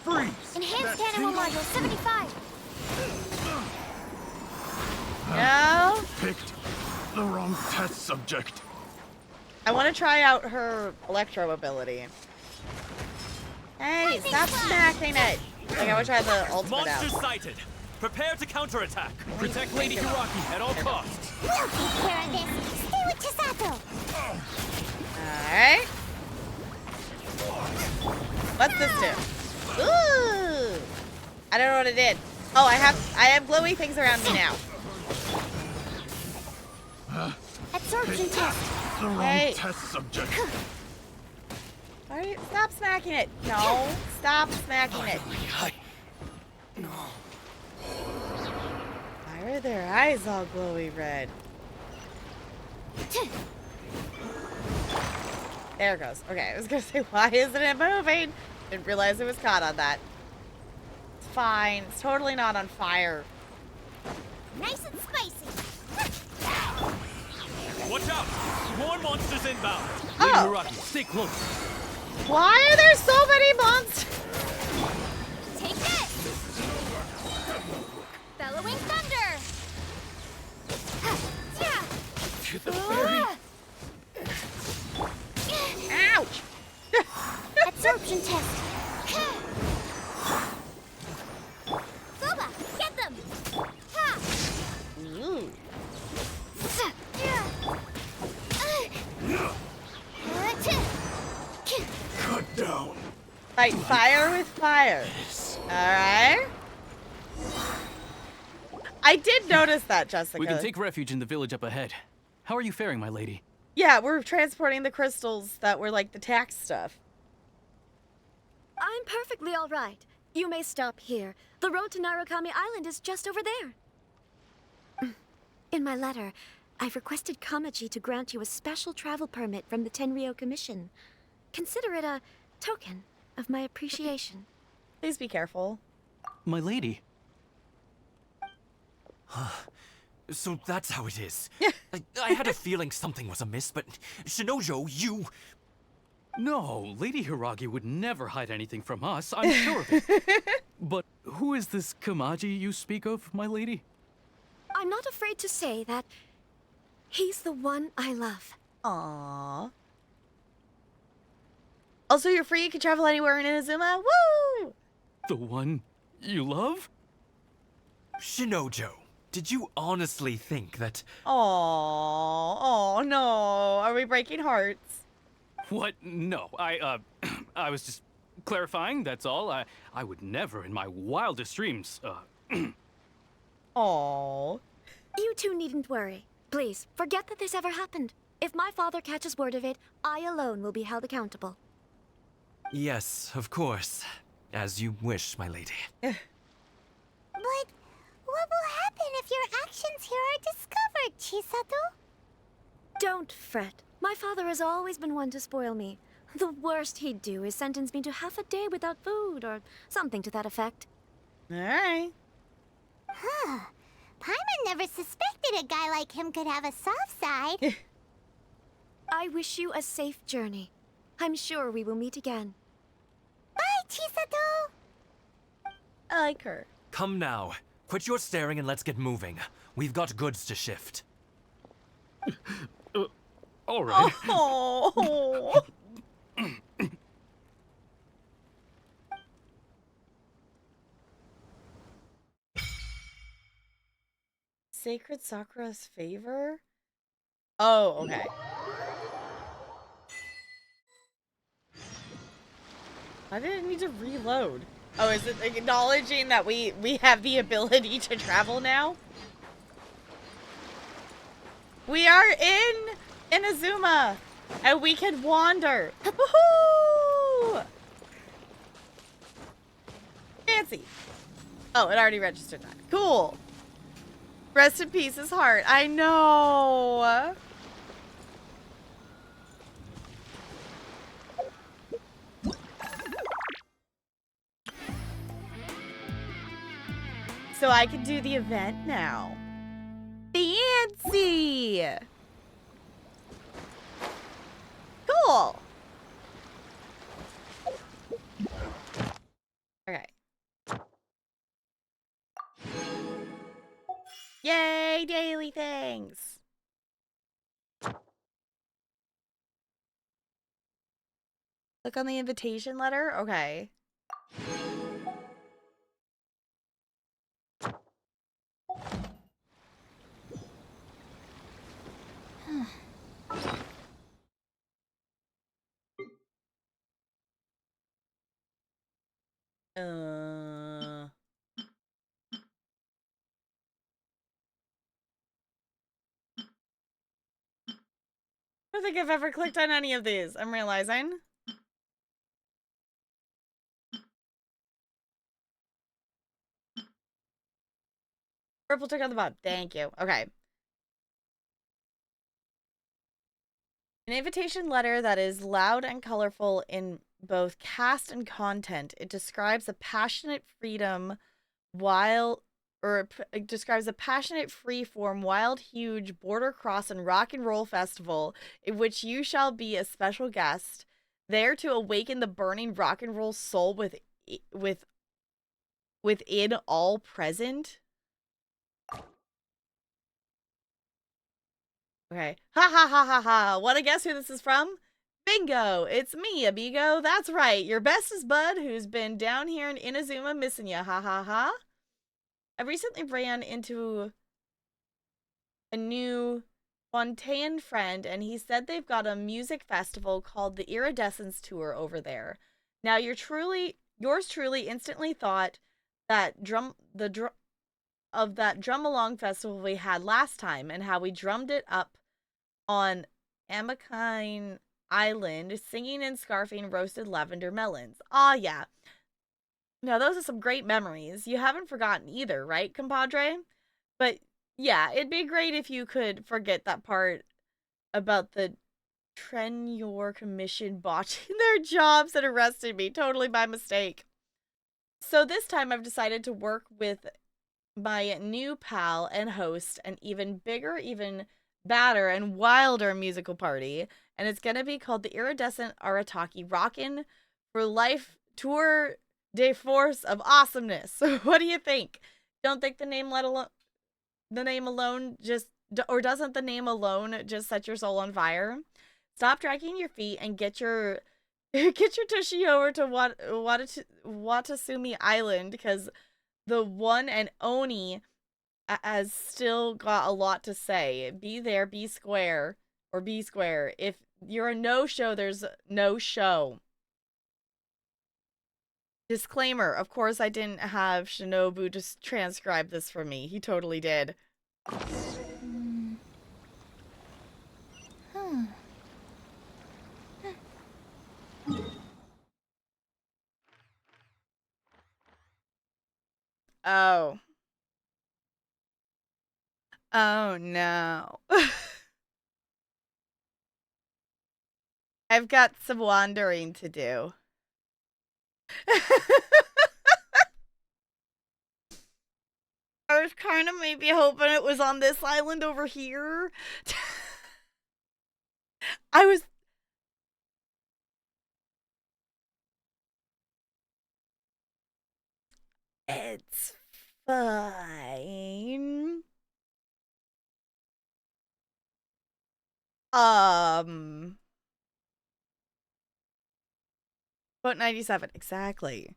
Freeze! Enhanced animal module 75. No? Picked the wrong test subject. I want to try out her electro ability. Hey, stop smacking it! Like, I want to try the ultimate out. Monster sighted! Prepare to counterattack! Protect Lady Hiragi at all costs! We'll take care of this. Stay with Chisato. Alright. What's this do? Ooh! I don't know what it did. Oh, I have glowy things around me now. Absorption test. The wrong test subject. Alright, stop smacking it. No, stop smacking it. No. Why are their eyes all glowy red? There it goes. Okay, I was gonna say, why isn't it moving? Didn't realize it was caught on that. It's fine. It's totally not on fire. Nice and spicy. Watch out! More monsters inbound! Lady Hiragi, stay close. Why are there so many monsters? Take this. Bellowing thunder. To the very... Ouch! Absorption test. Fuba, get them. Ooh. Cut down. Fight fire with fire. Alright. I did notice that, Jessica. We can take refuge in the village up ahead. How are you faring, my lady? Yeah, we're transporting the crystals that were like the tax stuff. I'm perfectly all right. You may stop here. The road to Narukami Island is just over there. In my letter, I've requested Kamaji to grant you a special travel permit from the Tenryou Commission. Consider it a token of my appreciation. Please be careful. My lady. So that's how it is. I had a feeling something was amiss, but Shinojo, you... No, Lady Hiragi would never hide anything from us, I'm sure of it. But who is this Kamaji you speak of, my lady? I'm not afraid to say that he's the one I love. Aww. Also, you're free. You can travel anywhere in Inazuma. Woo! The one you love? Shinojo, did you honestly think that... Oh no. Are we breaking hearts? What? No, I was just clarifying, that's all. I would never in my wildest dreams, Oh. You two needn't worry. Please, forget that this ever happened. If my father catches word of it, I alone will be held accountable. Yes, of course. As you wish, my lady. But what will happen if your actions here are discovered, Chisato? Don't fret. My father has always been one to spoil me. The worst he'd do is sentence me to half a day without food, or something to that effect. Alright. Huh. Paimon never suspected a guy like him could have a soft side. I wish you a safe journey. I'm sure we will meet again. Bye, Chisato! I like her. Come now. Quit your staring and let's get moving. We've got goods to shift. All right. Oh. Sacred Sakura's favor? Oh, okay. I didn't need to reload. Oh, is it acknowledging that we have the ability to travel now? We are in Inazuma, and we can wander. Woohoo! Fancy. Oh, it already registered that. Cool. Rest in peace, his heart. I know. So I can do the event now. Fancy. Cool. Okay. Yay, daily things. Click on the invitation letter. Okay. I don't think I've ever clicked on any of these. I'm realizing. Purple tick on the bottom. Thank you. Okay. An invitation letter that is loud and colorful in both cast and content. It describes a passionate freedom it describes a passionate free-form, wild, huge, border cross and rock and roll festival in which you shall be a special guest, there to awaken the burning rock and roll soul within all present. Okay. Ha ha ha ha ha. Wanna guess who this is from? Bingo! It's me, amigo. That's right. Your bestest bud who's been down here in Inazuma missing ya. Ha ha ha. I recently ran into a new Fontaine friend, and he said they've got a music festival called the Iridescence Tour over there. Now, yours truly instantly thought that of that drum along festival we had last time and how we drummed it up on Amakine Island, singing and scarfing roasted lavender melons. Ah, yeah. Now, those are some great memories. You haven't forgotten either, right, compadre? But yeah, it'd be great if you could forget that part about the Trenor Commission botching their jobs and arresting me totally by mistake. So this time I've decided to work with my new pal and host an even bigger, even badder and wilder musical party, and it's gonna be called the Iridescent Arataki Rockin' for Life Tour de Force of Awesomeness. So what do you think? Don't think the name alone just, or doesn't the name alone just set your soul on fire? Stop dragging your feet and get your tushy over to Watasumi Island, because the one and Oni has still got a lot to say. Be there, be square, or be square. If you're a no-show, there's no show. Disclaimer, of course I didn't have Shinobu just transcribe this for me. He totally did. Oh. Oh no. I've got some wandering to do. I was kind of maybe hoping it was on this island over here. I was... It's fine. About 97, exactly.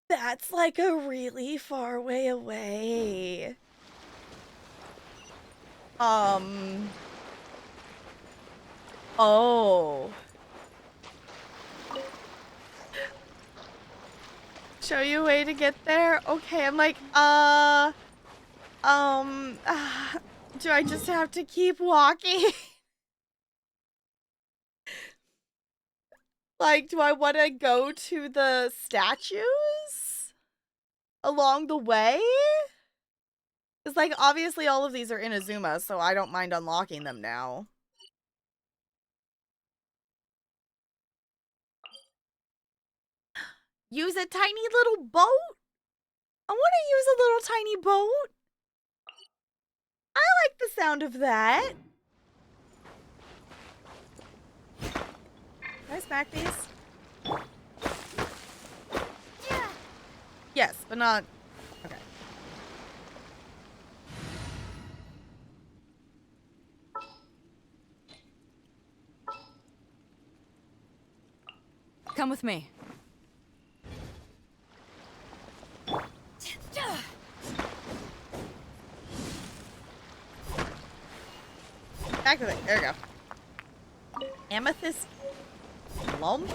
That's like a really far way away. Oh. Show you a way to get there? Okay, I'm like, do I just have to keep walking? Like, do I want to go to the statues along the way? It's like, obviously all of these are in Inazuma, so I don't mind unlocking them now. Use a tiny little boat? I want to use a little tiny boat. I like the sound of that. Can I smack these? Yeah. Yes, but not... Okay. Come with me. Back to it. There we go. Amethyst lump?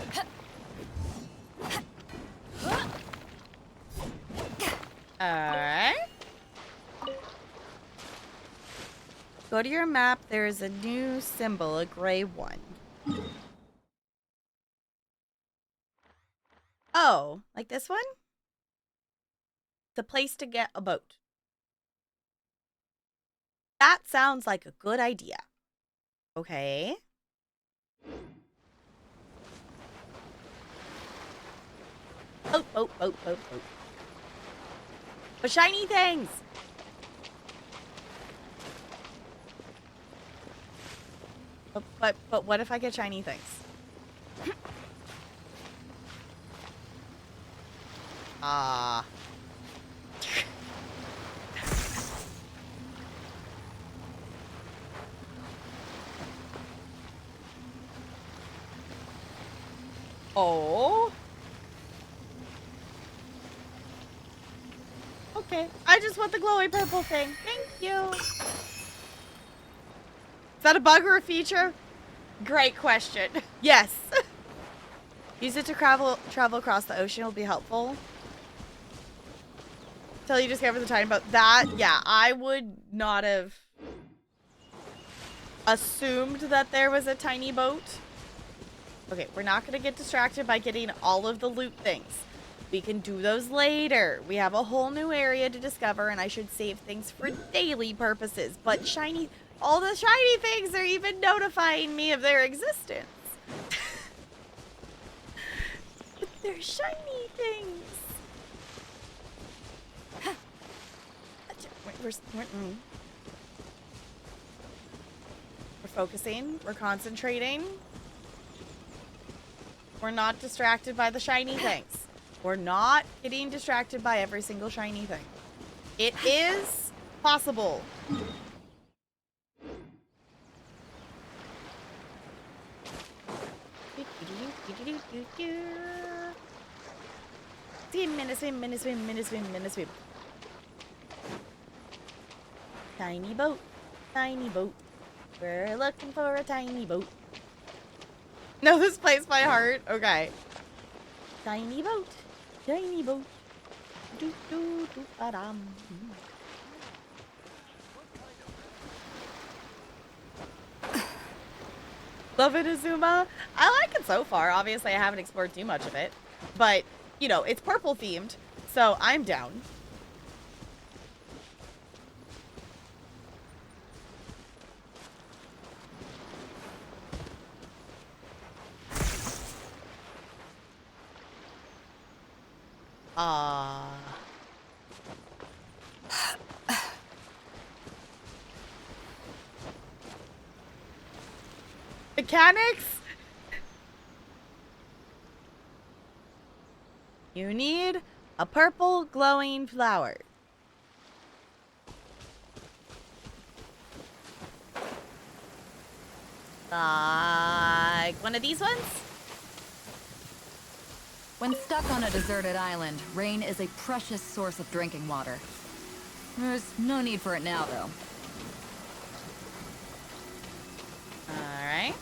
Alright. Go to your map. There's a new symbol, a gray one. Oh, like this one? It's a place to get a boat. That sounds like a good idea. Okay. Boat, boat, boat, boat, boat. But shiny things! But what if I get shiny things? Ah. Oh. Okay. I just want the glowy purple thing. Thank you. Is that a bug or a feature? Great question. Yes. Use it to travel across the ocean will be helpful. Till you discover the tiny boat. That, yeah, I would not have assumed that there was a tiny boat. Okay, we're not going to get distracted by getting all of the loot things. We can do those later. We have a whole new area to discover, and I should save things for daily purposes. But all the shiny things are even notifying me of their existence. But they're shiny things. We're focusing. We're concentrating. We're not distracted by the shiny things. We're not getting distracted by every single shiny thing. It is possible. Swim. Tiny boat. Tiny boat. We're looking for a tiny boat. No, this plays by heart. Okay. Tiny boat. Tiny boat. Do do do ba-dum. Love it, Inazuma. I like it so far. Obviously, I haven't explored too much of it. But, you know, it's purple themed, so I'm down. Mechanics? You need a purple glowing flower. Like one of these ones? When stuck on a deserted island, rain is a precious source of drinking water. There's no need for it now, though. Alright.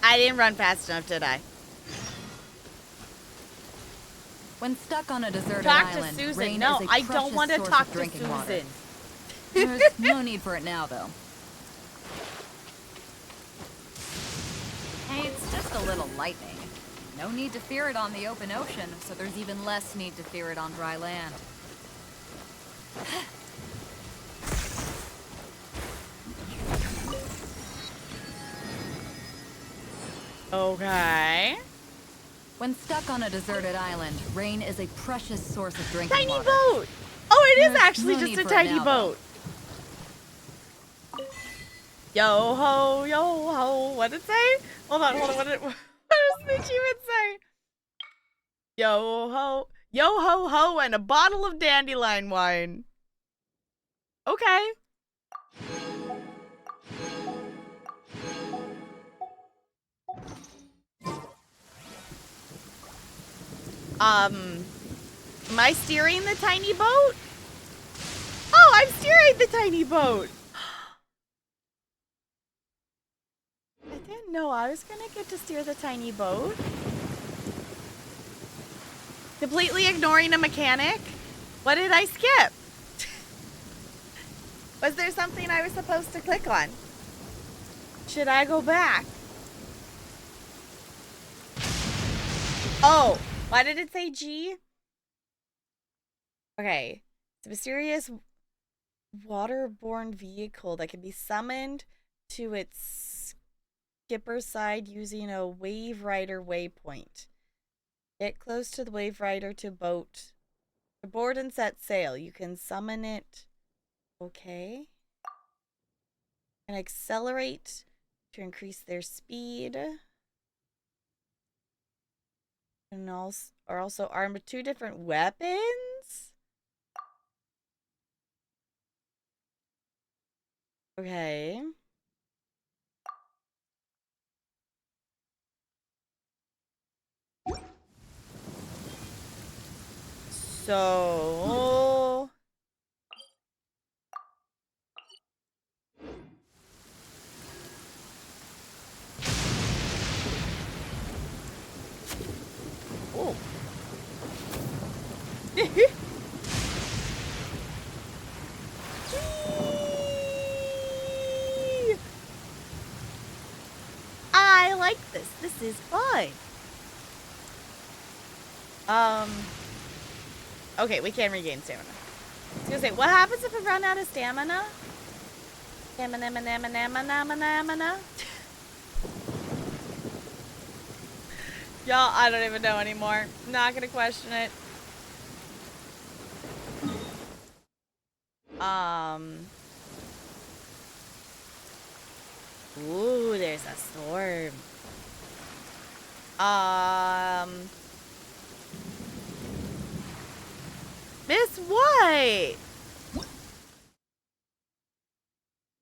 I didn't run fast enough, did I? When stuck on a deserted Talk island, to Susan. rain No, is a I don't precious want to source talk of to drinking Susan. water. There's no need for it now, though. Hey, it's just a little lightning. No need to fear it on the open ocean, so there's even less need to fear it on dry land. Okay. When stuck on a deserted island, rain is a precious source of drinking Tiny water. boat! Oh, it is There's actually no just need a for it tiny now, boat. Yo ho, yo ho. What did it say? Hold on. What does Mitch even say? Yo ho ho, and a bottle of dandelion wine. Okay. Am I steering the tiny boat? Oh, I'm steering the tiny boat. I didn't know I was gonna get to steer the tiny boat. Completely ignoring a mechanic? What did I skip? Was there something I was supposed to click on? Should I go back? Oh, why did it say G? Okay. It's a mysterious waterborne vehicle that can be summoned to its skipper's side using a wave rider waypoint. Get close to the wave rider to board and set sail. You can summon it. Okay. And accelerate to increase their speed. And are also armed with 2 different weapons. Okay. So Oh. I like this. This is fun. Okay, we can regain stamina. I was gonna say, what happens if we run out of stamina? Stamina. Y'all, I don't even know anymore. Not gonna question it. Ooh, there's a storm. Miss White!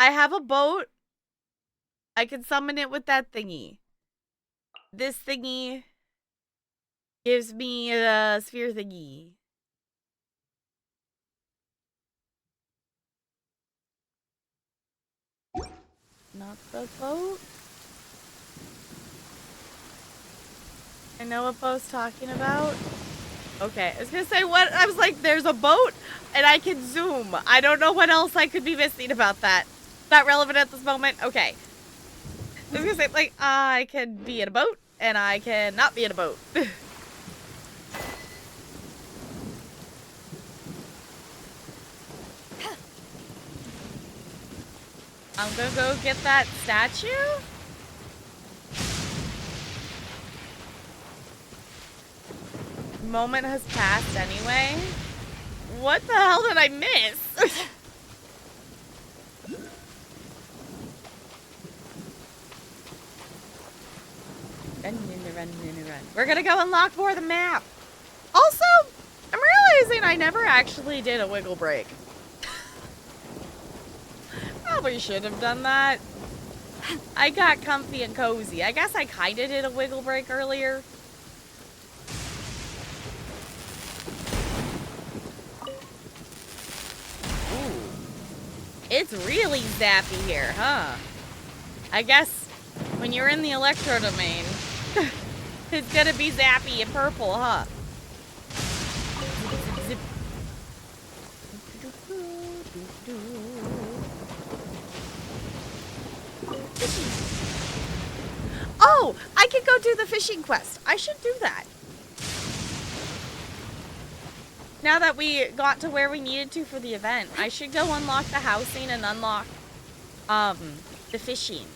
I have a boat. I can summon it with that thingy. This thingy gives me a sphere thingy. Not the boat. I know what boat's talking about. Okay, I was gonna say what? I was like, there's a boat and I can zoom. I don't know what else I could be missing about that. Not relevant at this moment. Okay. I was gonna say, like, I can be in a boat and I can not be in a boat. I'm gonna go get that statue. Moment has passed anyway. What the hell did I miss? Run. We're gonna go unlock more of the map. Also, I'm realizing I never actually did a wiggle break. Probably should have done that. I got comfy and cozy. I guess I kind of did a wiggle break earlier. Ooh. It's really zappy here, huh? I guess when you're in the electro domain, it's gonna be zappy and purple, huh? Zip. Oh, I could go do the fishing quest. I should do that. Now that we got to where we needed to for the event, I should go unlock the housing and unlock the fishing.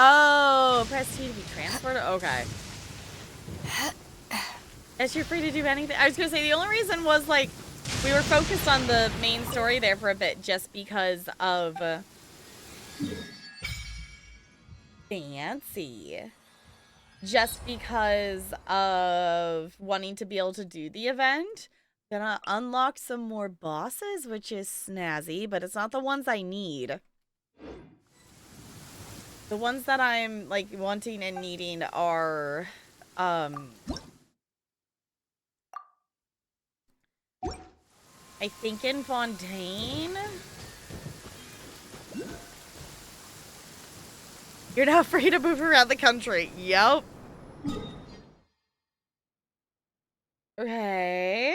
Oh, press T to be transported? Okay. Guess you're free to do anything. I was gonna say, the only reason was, like, we were focused on the main story there for a bit just because of... fancy. Just because of wanting to be able to do the event. Gonna unlock some more bosses, which is snazzy, but it's not the ones I need. The ones that I'm, like, wanting and needing are, I think in Fontaine. You're now free to move around the country. Yep. Okay.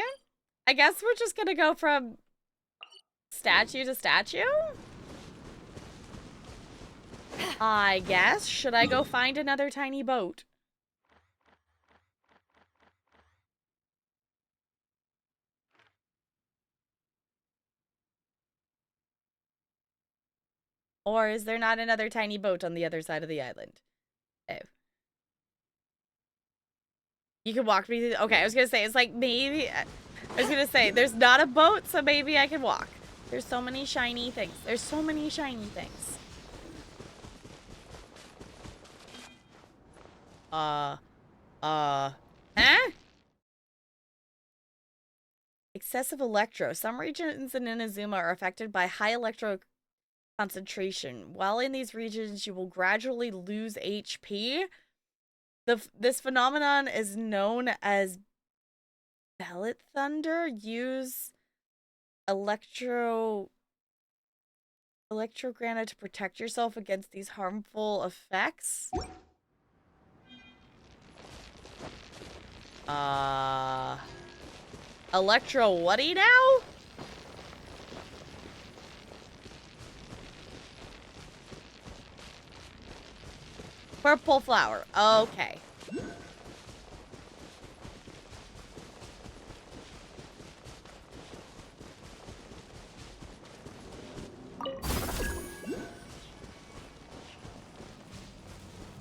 I guess we're just gonna go from statue to statue? I guess. Should I go find another tiny boat? Or is there not another tiny boat on the other side of the island? Oh. You can walk me through. Okay, I was gonna say, it's like maybe. I was gonna say, there's not a boat, so maybe I can walk. There's so many shiny things. There's so many shiny things. Huh? Excessive electro. Some regions in Inazuma are affected by high electro concentration. While in these regions, you will gradually lose HP. This phenomenon is known as pellet thunder. Use electro Electrogranite to protect yourself against these harmful effects. Electro whatty now? Purple flower. Okay.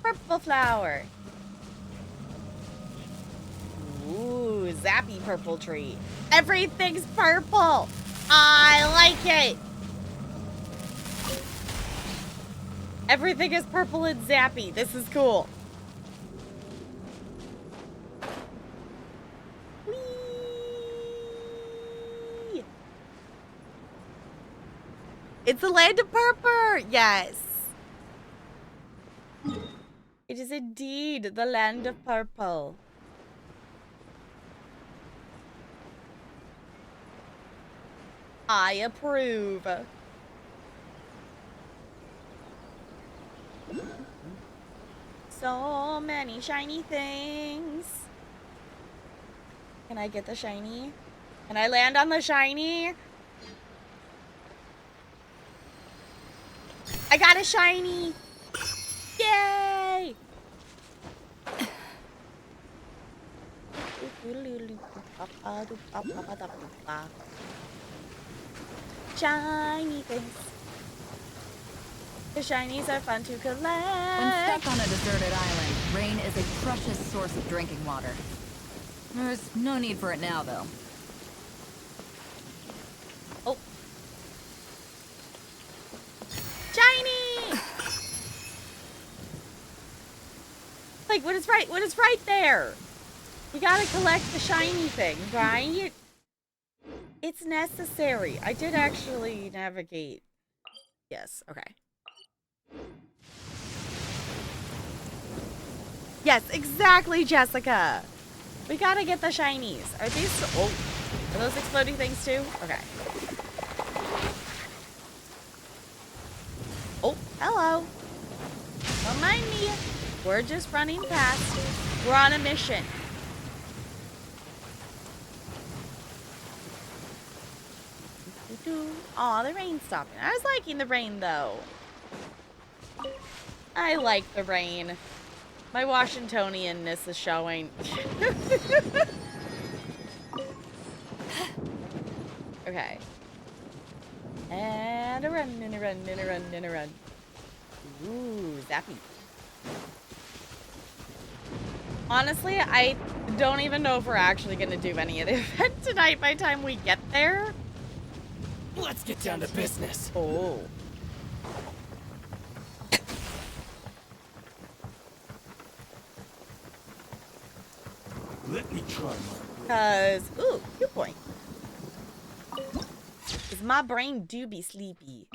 Purple flower. Ooh, zappy purple tree. Everything's purple. I like it. Everything is purple and zappy. This is cool. Whee! It's the land of purple. Yes. It is indeed the land of purple. I approve. So many shiny things. Can I get the shiny? Can I land on the shiny? I got a shiny. Yay! Shiny things. The shinies are fun to collect. When stuck on a deserted island, rain is a precious source of drinking water. There's no need for it now, though. Oh. Shiny! Like, what is right there? We gotta collect the shiny thing, right? It's necessary. I did actually navigate. Yes, okay. Yes, exactly, Jessica. We gotta get the shinies. Are these... Oh, are those exploding things too? Okay. Oh, hello. Don't mind me. We're just running past. We're on a mission. Aw, the rain's stopping. I was liking the rain, though. I like the rain. My Washingtonianness is showing. Okay. And a run, and a run, and a run, and a run. Ooh, zappy. Honestly, I don't even know if we're actually going to do any of the event tonight by the time we get there. Let's get down to business. Oh. Let me try Cause, ooh, cue point. Cause my brain do be sleepy.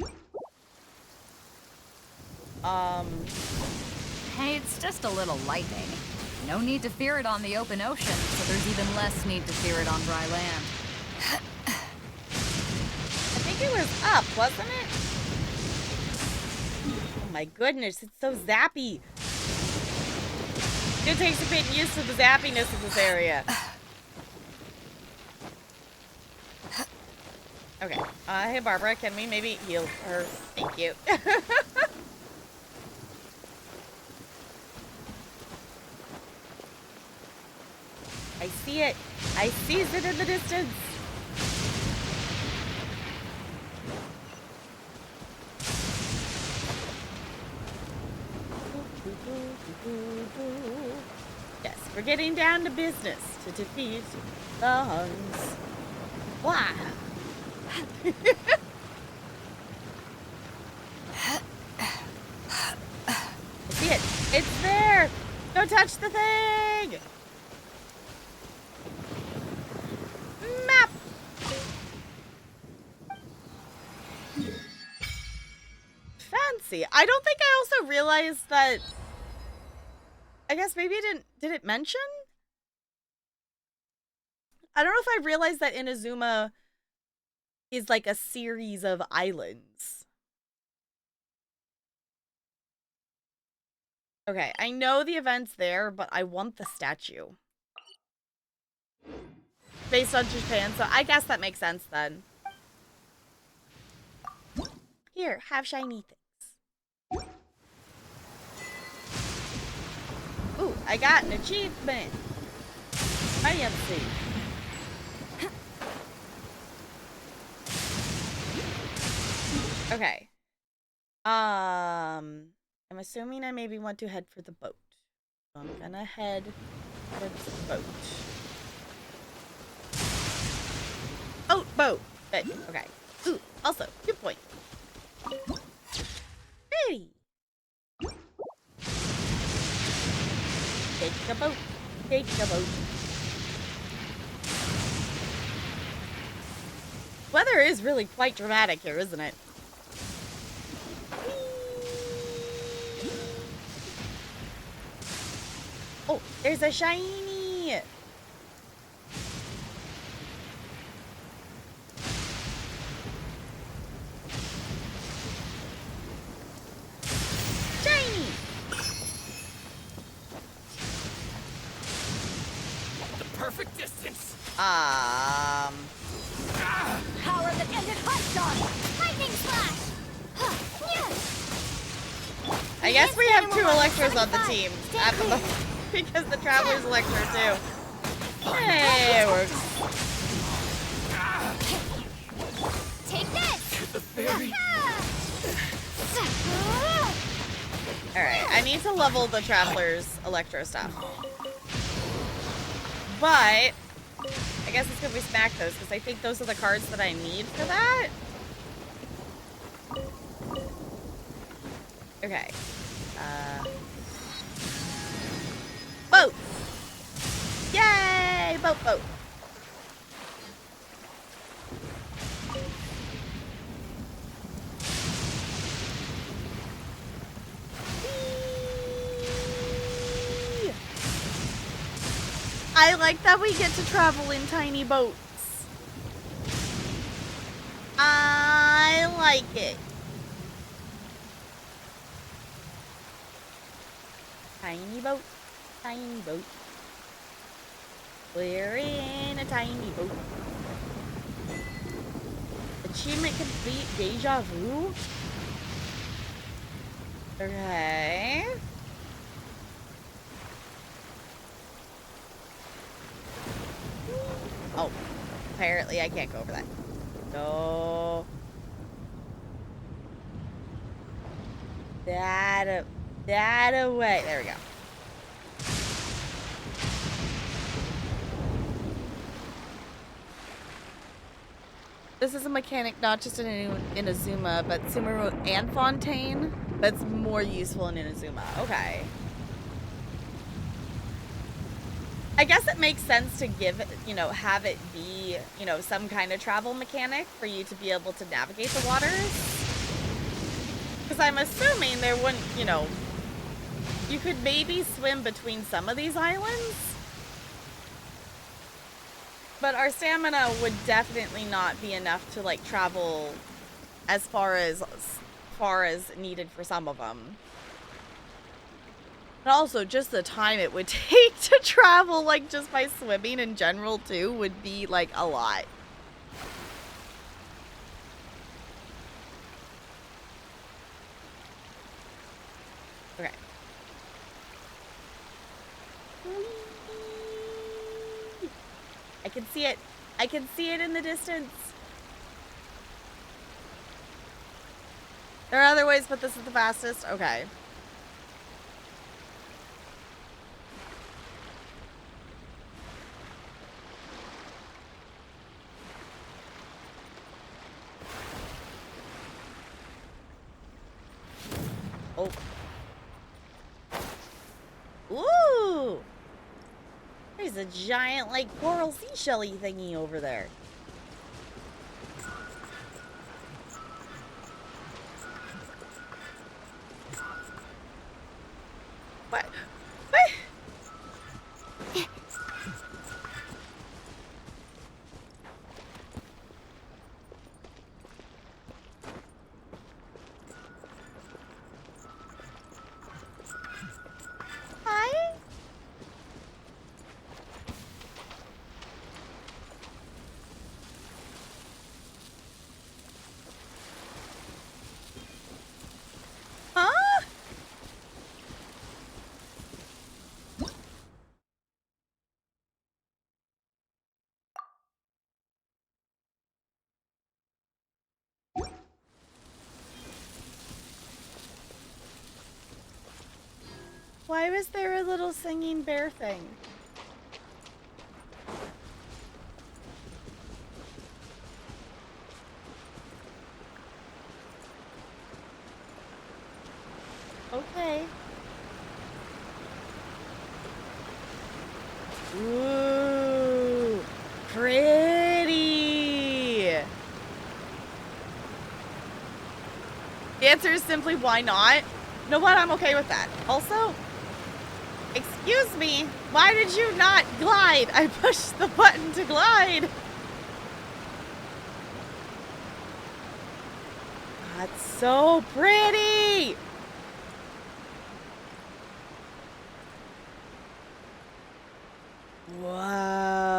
Hey, it's just a little lightning. No need to fear it on the open ocean, so there's even less need to fear it on dry land. I think it was up, wasn't it? Oh my goodness, it's so zappy. It takes a bit used to the zappiness of this area. Okay. Hey Barbara, can we maybe heal her? Thank you. I see it. I sees it in the distance. Yes, we're getting down to business to defeat the Huns. Blah. I see it. It's there. Don't touch the thing. Map. Fancy. I don't think I also realized that. I guess maybe it did it mention? I don't know if I realized that Inazuma is like a series of islands. Okay, I know the event's there, but I want the statue. Based on Japan, so I guess that makes sense then. Here, have shiny things. Ooh, I got an achievement. Fancy. Okay. I'm assuming I maybe want to head for the boat. So I'm gonna head towards the boat. Boat. Okay. Ooh, also, good point. Pretty. Take the boat. Take the boat. Weather is really quite dramatic here, isn't it? Oh, there's a shiny! Shiny! The perfect distance! Power that ended hot shot! Lightning slash! I guess we have 2 Electros on the team at the moment because the Traveler's Electro too. Hey, it works. Take this! Alright, I need to level the Traveler's Electro stuff. But I guess it's gonna be Smack those because I think those are the cards that I need for that. Okay. Boat! Yay! Boat. Whee! I like that we get to travel in tiny boats. I like it. Tiny boat, tiny boat. We're in a tiny boat. Achievement complete, deja vu? Okay. Oh, apparently I can't go over that. No. That away. There we go. This is a mechanic not just in Inazuma, but Sumeru and Fontaine. That's more useful in Inazuma. Okay. I guess it makes sense to give it, have it be, some kind of travel mechanic for you to be able to navigate the waters. Because I'm assuming there wouldn't, you could maybe swim between some of these islands. But our stamina would definitely not be enough to, travel as far as needed for some of them. And also, just the time it would take to travel, just by swimming in general, too, would be, a lot. Okay. I can see it. I can see it in the distance. There are other ways, but this is the fastest. Okay. Oh. Ooh! There's a giant, coral seashell-y thingy over there. What? What? Why was there a little singing bear thing? Okay. Ooh, pretty. The answer is simply why not? You know what? I'm okay with that. Also, excuse me, why did you not glide? I pushed the button to glide. That's so pretty. Whoa.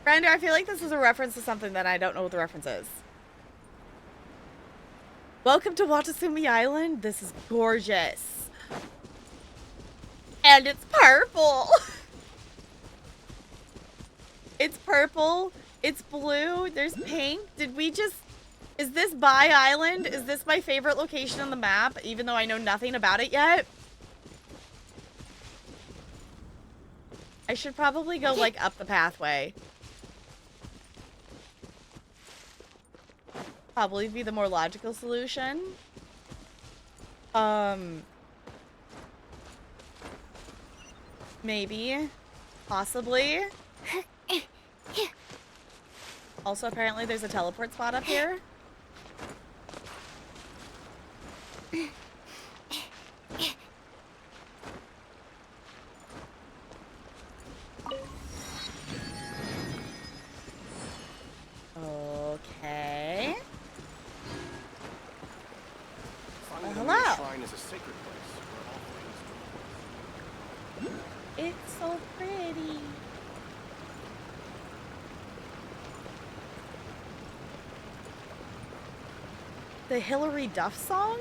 Brenda, I feel like this is a reference to something that I don't know what the reference is. Welcome to Watasumi Island. This is gorgeous. And it's purple. It's purple. It's blue. There's pink. Did we just... Is this Bai Island? Is this my favorite location on the map, even though I know nothing about it yet? I should probably go, like, up the pathway. Probably be the more logical solution. Maybe. Possibly. Also, apparently there's a teleport spot up here. Okay. Hello. Shrine is a sacred place where all things It's so pretty. The Hillary Duff song?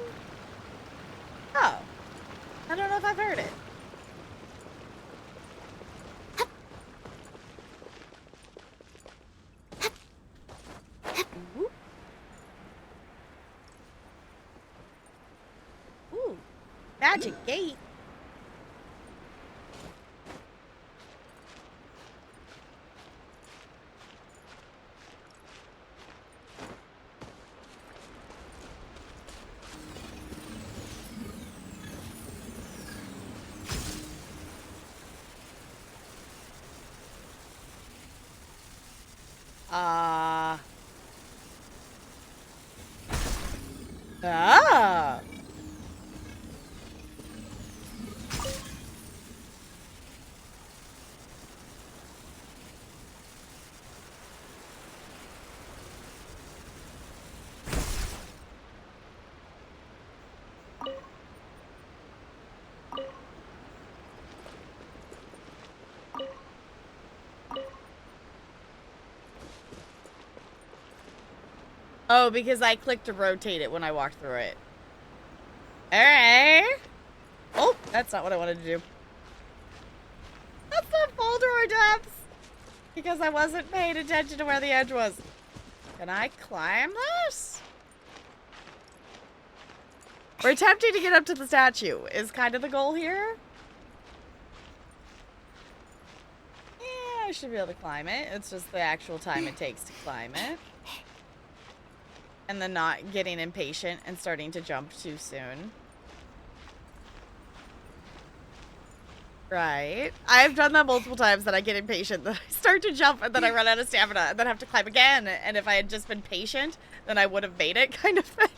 Oh. I don't know if I've heard it. Ooh. Ooh. Magic gate. Ah. Oh, because I clicked to rotate it when I walked through it. Alright. Oh, that's not what I wanted to do. That's not Foldor depths. Because I wasn't paying attention to where the edge was. Can I climb this? We're attempting to get up to the statue is kind of the goal here. Yeah, I should be able to climb it. It's just the actual time it takes to climb it. And then not getting impatient and starting to jump too soon. Right. I've done that multiple times that I get impatient, that I start to jump and then I run out of stamina and then have to climb again. And if I had just been patient, then I would have made it, kind of thing.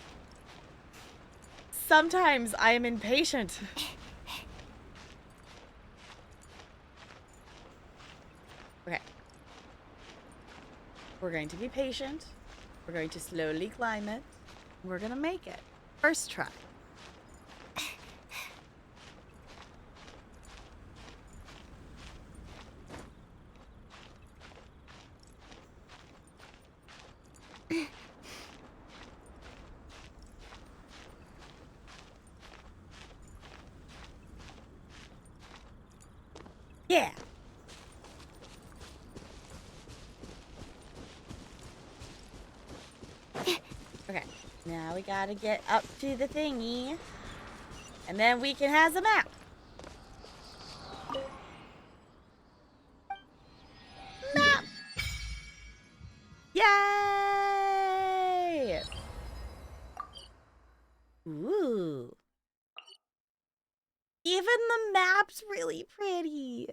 Sometimes I am impatient. Okay. We're going to be patient. We're going to slowly climb it. We're gonna make it. First try. Yeah. Okay, now we gotta get up to the thingy. And then we can have a map. Map! Yay! Ooh. Even the map's really pretty.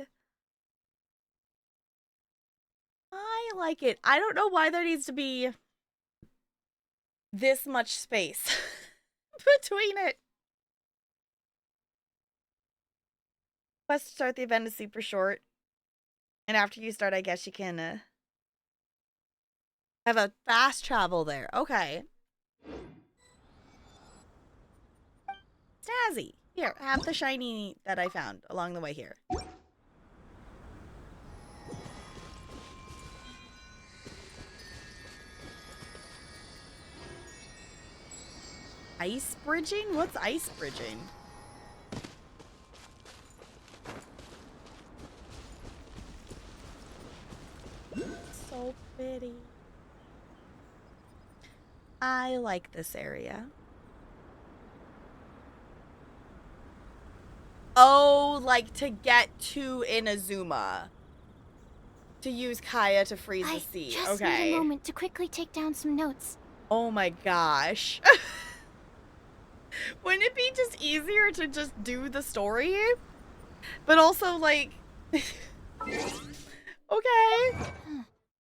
I like it. I don't know why there needs to be this much space between it. Quest to start the event is super short. And after you start, I guess you can have a fast travel there. Okay. Snazzy. Here, have the shiny that I found along the way here. Ice bridging? What's ice bridging? So pretty. I like this area. Oh, like to get to Inazuma. To use Kaya to freeze the sea. Just Okay. need a moment to quickly take down some notes. Oh my gosh. Wouldn't it be just easier to just do the story? But also, like... okay.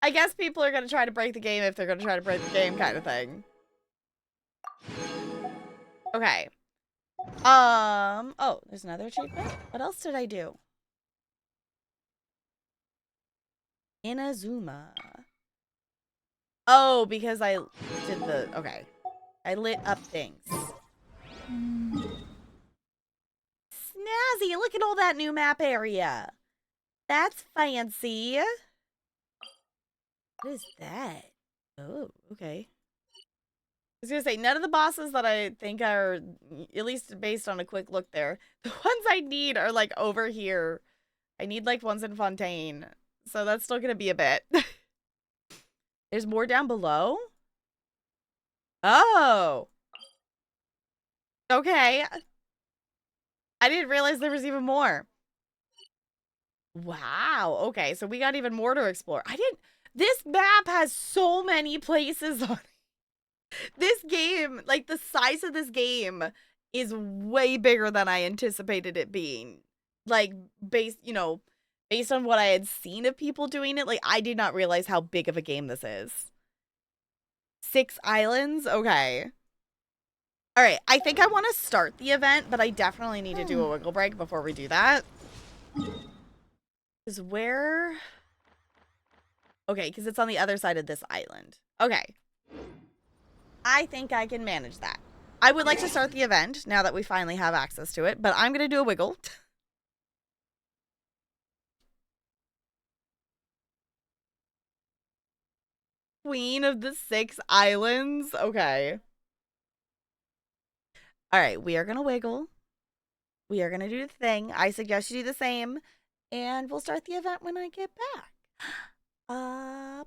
I guess people are gonna try to break the game if they're gonna try to break the game kind of thing. Okay. Oh, there's another achievement? What else did I do? Inazuma. Oh, because I did the... okay. I lit up things. Snazzy, look at all that new map area. That's fancy. What is that? Oh, okay. I was gonna say, none of the bosses that I think are, at least based on a quick look there, the ones I need are like over here. I need like ones in Fontaine. So that's still gonna be a bit. There's more down below? Oh. Okay. I didn't realize there was even more. Wow. Okay, so we got even more to explore. This map has so many places on it. This game, like the size of this game is way bigger than I anticipated it being. Like based on what I had seen of people doing it, like I did not realize how big of a game this is. 6 islands? Okay. All right, I think I want to start the event, but I definitely need to do a wiggle break before we do that. Because where... okay, because it's on the other side of this island. Okay. I think I can manage that. I would like to start the event now that we finally have access to it, but I'm going to do a wiggle. Queen of the 6 islands? Okay. All right, we are going to wiggle. We are going to do the thing. I suggest you do the same. And we'll start the event when I get back. Boop.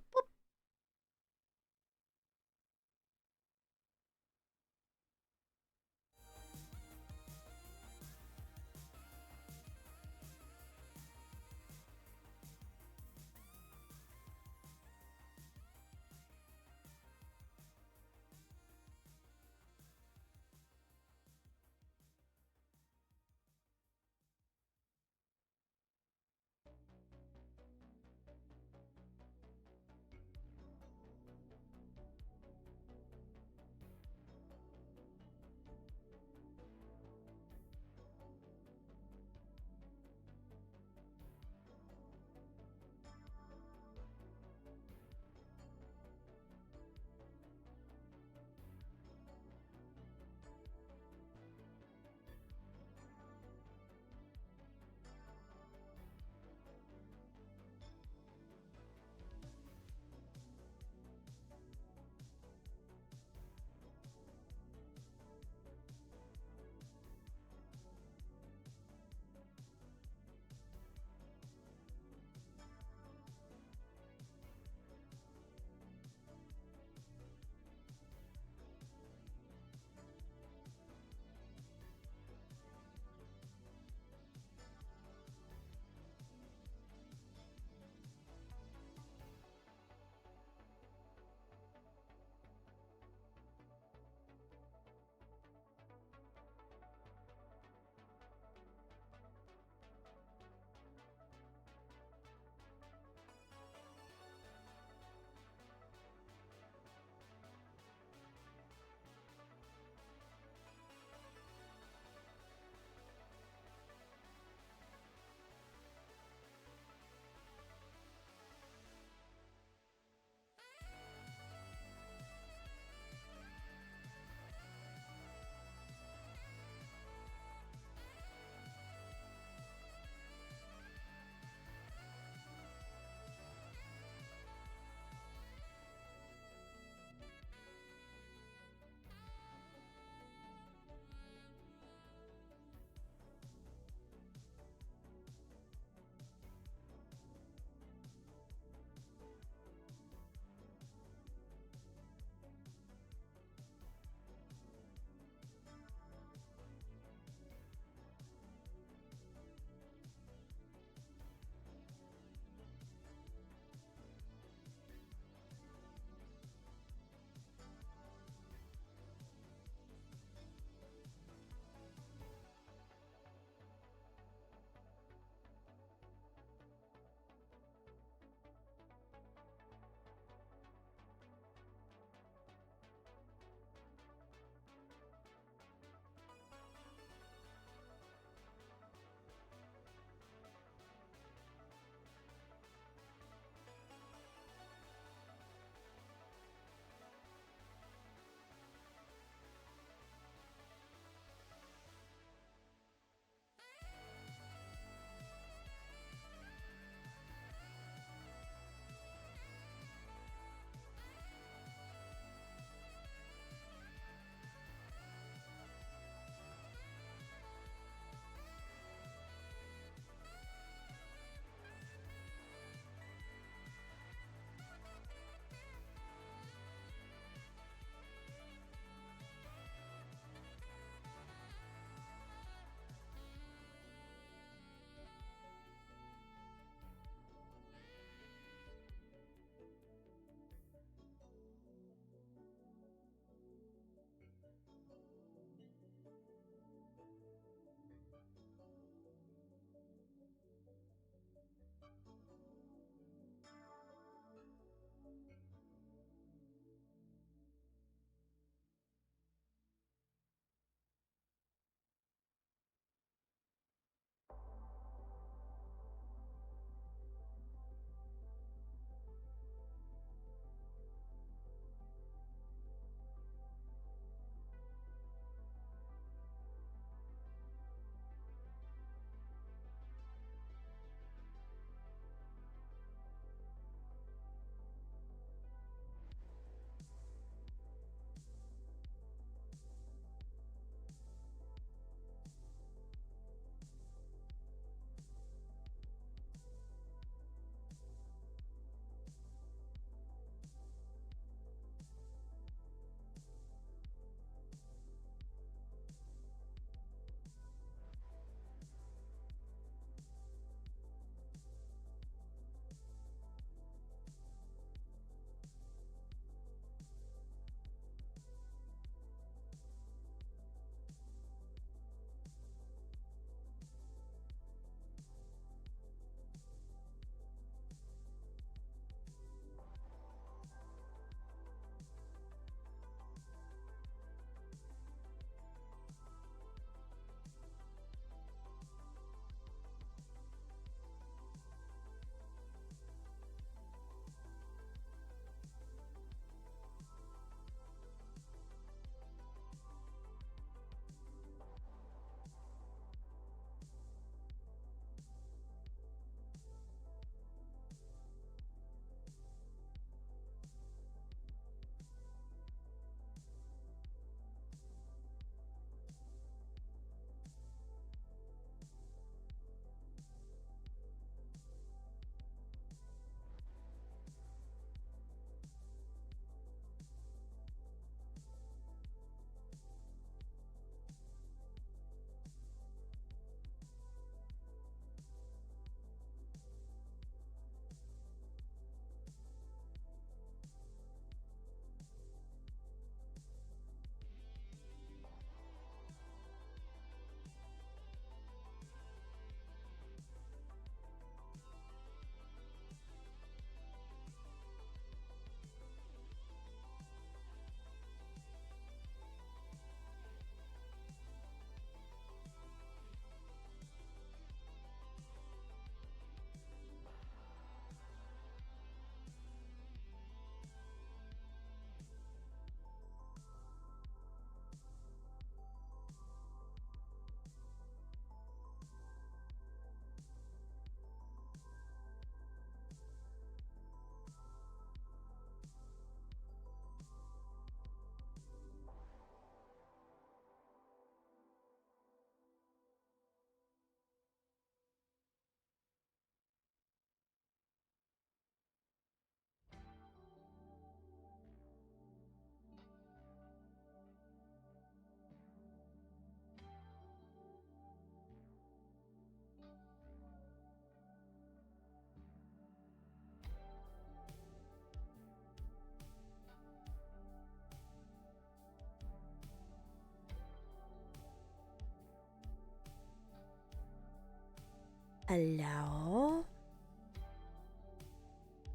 Hello?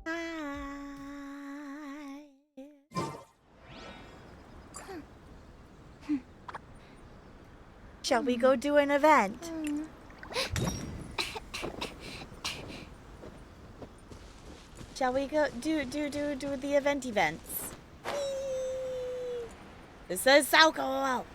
Hi. Shall we go do an event? Shall we go do the events? This is alcohol.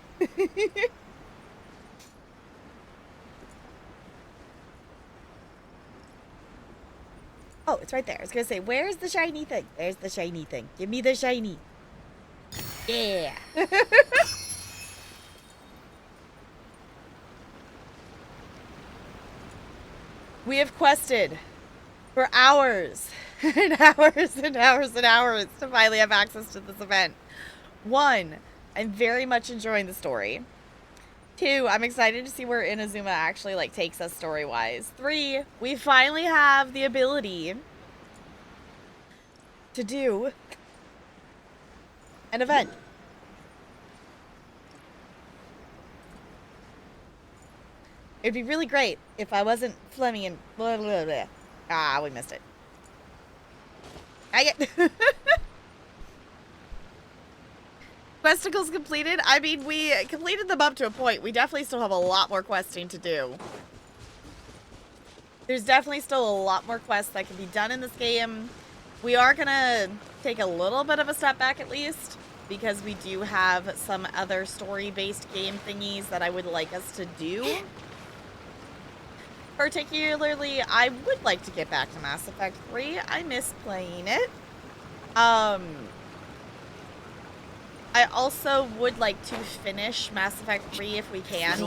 Oh, it's right there. I was gonna say, where's the shiny thing? There's the shiny thing. Give me the shiny. Yeah. We have quested for hours and hours and hours and hours to finally have access to this event. 1, I'm very much enjoying the story. 2, I'm excited to see where Inazuma actually like takes us story-wise. 3, we finally have the ability to do an event. It'd be really great if I wasn't Fleming and blah, blah, blah. Ah, we missed it. Questicles completed? I mean, we completed them up to a point. We definitely still have a lot more questing to do. There's definitely still a lot more quests that can be done in this game. We are gonna take a little bit of a step back at least, because we do have some other story-based game thingies that I would like us to do. Particularly, I would like to get back to Mass Effect 3. I miss playing it. I also would like to finish Mass Effect 3 if we can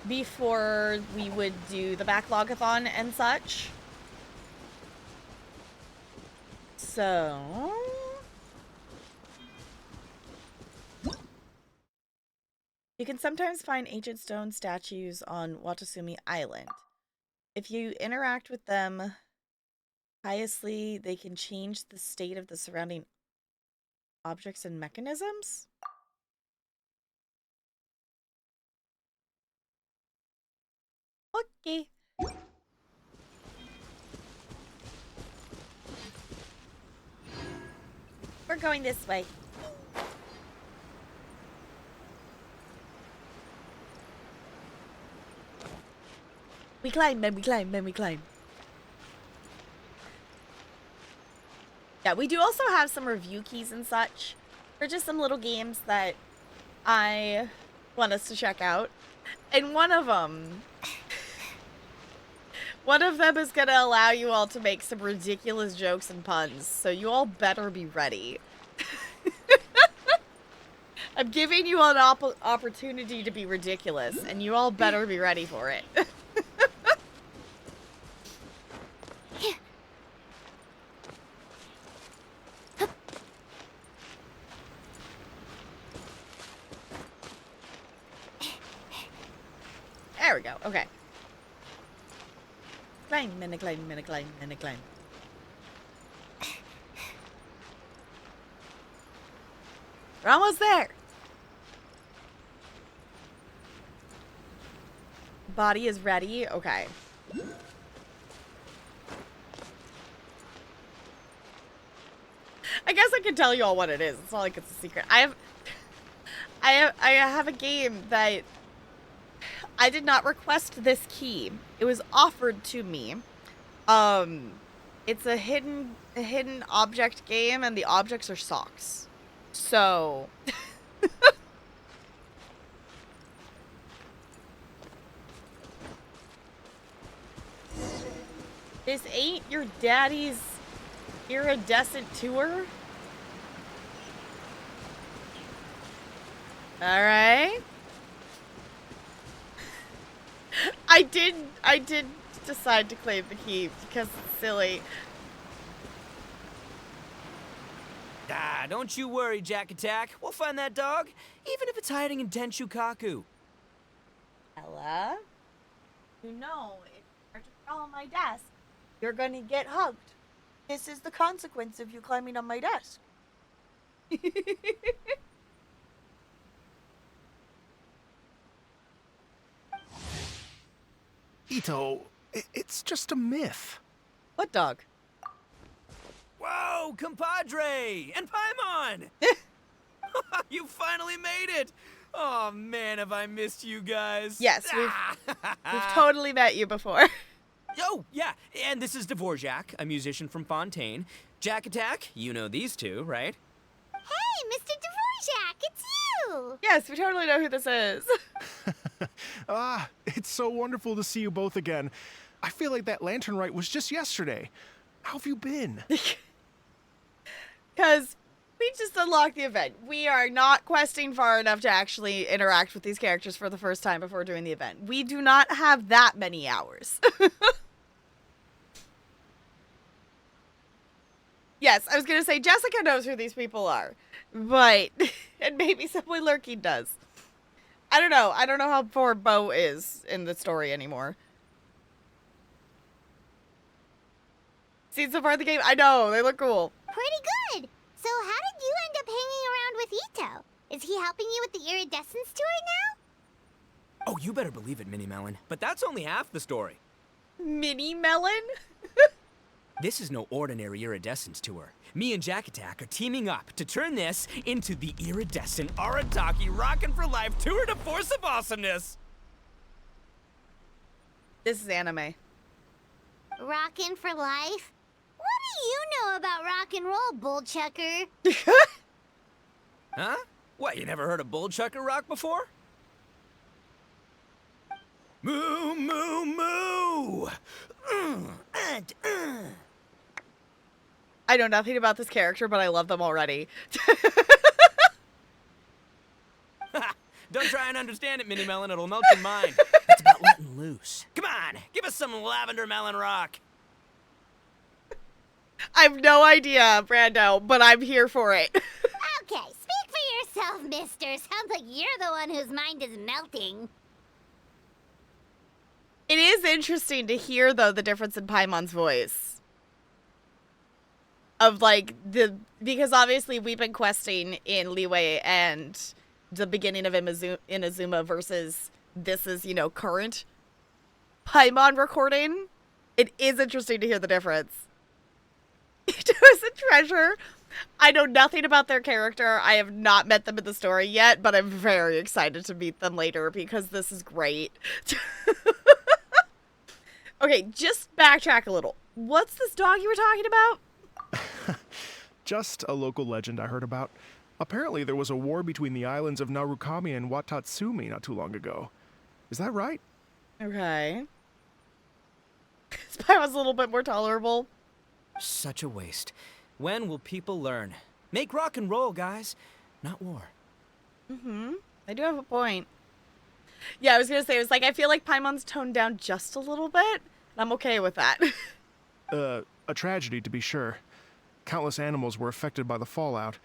before we would do the backlog-a-thon and such. So... you can sometimes find ancient stone statues on Watasumi Island. If you interact with them piously, they can change the state of the surrounding objects and mechanisms? Okay. We're going this way. We climb, then we climb, then we climb. Yeah, we do also have some review keys and such for just some little games that I want us to check out. And one of them is going to allow you all to make some ridiculous jokes and puns. So you all better be ready. I'm giving you an opportunity to be ridiculous, and you all better be ready for it. There we go. Okay. Climb, minna climb, minna climb, minna climb. We're almost there. Body is ready. Okay. I guess I can tell you all what it is. It's not like it's a secret. I have a game that I did not request this key. It was offered to me. It's a hidden object game, and the objects are socks. So this ain't your daddy's iridescent tour? Alright. I did decide to claim the key because it's silly. Ah, don't you worry, Jack Attack. We'll find that dog, even if it's hiding in Tenshukaku. Ella, you know, if you are to crawl on my desk, you're gonna get hugged. This is the consequence of you climbing on my desk. Ito, it's just a myth. What dog? Whoa, compadre! And Paimon! You finally made it! Oh man, have I missed you guys. Yes, we've totally met you before. Oh, yeah, and this is Dvorak, a musician from Fontaine. Jack Attack, you know these two, right? Hey, Mr. Dvorak, it's you! Yes, we totally know who this is. It's so wonderful to see you both again. I feel like that lantern rite was just yesterday. How have you been? Because we just unlocked the event. We are not questing far enough to actually interact with these characters for the first time before doing the event. We do not have that many hours. Yes, I was going to say Jessica knows who these people are. But, and maybe someone lurking does. I don't know. I don't know how poor Bo is in the story anymore. Seen so far in the game? I know, they look cool. Pretty good. So how did you end up hanging around with Ito? Is he helping you with the iridescence tour now? Oh, you better believe it, Mini Melon. But that's only half the story. Mini Melon? This is no ordinary iridescence tour. Me and Jack Attack are teaming up to turn this into the iridescent Arataki Rockin' for Life Tour de Force of Awesomeness. This is anime. Rockin' for life? What do you know about rock and roll, bullchucker? Huh? What, you never heard a bullchucker rock before? Moo, moo, moo! I know nothing about this character, but I love them already. Don't try and understand it, Mini Melon. It'll melt your mind. It's about letting loose. Come on, give us some lavender melon rock. I have no idea, Brando, but I'm here for it. Okay, speak for yourself, mister. Sounds like you're the one whose mind is melting. It is interesting to hear, though, the difference in Paimon's voice. Of, like, because obviously we've been questing in Liyue and the beginning of Inazuma versus this is, you know, current Paimon recording. It is interesting to hear the difference. Ito is a treasure. I know nothing about their character. I have not met them in the story yet, but I'm very excited to meet them later because this is great. Okay, just backtrack a little. What's this dog you were talking about? Just a local legend I heard about. Apparently there was a war between the islands of Narukami and Watatsumi not too long ago. Is that right? Okay. This pie was a little bit more tolerable. Such a waste. When will people learn? Make rock and roll, guys, not war. Mm-hmm. I do have a point. Yeah, I was gonna say, it was like, I feel like Paimon's toned down just a little bit, and I'm okay with that. A tragedy to be sure. Countless animals were affected by the fallout.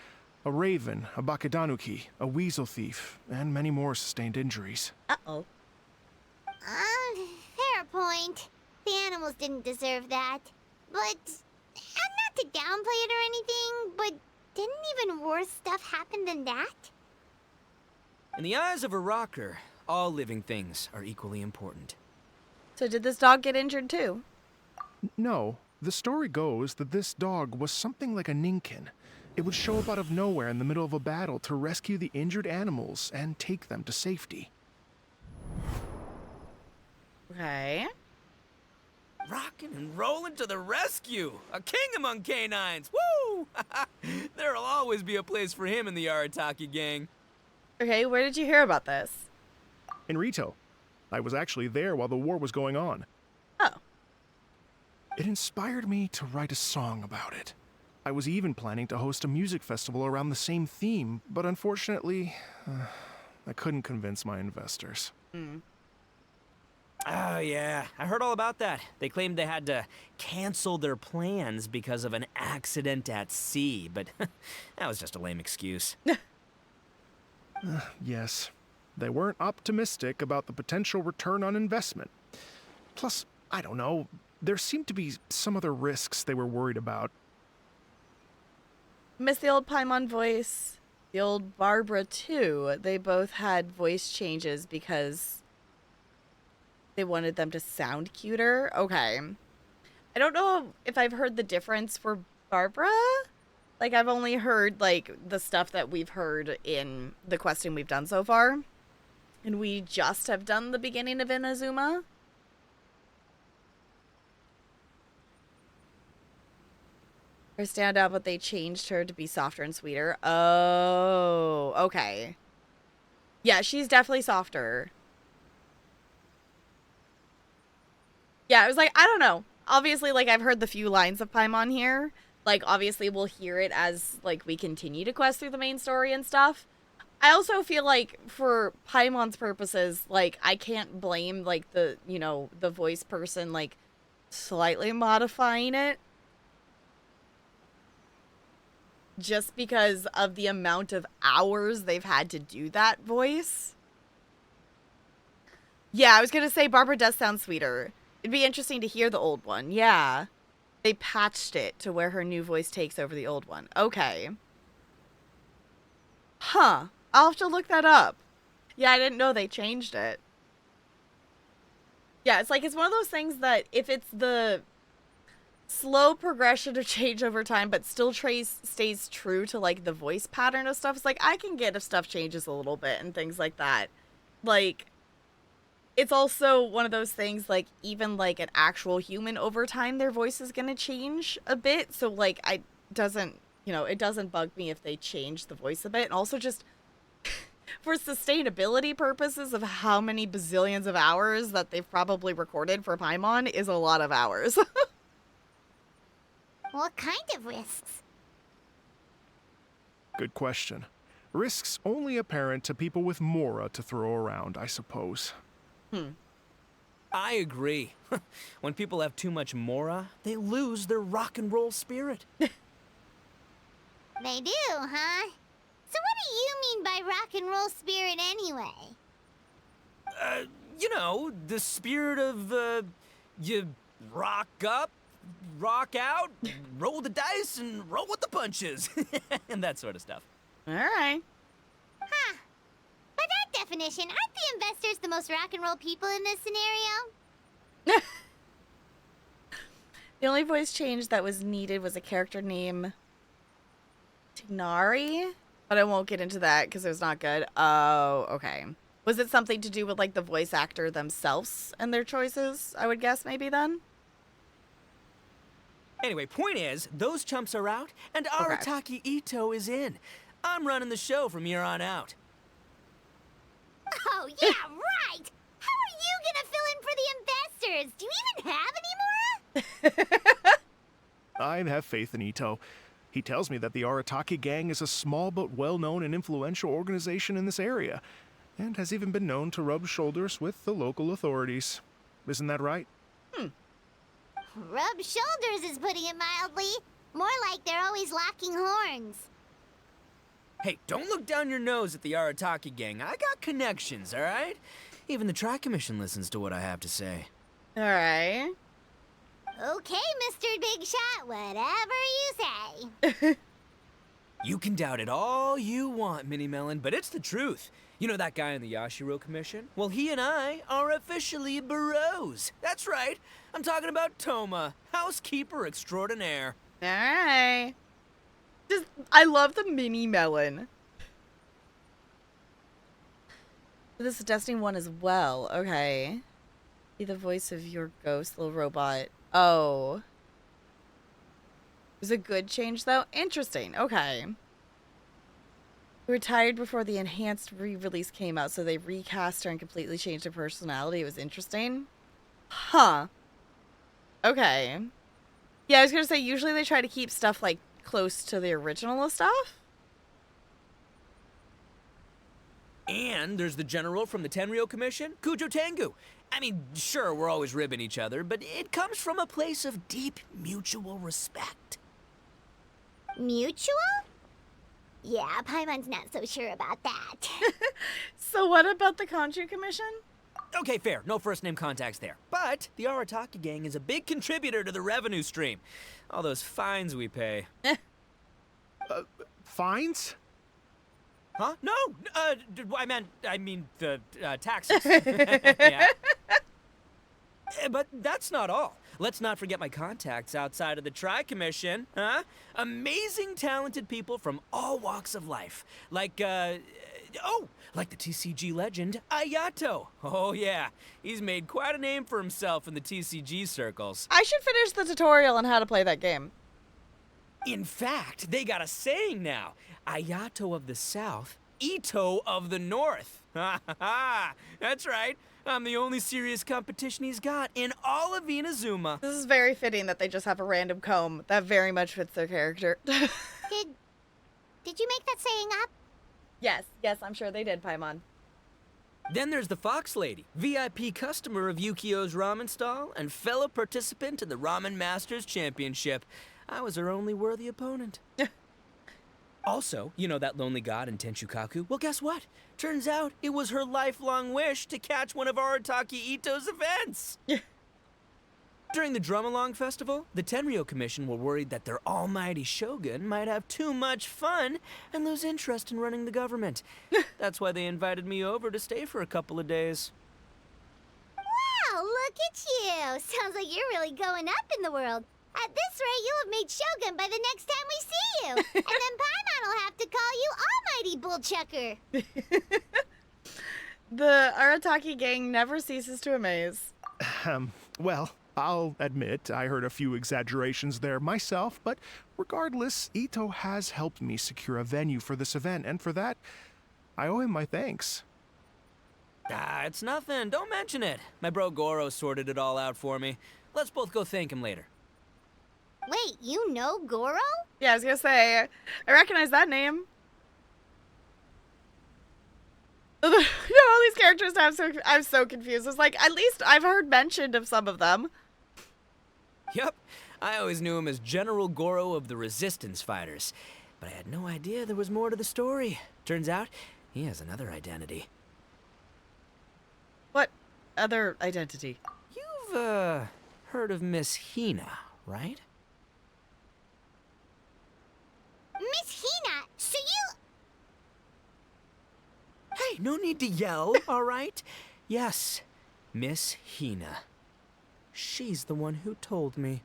A raven, a bakedanuki, a weasel thief, and many more sustained injuries. Uh-oh. Fair point. The animals didn't deserve that. But, not to downplay it or anything, but didn't even worse stuff happen than that? In the eyes of a rocker, all living things are equally important. So did this dog get injured too? No. The story goes that this dog was something like a ninkin. It would show up out of nowhere in the middle of a battle to rescue the injured animals and take them to safety. Okay. Rockin' and rollin' to the rescue! A king among canines! Woo! There'll always be a place for him in the Arataki gang. Okay, where did you hear about this? In Rito. I was actually there while the war was going on. Oh. It inspired me to write a song about it. I was even planning to host a music festival around the same theme, but unfortunately, I couldn't convince my investors. Oh, yeah. I heard all about that. They claimed they had to cancel their plans because of an accident at sea, but that was just a lame excuse. Yes. They weren't optimistic about the potential return on investment. Plus, I don't know, there seemed to be some other risks they were worried about. Miss the old Paimon voice. The old Barbara too. They both had voice changes because They wanted them to sound cuter. Okay. I don't know if I've heard the difference for Barbara. Like, I've only heard, like, the stuff that we've heard in the questing we've done so far. And we just have done the beginning of Inazuma. Her stand out, but they changed her to be softer and sweeter. Oh, okay. Yeah, she's definitely softer. Yeah, I was like, I don't know. Obviously, like, I've heard the few lines of Paimon here. Like, obviously, we'll hear it as, like, we continue to quest through the main story and stuff. I also feel like, for Paimon's purposes, like, I can't blame, like, the, you know, the voice person, like, slightly modifying it. Just because of the amount of hours they've had to do that voice. Yeah, I was gonna say Barbara does sound sweeter. It'd be interesting to hear the old one. Yeah. They patched it to where her new voice takes over the old one. Okay. Huh. I'll have to look that up. Yeah, I didn't know they changed it. Yeah, it's like, it's one of those things that if it's the slow progression of change over time, but still stays true to, like, the voice pattern of stuff, it's like, I can get if stuff changes a little bit and things like that. Like, it's also one of those things, like, even, like, an actual human over time, their voice is gonna change a bit. So, like, it doesn't bug me if they change the voice a bit. And also just for sustainability purposes of how many bazillions of hours that they've probably recorded for Paimon is a lot of hours. What kind of risks? Good question. Risks only apparent to people with Mora to throw around, I suppose. I agree. When people have too much Mora, they lose their rock and roll spirit. They do, huh? So what do you mean by rock and roll spirit anyway? You know, the spirit of, you rock up, rock out, roll the dice, and roll with the punches. And that sort of stuff. Alright. Huh. By that definition, aren't the investors the most rock and roll people in this scenario? The only voice change that was needed was a character named Tignari, but I won't get into that because it was not good. Oh, okay. Was it something to do with, like, the voice actor themselves and their choices, I would guess, maybe, then? Anyway, point is, those chumps are out, and Arataki Ito is in. I'm running the show from here on out. Oh, yeah, right! How are you gonna fill in for the investors? Do you even have any Mora? I have faith in Ito. He tells me that the Arataki gang is a small but well-known and influential organization in this area, and has even been known to rub shoulders with the local authorities. Isn't that right? Rub shoulders is putting it mildly. More like they're always locking horns. Hey, don't look down your nose at the Arataki gang. I got connections, alright? Even the Tri-Commission listens to what I have to say. Alright. Okay, Mr. Big Shot, whatever you say. You can doubt it all you want, Mini Melon, but it's the truth. You know that guy in the Yashiro Commission? Well, he and I are officially bros. That's right. I'm talking about Toma, housekeeper extraordinaire. Alright. I love the Mini Melon. This is Destiny 1 as well. Okay. Be the voice of your ghost, little robot. Oh. It was a good change, though? Interesting. Okay. Retired before the enhanced re-release came out, so they recast her and completely changed her personality. It was interesting. Huh. Okay. Yeah, I was gonna say, usually they try to keep stuff, like, close to the original stuff. And there's the general from the Tenryo Commission, Kujo Tengu. I mean, sure, we're always ribbing each other, but it comes from a place of deep mutual respect. Mutual? Yeah, Paimon's not so sure about that. So what about the Kanju Commission? Okay, fair. No first-name contacts there. But the Arataki gang is a big contributor to the revenue stream. All those fines we pay. Fines? Huh? No! I mean the taxes. Yeah. But that's not all. Let's not forget my contacts outside of the Tri-Commission, huh? Amazing, talented people from all walks of life. Like the TCG legend, Ayato. Oh yeah, he's made quite a name for himself in the TCG circles. I should finish the tutorial on how to play that game. In fact, they got a saying now. Ayato of the South, Ito of the North. Ha ha ha! That's right. I'm the only serious competition he's got in all of Inazuma. This is very fitting that they just have a random comb. That very much fits their character. Did you make that saying up? Yes, I'm sure they did, Paimon. Then there's the Fox Lady, VIP customer of Yukio's ramen stall and fellow participant in the Ramen Masters Championship. I was her only worthy opponent. Also, you know that lonely god in Tenshukaku? Well, guess what? Turns out it was her lifelong wish to catch one of Arataki Ito's events. During the Drum-Along Festival, the Tenryo Commission were worried that their almighty shogun might have too much fun and lose interest in running the government. That's why they invited me over to stay for a couple of days. Wow, look at you! Sounds like you're really going up in the world. At this rate, you'll have made Shogun by the next time we see you. And then Paimon will have to call you Almighty Bullchucker. The Arataki gang never ceases to amaze. Well, I'll admit I heard a few exaggerations there myself, but regardless, Ito has helped me secure a venue for this event, and for that, I owe him my thanks. It's nothing. Don't mention it. My bro Goro sorted it all out for me. Let's both go thank him later. Wait, you know Goro? Yeah, I was gonna say, I recognize that name. All these characters, I'm so confused. It's like, at least I've heard mentioned of some of them. Yep, I always knew him as General Goro of the Resistance Fighters, but I had no idea there was more to the story. Turns out, he has another identity. What other identity? You've, heard of Miss Hina, right? Miss Hina, so you... Hey, no need to yell, all right? Yes, Miss Hina. She's the one who told me.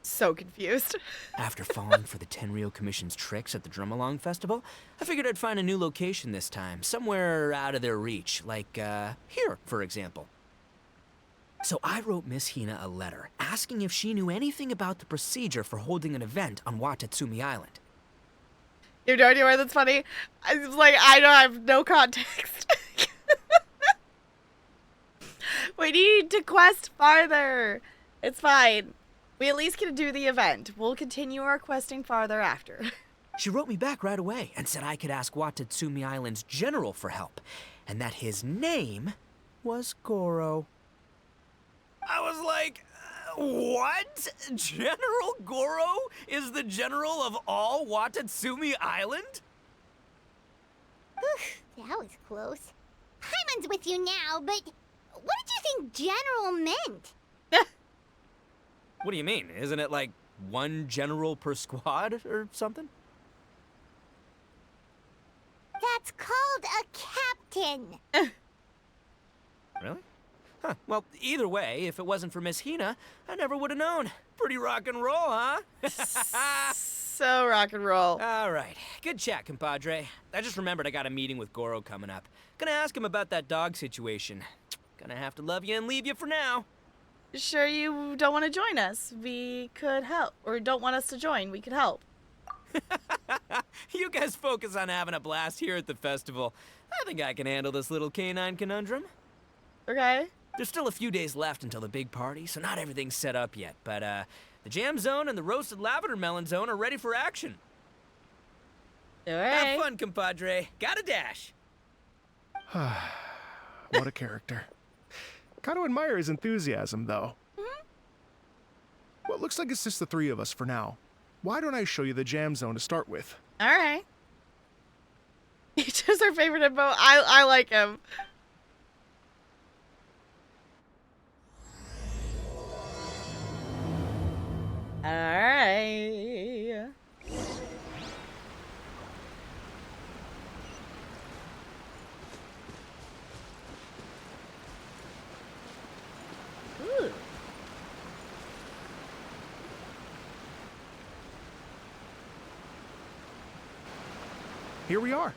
So confused. After falling for the Tenryo Commission's tricks at the Drum-Along Festival, I figured I'd find a new location this time, somewhere out of their reach, like, here, for example. So I wrote Miss Hina a letter, asking if she knew anything about the procedure for holding an event on Watatsumi Island. You have no idea why that's funny? I was like, I have no context. We need to quest farther. It's fine. We at least can do the event. We'll continue our questing farther after. She wrote me back right away and said I could ask Watatsumi Island's general for help, and that his name was Goro. I was like, what? General Goro is the general of all Watatsumi Island? That was close. Paimon's with you now, but what did you think general meant? What do you mean? Isn't it like one general per squad or something? That's called a captain. Really? Huh. Well, either way, if it wasn't for Miss Hina, I never would have known. Pretty rock and roll, huh? So rock and roll. All right. Good chat, compadre. I just remembered I got a meeting with Goro coming up. Gonna ask him about that dog situation. Gonna have to love you and leave you for now. Sure you don't want to join us? We could help. Or don't want us to join? We could help. You guys focus on having a blast here at the festival. I think I can handle this little canine conundrum. Okay. There's still a few days left until the big party, so not everything's set up yet. But, the jam zone and the roasted lavender melon zone are ready for action. All right. Have fun, compadre. Gotta dash. What a character. Gotta admire his enthusiasm, though. Well, it looks like it's just the three of us for now. Why don't I show you the jam zone to start with? All right. Each is our favorite info. I like him. All right. here we are.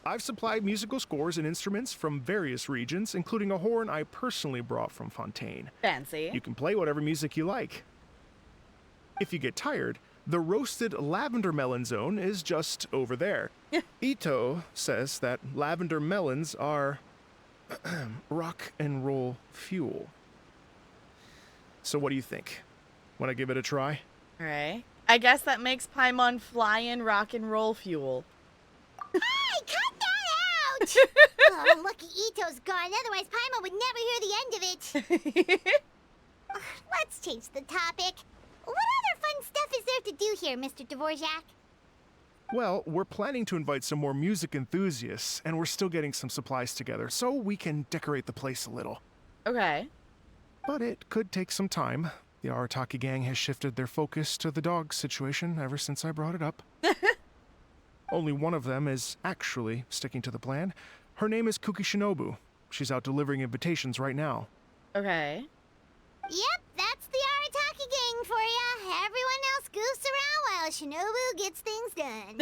I've supplied musical scores and instruments from various regions, including a horn I personally brought from Fontaine. Fancy. You can play whatever music you like. If you get tired, the roasted lavender melon zone is just over there. Ito says that lavender melons are rock and roll fuel. So what do you think? Want to give it a try? All right. I guess that makes Paimon flying rock and roll fuel. Hey, cut that out! Oh, lucky Ito's gone, otherwise Paimon would never hear the end of it. Let's change the topic. What other fun stuff is there to do here, Mr. Dvorak? Well, we're planning to invite some more music enthusiasts, and we're still getting some supplies together, so we can decorate the place a little. Okay. But it could take some time. The Arataki gang has shifted their focus to the dog situation ever since I brought it up. Only one of them is actually sticking to the plan. Her name is Kuki Shinobu. She's out delivering invitations right now. Okay. Yep, that's the Arataki gang for ya. Everyone else goofs around while Shinobu gets things done.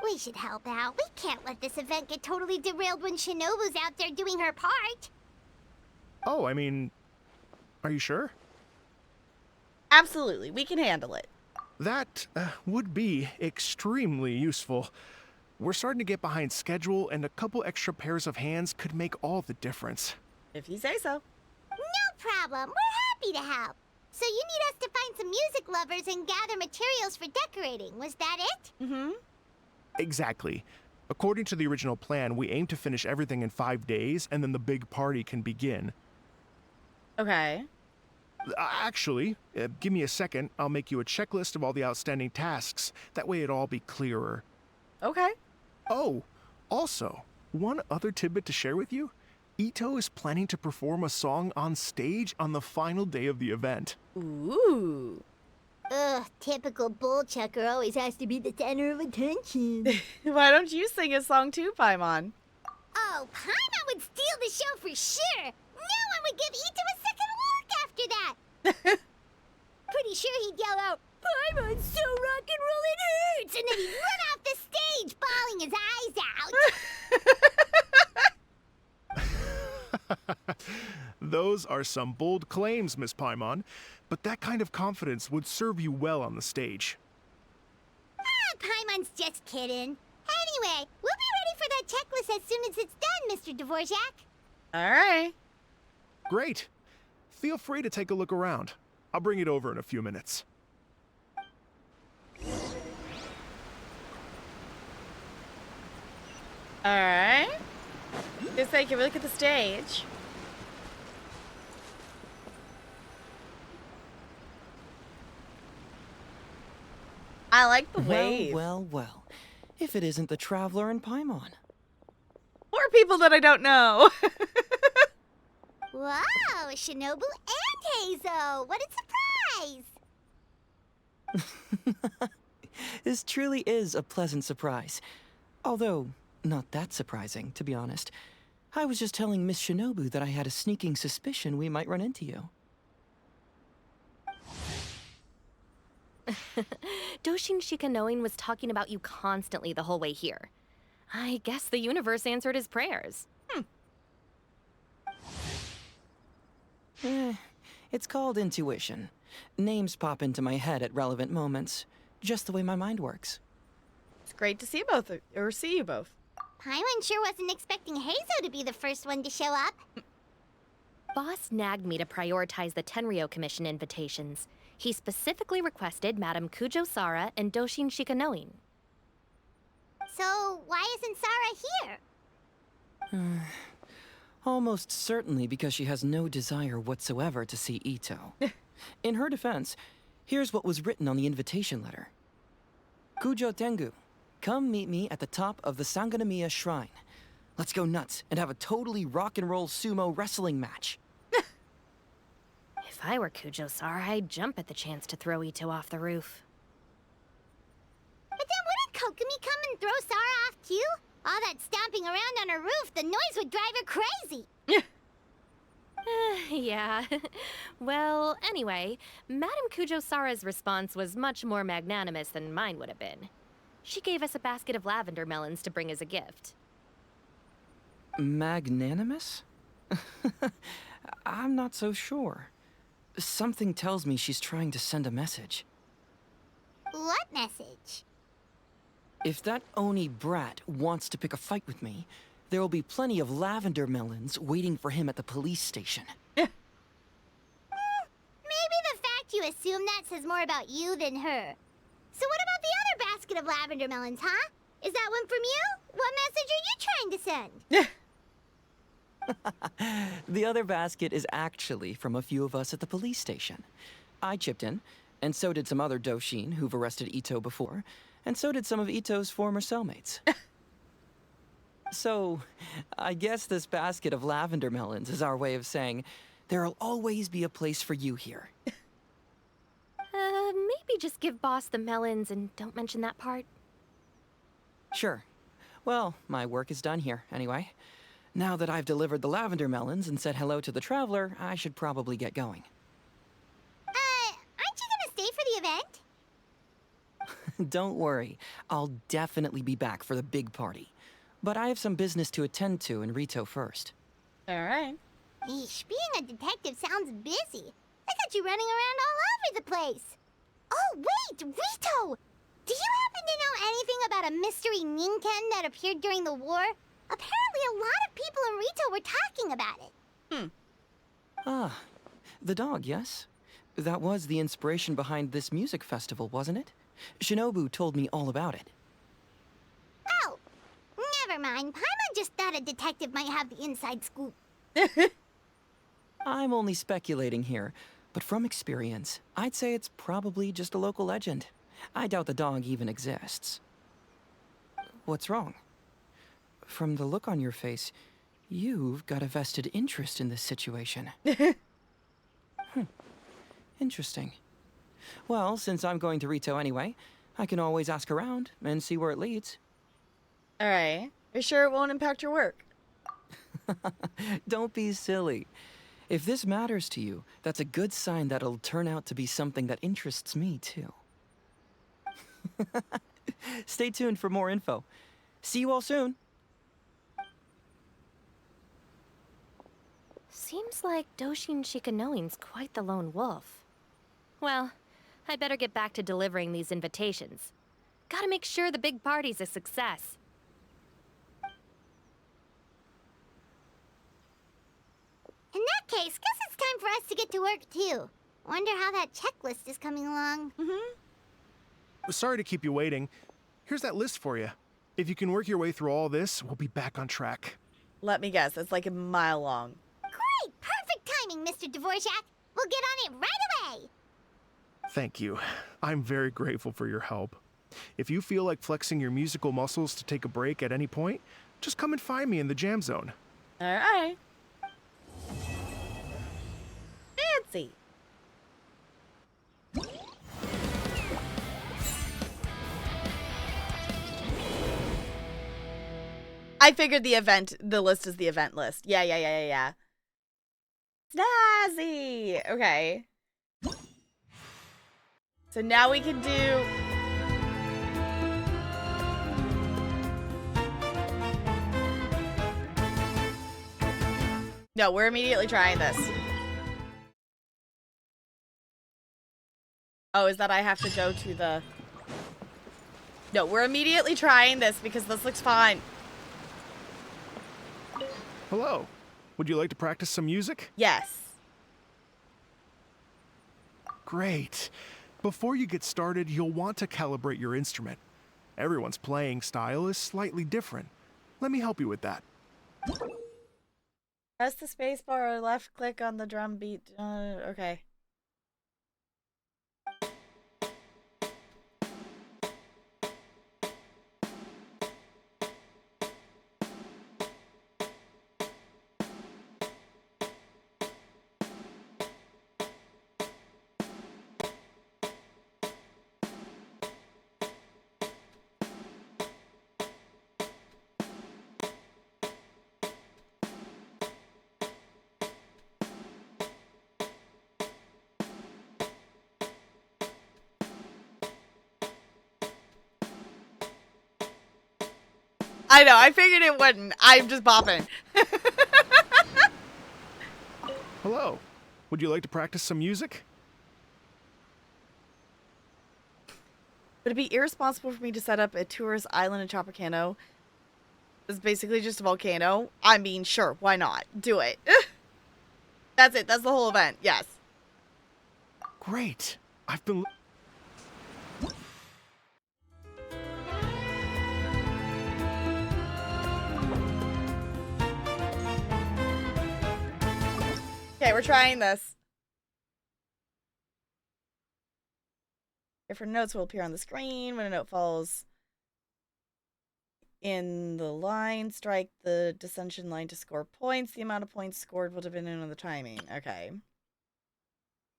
We should help out. We can't let this event get totally derailed when Shinobu's out there doing her part. Oh, I mean, are you sure? Absolutely, we can handle it. That would be extremely useful. We're starting to get behind schedule, and a couple extra pairs of hands could make all the difference. If you say so. No problem. We're happy to help. So you need us to find some music lovers and gather materials for decorating. Was that it? Mm-hmm. Exactly. According to the original plan, we aim to finish everything in 5 days, and then the big party can begin. Okay. Actually, give me a second. I'll make you a checklist of all the outstanding tasks. That way it'll all be clearer. Okay. Oh, also, one other tidbit to share with you. Ito is planning to perform a song on stage on the final day of the event. Ooh. Ugh, typical bullchucker always has to be the center of attention. Why don't you sing a song too, Paimon? Oh, Paimon would steal the show for sure. No one would give Ito a second look after that. Pretty sure he'd yell out, "Paimon's so rock and roll it hurts!" And then he'd run off the stage, bawling his eyes out. Those are some bold claims, Miss Paimon, but that kind of confidence would serve you well on the stage. Paimon's just kidding. Anyway, we'll be ready for that checklist as soon as it's done, Mr. Dvorak. All right. Great. Feel free to take a look around. I'll bring it over in a few minutes. All right. Just take a look at the stage. I like the wave. Well. If it isn't the Traveler and Paimon. Or people that I don't know. Wow, Shinobu and Heizo! What a surprise! This truly is a pleasant surprise. Although, not that surprising, to be honest. I was just telling Miss Shinobu that I had a sneaking suspicion we might run into you. Doshin Shikanoin was talking about you constantly the whole way here. I guess the universe answered his prayers. It's called intuition. Names pop into my head at relevant moments, just the way my mind works. It's great to see both, or see you both. Paimon sure wasn't expecting Heizo to be the first one to show up. Boss nagged me to prioritize the Tenryo Commission invitations. He specifically requested Madame Kujo Sara and Doshin Shikanoin. So, why isn't Sara here? Almost certainly because she has no desire whatsoever to see Ito. In her defense, here's what was written on the invitation letter. Kujo Tengu, come meet me at the top of the Sanganamiya Shrine. Let's go nuts and have a totally rock and roll sumo wrestling match. If I were Kujo Sara, I'd jump at the chance to throw Ito off the roof. But then wouldn't Kokomi come and throw Sara off too? All that stomping around on her roof, the noise would drive her crazy. Yeah. Well, anyway, Madame Kujo Sara's response was much more magnanimous than mine would have been. She gave us a basket of lavender melons to bring as a gift. Magnanimous? I'm not so sure. Something tells me she's trying to send a message. What message? If that Oni brat wants to pick a fight with me, there will be plenty of lavender melons waiting for him at the police station. Maybe the fact you assume that says more about you than her. So what about the other basket of lavender melons, huh? Is that one from you? What message are you trying to send? The other basket is actually from a few of us at the police station. I chipped in, and so did some other Doshin who've arrested Ito before, and so did some of Ito's former cellmates. So, I guess this basket of lavender melons is our way of saying, there'll always be a place for you here. Maybe just give Boss the melons and don't mention that part. Sure. Well, my work is done here, anyway. Now that I've delivered the lavender melons and said hello to the traveler, I should probably get going. Aren't you gonna stay for the event? Don't worry, I'll definitely be back for the big party. But I have some business to attend to in Rito first. Alright. Eesh, being a detective sounds busy. I got you running around all over the place. Oh, wait, Rito! Do you happen to know anything about a mystery Ninken that appeared during the war? Apparently a lot of people in Rito were talking about it. Ah, the dog, yes? That was the inspiration behind this music festival, wasn't it? Shinobu told me all about it. Oh, never mind. Paimon just thought a detective might have the inside scoop. I'm only speculating here, but from experience, I'd say it's probably just a local legend. I doubt the dog even exists. What's wrong? From the look on your face, you've got a vested interest in this situation. Interesting. Well, since I'm going to Rito anyway, I can always ask around and see where it leads. Alright. Are you sure it won't impact your work? Don't be silly. If this matters to you, that's a good sign that it'll turn out to be something that interests me, too. Stay tuned for more info. See you all soon. Seems like Doshin Shikanoin's quite the lone wolf. Well, I better get back to delivering these invitations. Gotta make sure the big party's a success. In that case, guess it's time for us to get to work, too. Wonder how that checklist is coming along. Sorry to keep you waiting. Here's that list for you. If you can work your way through all this, we'll be back on track. Let me guess, it's like a mile long. Great! Perfect timing, Mr. Dvorak. We'll get on it right away! Thank you. I'm very grateful for your help. If you feel like flexing your musical muscles to take a break at any point, just come and find me in the jam zone. Alright. Fancy. I figured the list is the event list. Yeah. Snazzy! Okay. So now we can do... No, we're immediately trying this. Oh, is that I have to go to the... No, we're immediately trying this because this looks fun. Hello. Would you like to practice some music? Yes. Great. Before you get started, you'll want to calibrate your instrument. Everyone's playing style is slightly different. Let me help you with that. Press the spacebar or left click on the drum beat. Okay. I know. I figured it wouldn't. I'm just bopping. Hello. Would you like to practice some music? Would it be irresponsible for me to set up a tourist island in Tropicana? It's basically just a volcano. I mean, sure. Why not? Do it. That's it. That's the whole event. Yes. Great. I've been... Okay, we're trying this. Different notes will appear on the screen. When a note falls in the line, strike the descension line to score points. The amount of points scored will depend on the timing. Okay.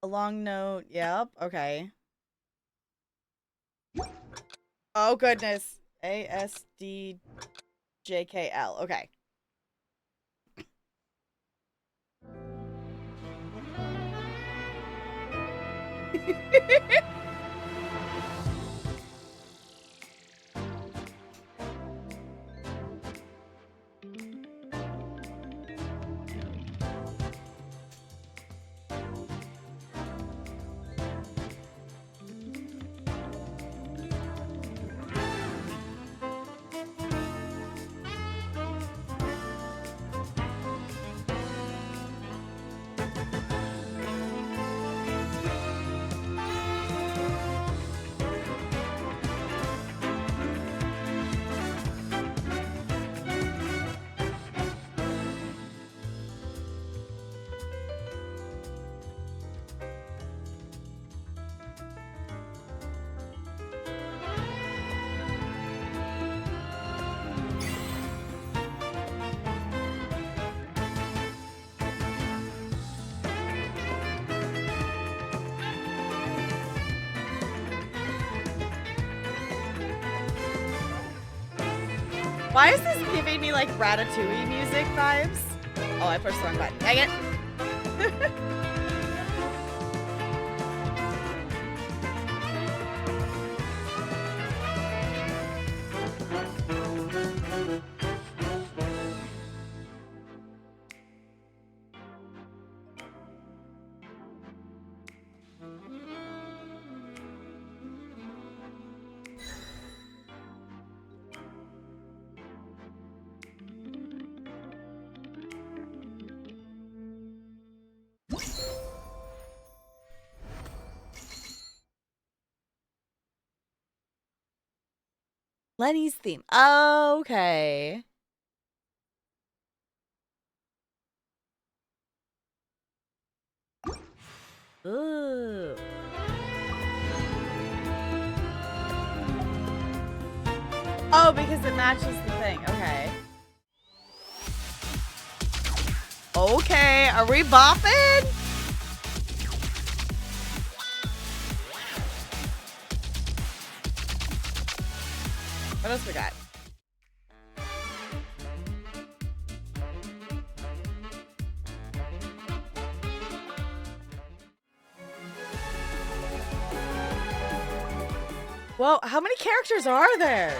A long note. Yep. Okay. Oh, goodness. A-S-D-J-K-L. Okay. Why is this giving me like Ratatouille music vibes? Oh, I pushed the wrong button. Dang it. Lenny's theme. Okay. Ooh. Oh, because it matches the thing. Okay. Okay, are we bopping? What else we got? Whoa, how many characters are there?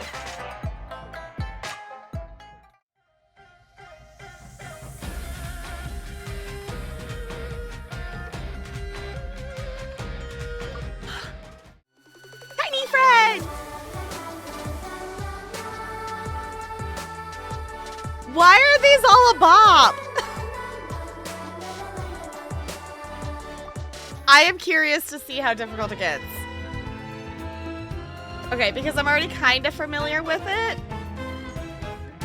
Tiny friend! Why are these all a bop? I am curious to see how difficult it gets. Okay, because I'm already kind of familiar with it.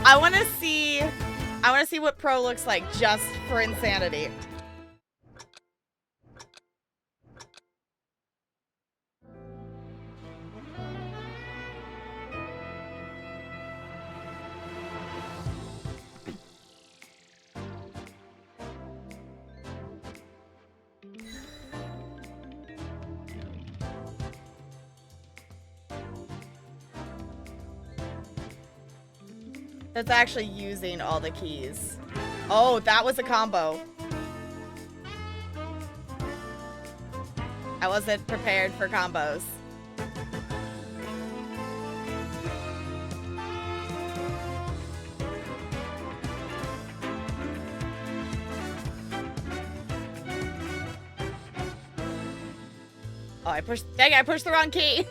I want to see what pro looks like just for insanity. That's actually using all the keys. Oh, that was a combo. I wasn't prepared for combos. Oh, dang, I pushed the wrong key.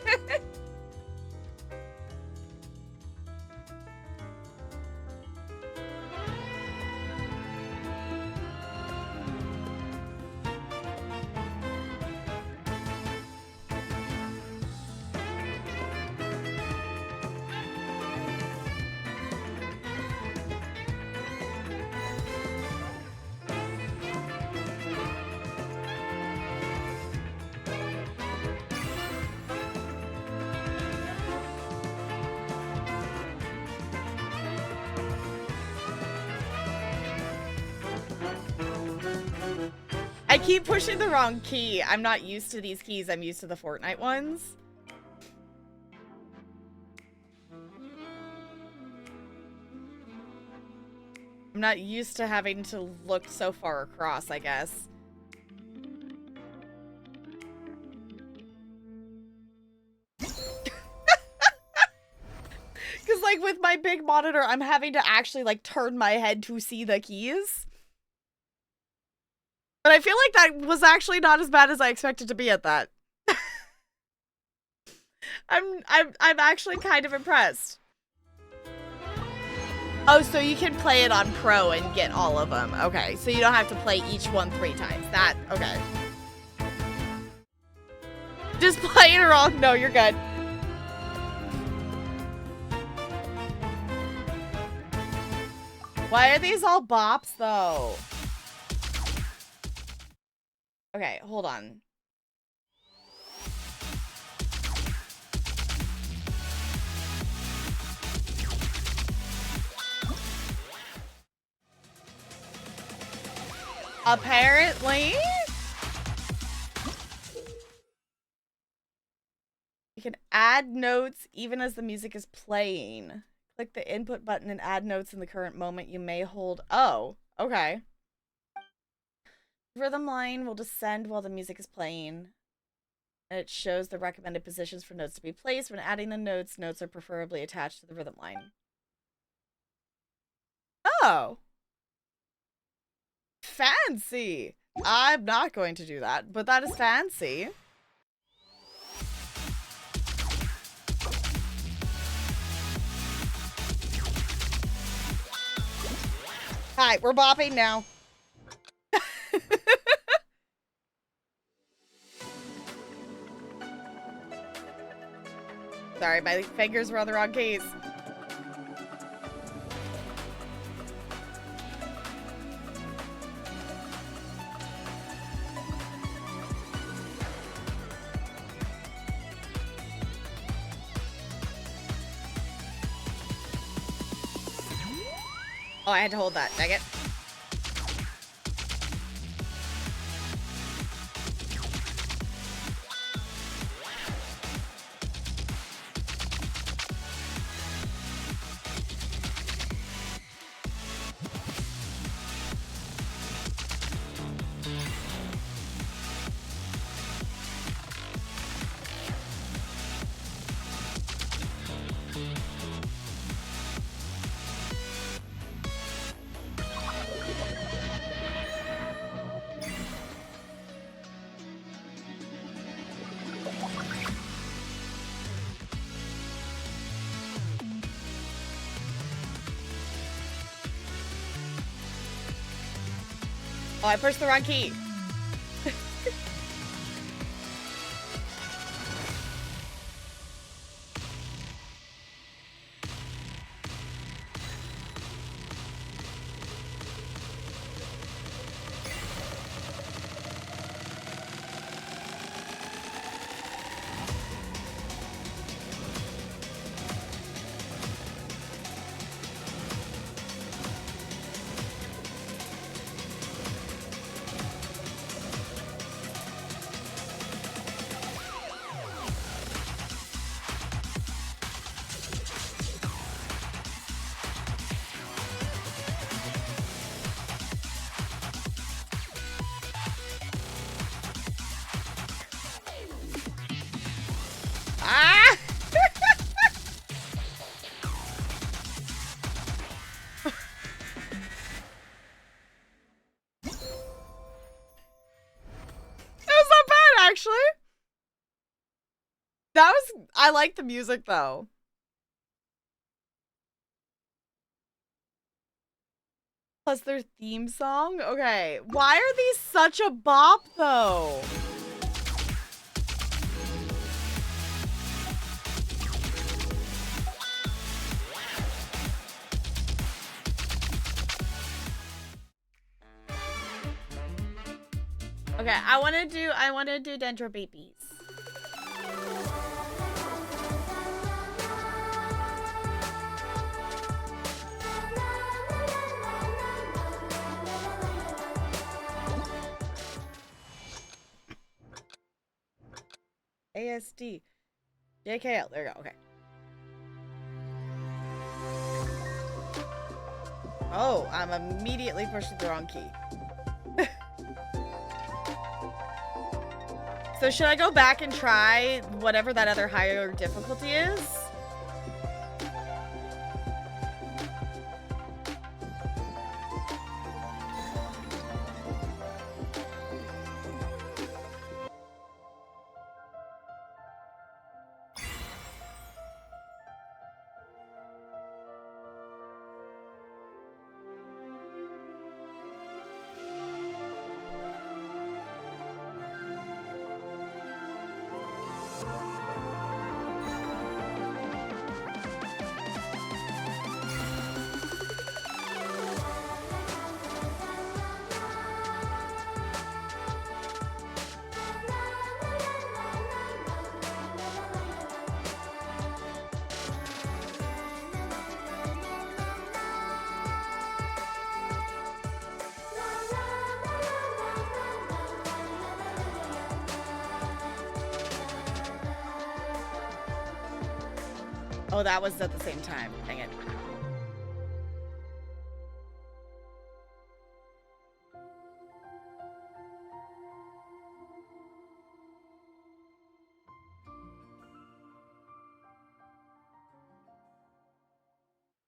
I keep pushing the wrong key. I'm not used to these keys. I'm used to the Fortnite ones. I'm not used to having to look so far across, I guess. Because, like, with my big monitor, I'm having to actually, like, turn my head to see the keys. But I feel like that was actually not as bad as I expected to be at that. I'm actually kind of impressed. Oh, so you can play it on Pro and get all of them. Okay, so you don't have to play each one 3 times. That, okay. Just play it wrong. No, you're good. Why are these all bops, though? Okay, hold on. Apparently, you can add notes even as the music is playing. Click the input button and add notes in the current moment. You may hold. Oh, okay. Rhythm line will descend while the music is playing. And it shows the recommended positions for notes to be placed. When adding the notes, notes are preferably attached to the rhythm line. Oh. Fancy. I'm not going to do that, but that is fancy. Hi, we're bopping now. Sorry, my fingers were on the wrong keys. Oh, I had to hold that. Dang it. Oh, I pushed the wrong key. I like the music though. Plus their theme song? Okay. Why are these such a bop though? Okay, I wanna do Dendro Babies. ASD. JKL. There you go. Okay. Oh, I'm immediately pushing the wrong key. So should I go back and try whatever that other higher difficulty is? Oh, that was at the same time. Dang it.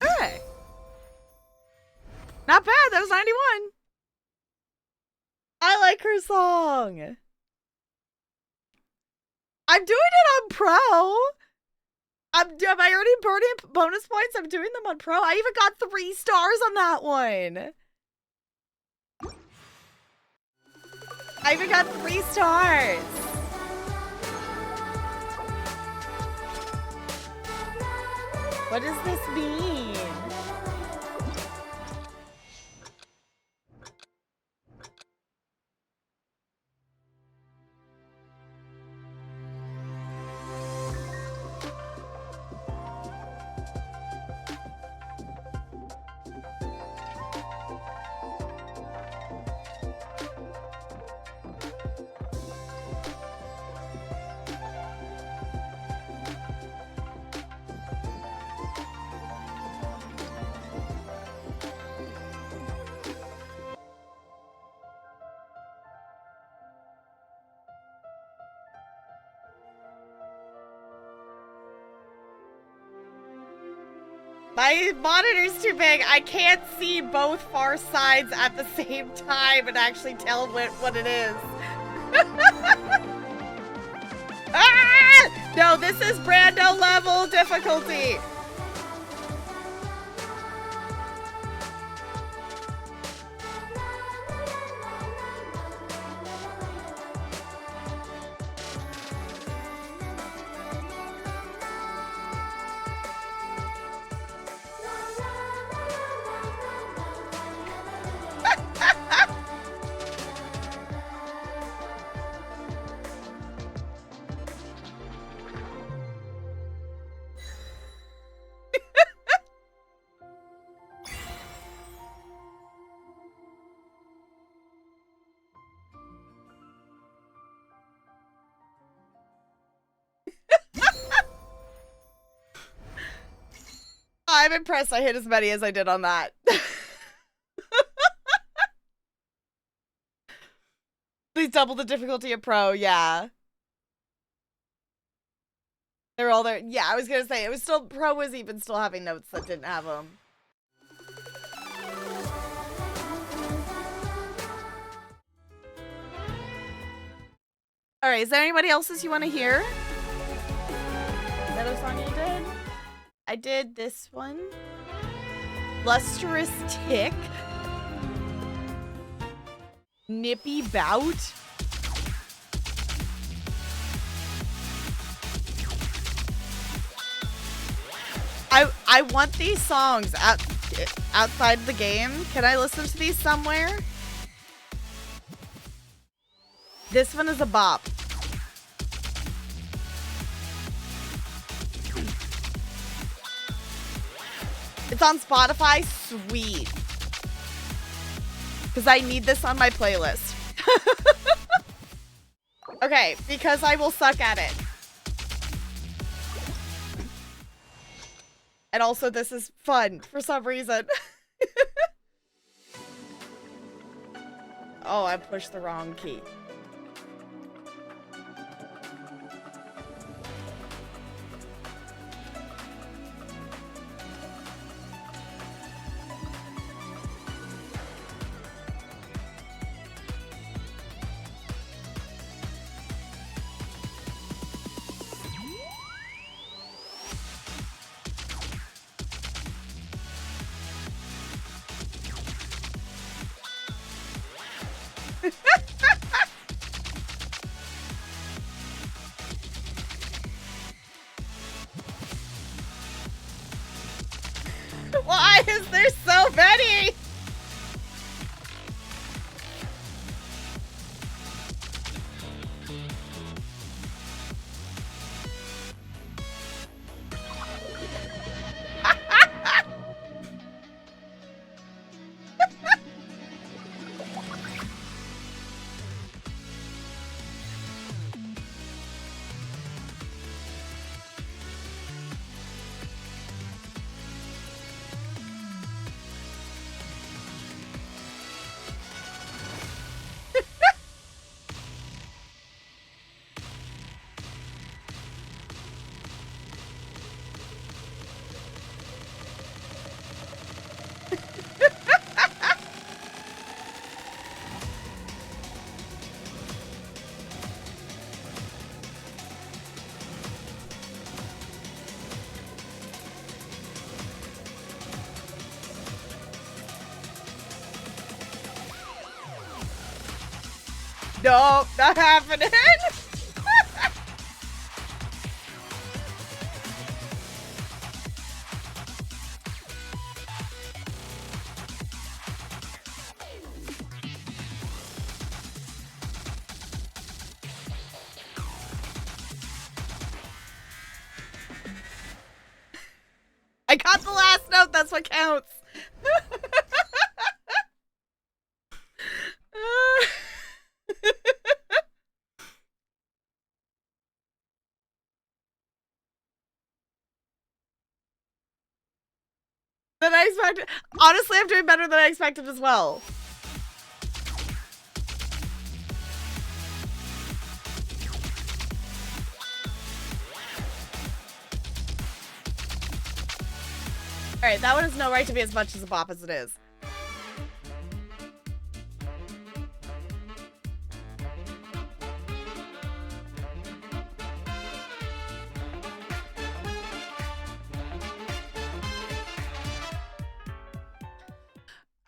Alright. Not bad. That was 91. I like her song. I'm doing it on Pro. Am I already burning bonus points? I'm doing them on Pro. I even got 3 stars on that one. I even got 3 stars. What does this mean? My monitor's too big. I can't see both far sides at the same time and actually tell what it is. Ah! No, this is Brando level difficulty. I'm impressed I hit as many as I did on that. Please double the difficulty of Pro, yeah. They're all there. Yeah, I was gonna say, it was still, Pro was even still having notes that didn't have them. Alright, is there anybody else's you want to hear? other song I did? I did this one. Lustrous Tick. Nippy Bout. I want these songs outside the game. Can I listen to these somewhere? This one is a bop. It's on Spotify. Sweet. Because I need this on my playlist. Okay, because I will suck at it. And also, this is fun for some reason. Oh, I pushed the wrong key. Why is there so many? Nope, not happening. I got the last note, that's what counts. Than I expected. Honestly, I'm doing better than I expected as well. Alright, that one has no right to be as much as a bop as it is.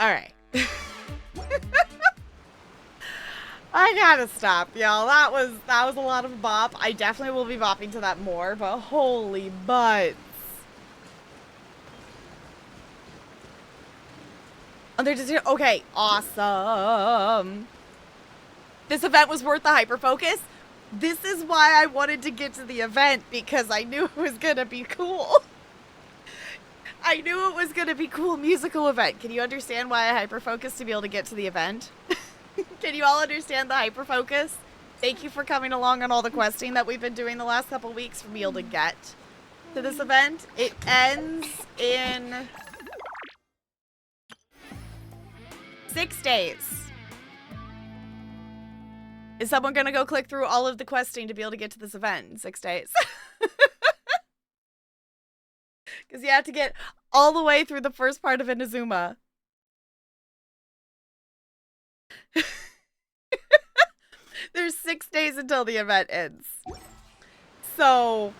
Alright. I gotta stop, y'all. That was a lot of bop. I definitely will be bopping to that more, but holy butts. Okay, awesome. This event was worth the hyperfocus. This is why I wanted to get to the event, because I knew it was gonna be cool. I knew it was gonna be cool musical event. Can you understand why I hyperfocused to be able to get to the event? Can you all understand the hyperfocus? Thank you for coming along on all the questing that we've been doing the last couple weeks for me able to get to this event. It ends in 6 days. Is someone gonna go click through all of the questing to be able to get to this event in 6 days? Because you have to get all the way through the first part of Inazuma. There's 6 days until the event ends. So,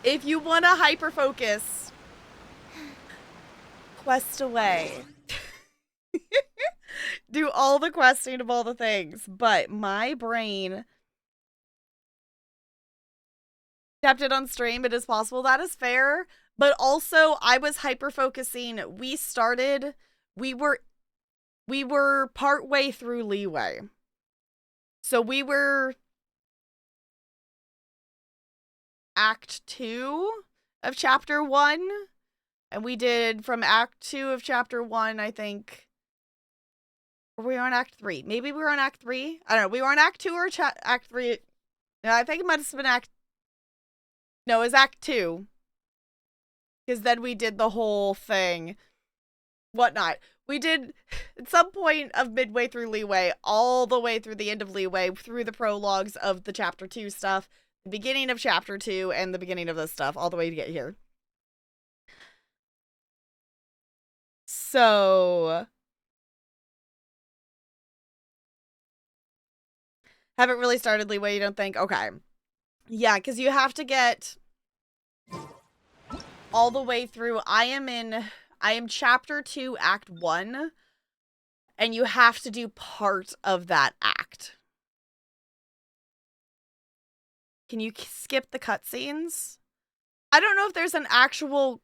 If you want to hyper focus, quest away. Do all the questing of all the things, but my brain kept it on stream. It is possible that is fair, but also I was hyper focusing. We were part way through Leeway, so we were Act 2 of Chapter 1, and we did from Act 2 of Chapter 1, I think. Or were we on Act 3? Maybe we were on Act 3? I don't know. We were on Act 2 or Act 3? No, I think it might have been Act... No, it was Act 2. Because then we did the whole thing. Whatnot. We did, at some point of midway through Leeway, all the way through the end of Leeway, through the prologues of the Chapter 2 stuff, the beginning of Chapter 2, and the beginning of this stuff, all the way to get here. So... Haven't really started Leeway, you don't think? Okay. Yeah, because you have to get all the way through. I am Chapter 2, Act 1, and you have to do part of that act. Can you skip the cutscenes? I don't know if there's an actual...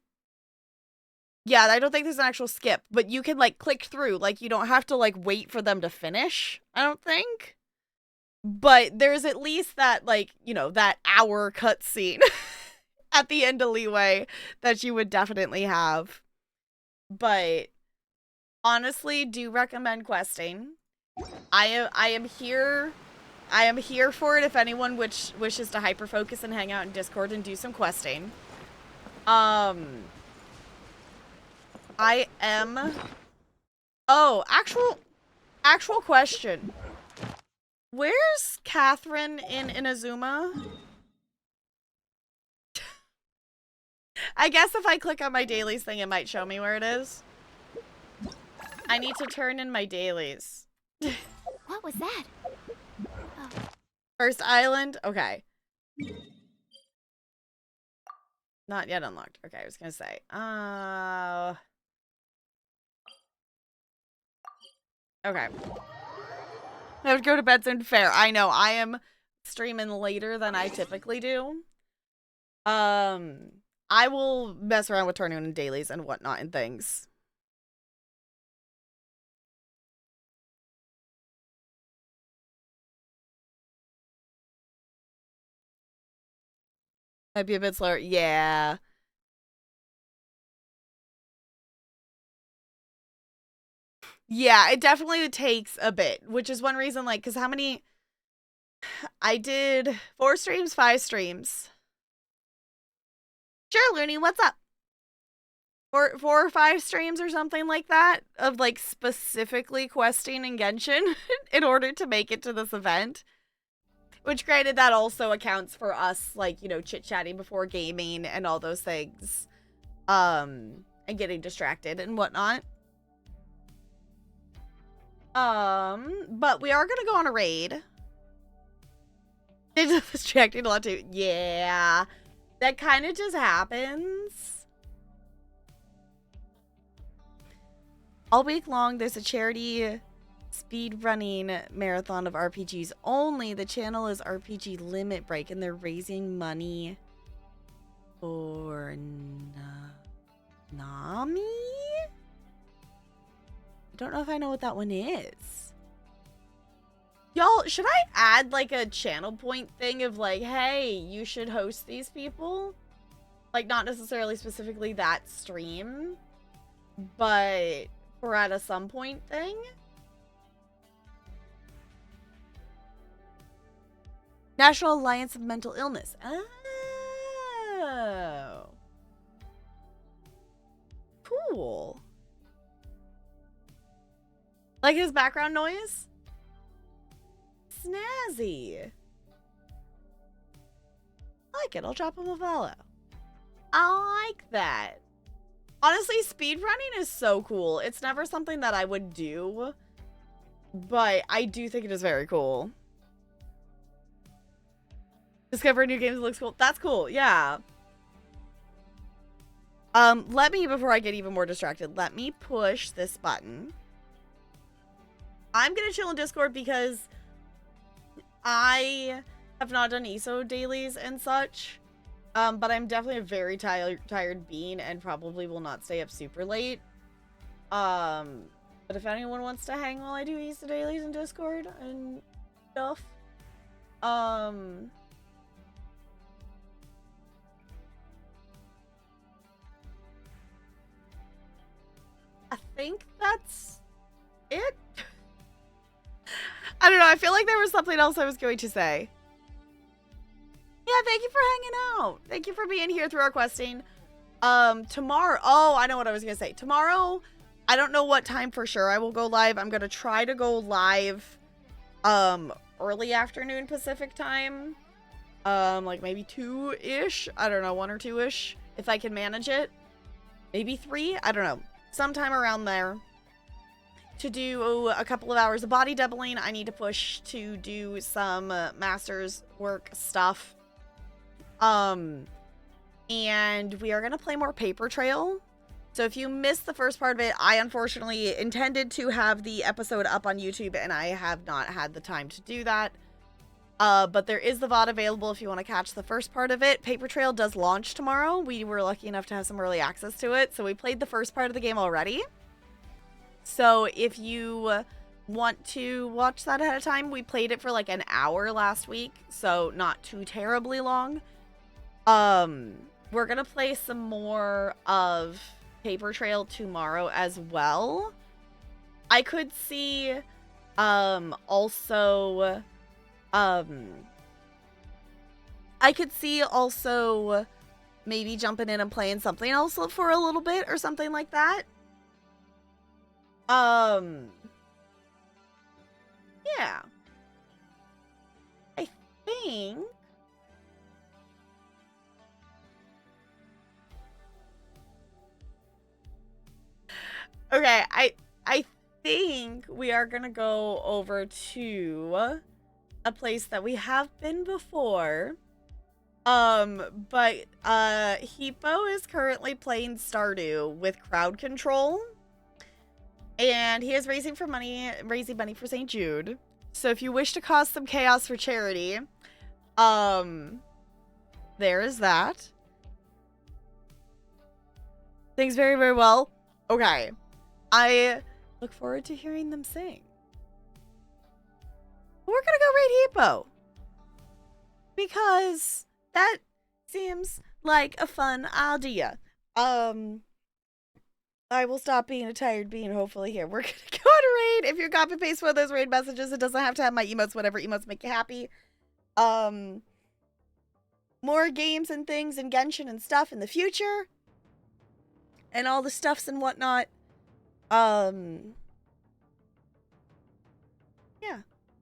Yeah, I don't think there's an actual skip, but you can, like, click through. Like, you don't have to, like, wait for them to finish, I don't think. But there's at least that, like, you know, that hour cutscene at the end of Leeway that you would definitely have. But honestly, do recommend questing. I am here for it if anyone wishes to hyper focus and hang out in Discord and do some questing. I am... Oh, actual question. Where's Catherine in Inazuma? I guess if I click on my dailies thing, it might show me where it is. I need to turn in my dailies. What was that? Oh. First island? Okay. Not yet unlocked. Okay, I was gonna say. Okay. I would go to bed soon. Fair. I know. I am streaming later than I typically do. I will mess around with turning in dailies and whatnot and things. Might be a bit slower. Yeah. Yeah, it definitely takes a bit, which is one reason, like, because how many... I did 4 streams, 5 streams. Sure, Looney, what's up? 4 or 5 streams or something like that of, like, specifically questing in Genshin in order to make it to this event. Which, granted, that also accounts for us, like, you know, chit-chatting before gaming and all those things. And getting distracted and whatnot. But we are gonna go on a raid. It's distracting a lot too. Yeah. That kind of just happens. All week long, there's a charity speed running marathon of RPGs only. The channel is RPG Limit Break, and they're raising money for Nami? I don't know if I know what that one is. Y'all, should I add like a channel point thing of like, hey, you should host these people? Like, not necessarily specifically that stream, but for at a some point thing? National Alliance of Mental Illness. Oh. Cool. Like his background noise? Snazzy. I like it. I'll drop him a follow. I like that. Honestly, speedrunning is so cool. It's never something that I would do, but I do think it is very cool. Discover new games looks cool. That's cool, yeah. Let me, before I get even more distracted, let me push this button. I'm gonna chill in Discord because I have not done ESO dailies and such. But I'm definitely a very tired bean and probably will not stay up super late. But if anyone wants to hang while I do ESO dailies in Discord and stuff, I think that's it. I don't know. I feel like there was something else I was going to say. Yeah, thank you for hanging out. Thank you for being here through our questing. Tomorrow. Oh, I know what I was going to say. Tomorrow, I don't know what time for sure I will go live. I'm going to try to go live early afternoon Pacific time. Like maybe 2-ish. I don't know, 1 or 2-ish. If I can manage it. Maybe 3. I don't know. Sometime around there. To do a couple of hours of body doubling. I need to push to do some master's work stuff. And we are going to play more Paper Trail. So if you missed the first part of it, I unfortunately intended to have the episode up on YouTube and I have not had the time to do that. But there is the VOD available if you want to catch the first part of it. Paper Trail does launch tomorrow. We were lucky enough to have some early access to it. So we played the first part of the game already. So if you want to watch that ahead of time, we played it for like an hour last week. So not too terribly long. We're going to play some more of Paper Trail tomorrow as well. I could see, also maybe jumping in and playing something else for a little bit or something like that. Yeah. I think okay, I think we are gonna go over to a place that we have been before. But Hippo is currently playing Stardew with crowd control. And he is raising money for St. Jude. So if you wish to cause some chaos for charity, there is that. Thanks very, very well. Okay. I look forward to hearing them sing. We're gonna go raid Hippo. Because that seems like a fun idea. I will stop being a tired bean, hopefully. Here, we're gonna go to raid. If you copy paste one of those raid messages, it doesn't have to have my emotes, whatever emotes make you happy. More games and things and Genshin and stuff in the future. And all the stuffs and whatnot. Yeah.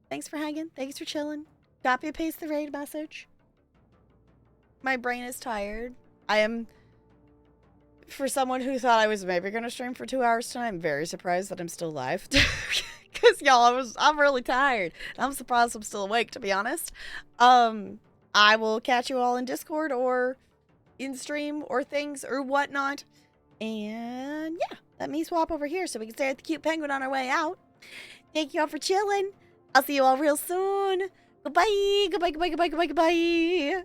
Thanks for hanging. Thanks for chilling. Copy and paste the raid message. My brain is tired. I am... For someone who thought I was maybe going to stream for 2 hours tonight, I'm very surprised that I'm still live. Because, y'all, I'm really tired. I'm surprised I'm still awake, to be honest. I will catch you all in Discord or in stream or things or whatnot. And, yeah, let me swap over here so we can stare at the cute penguin on our way out. Thank you all for chilling. I'll see you all real soon. Goodbye. Goodbye, goodbye, goodbye, goodbye, goodbye.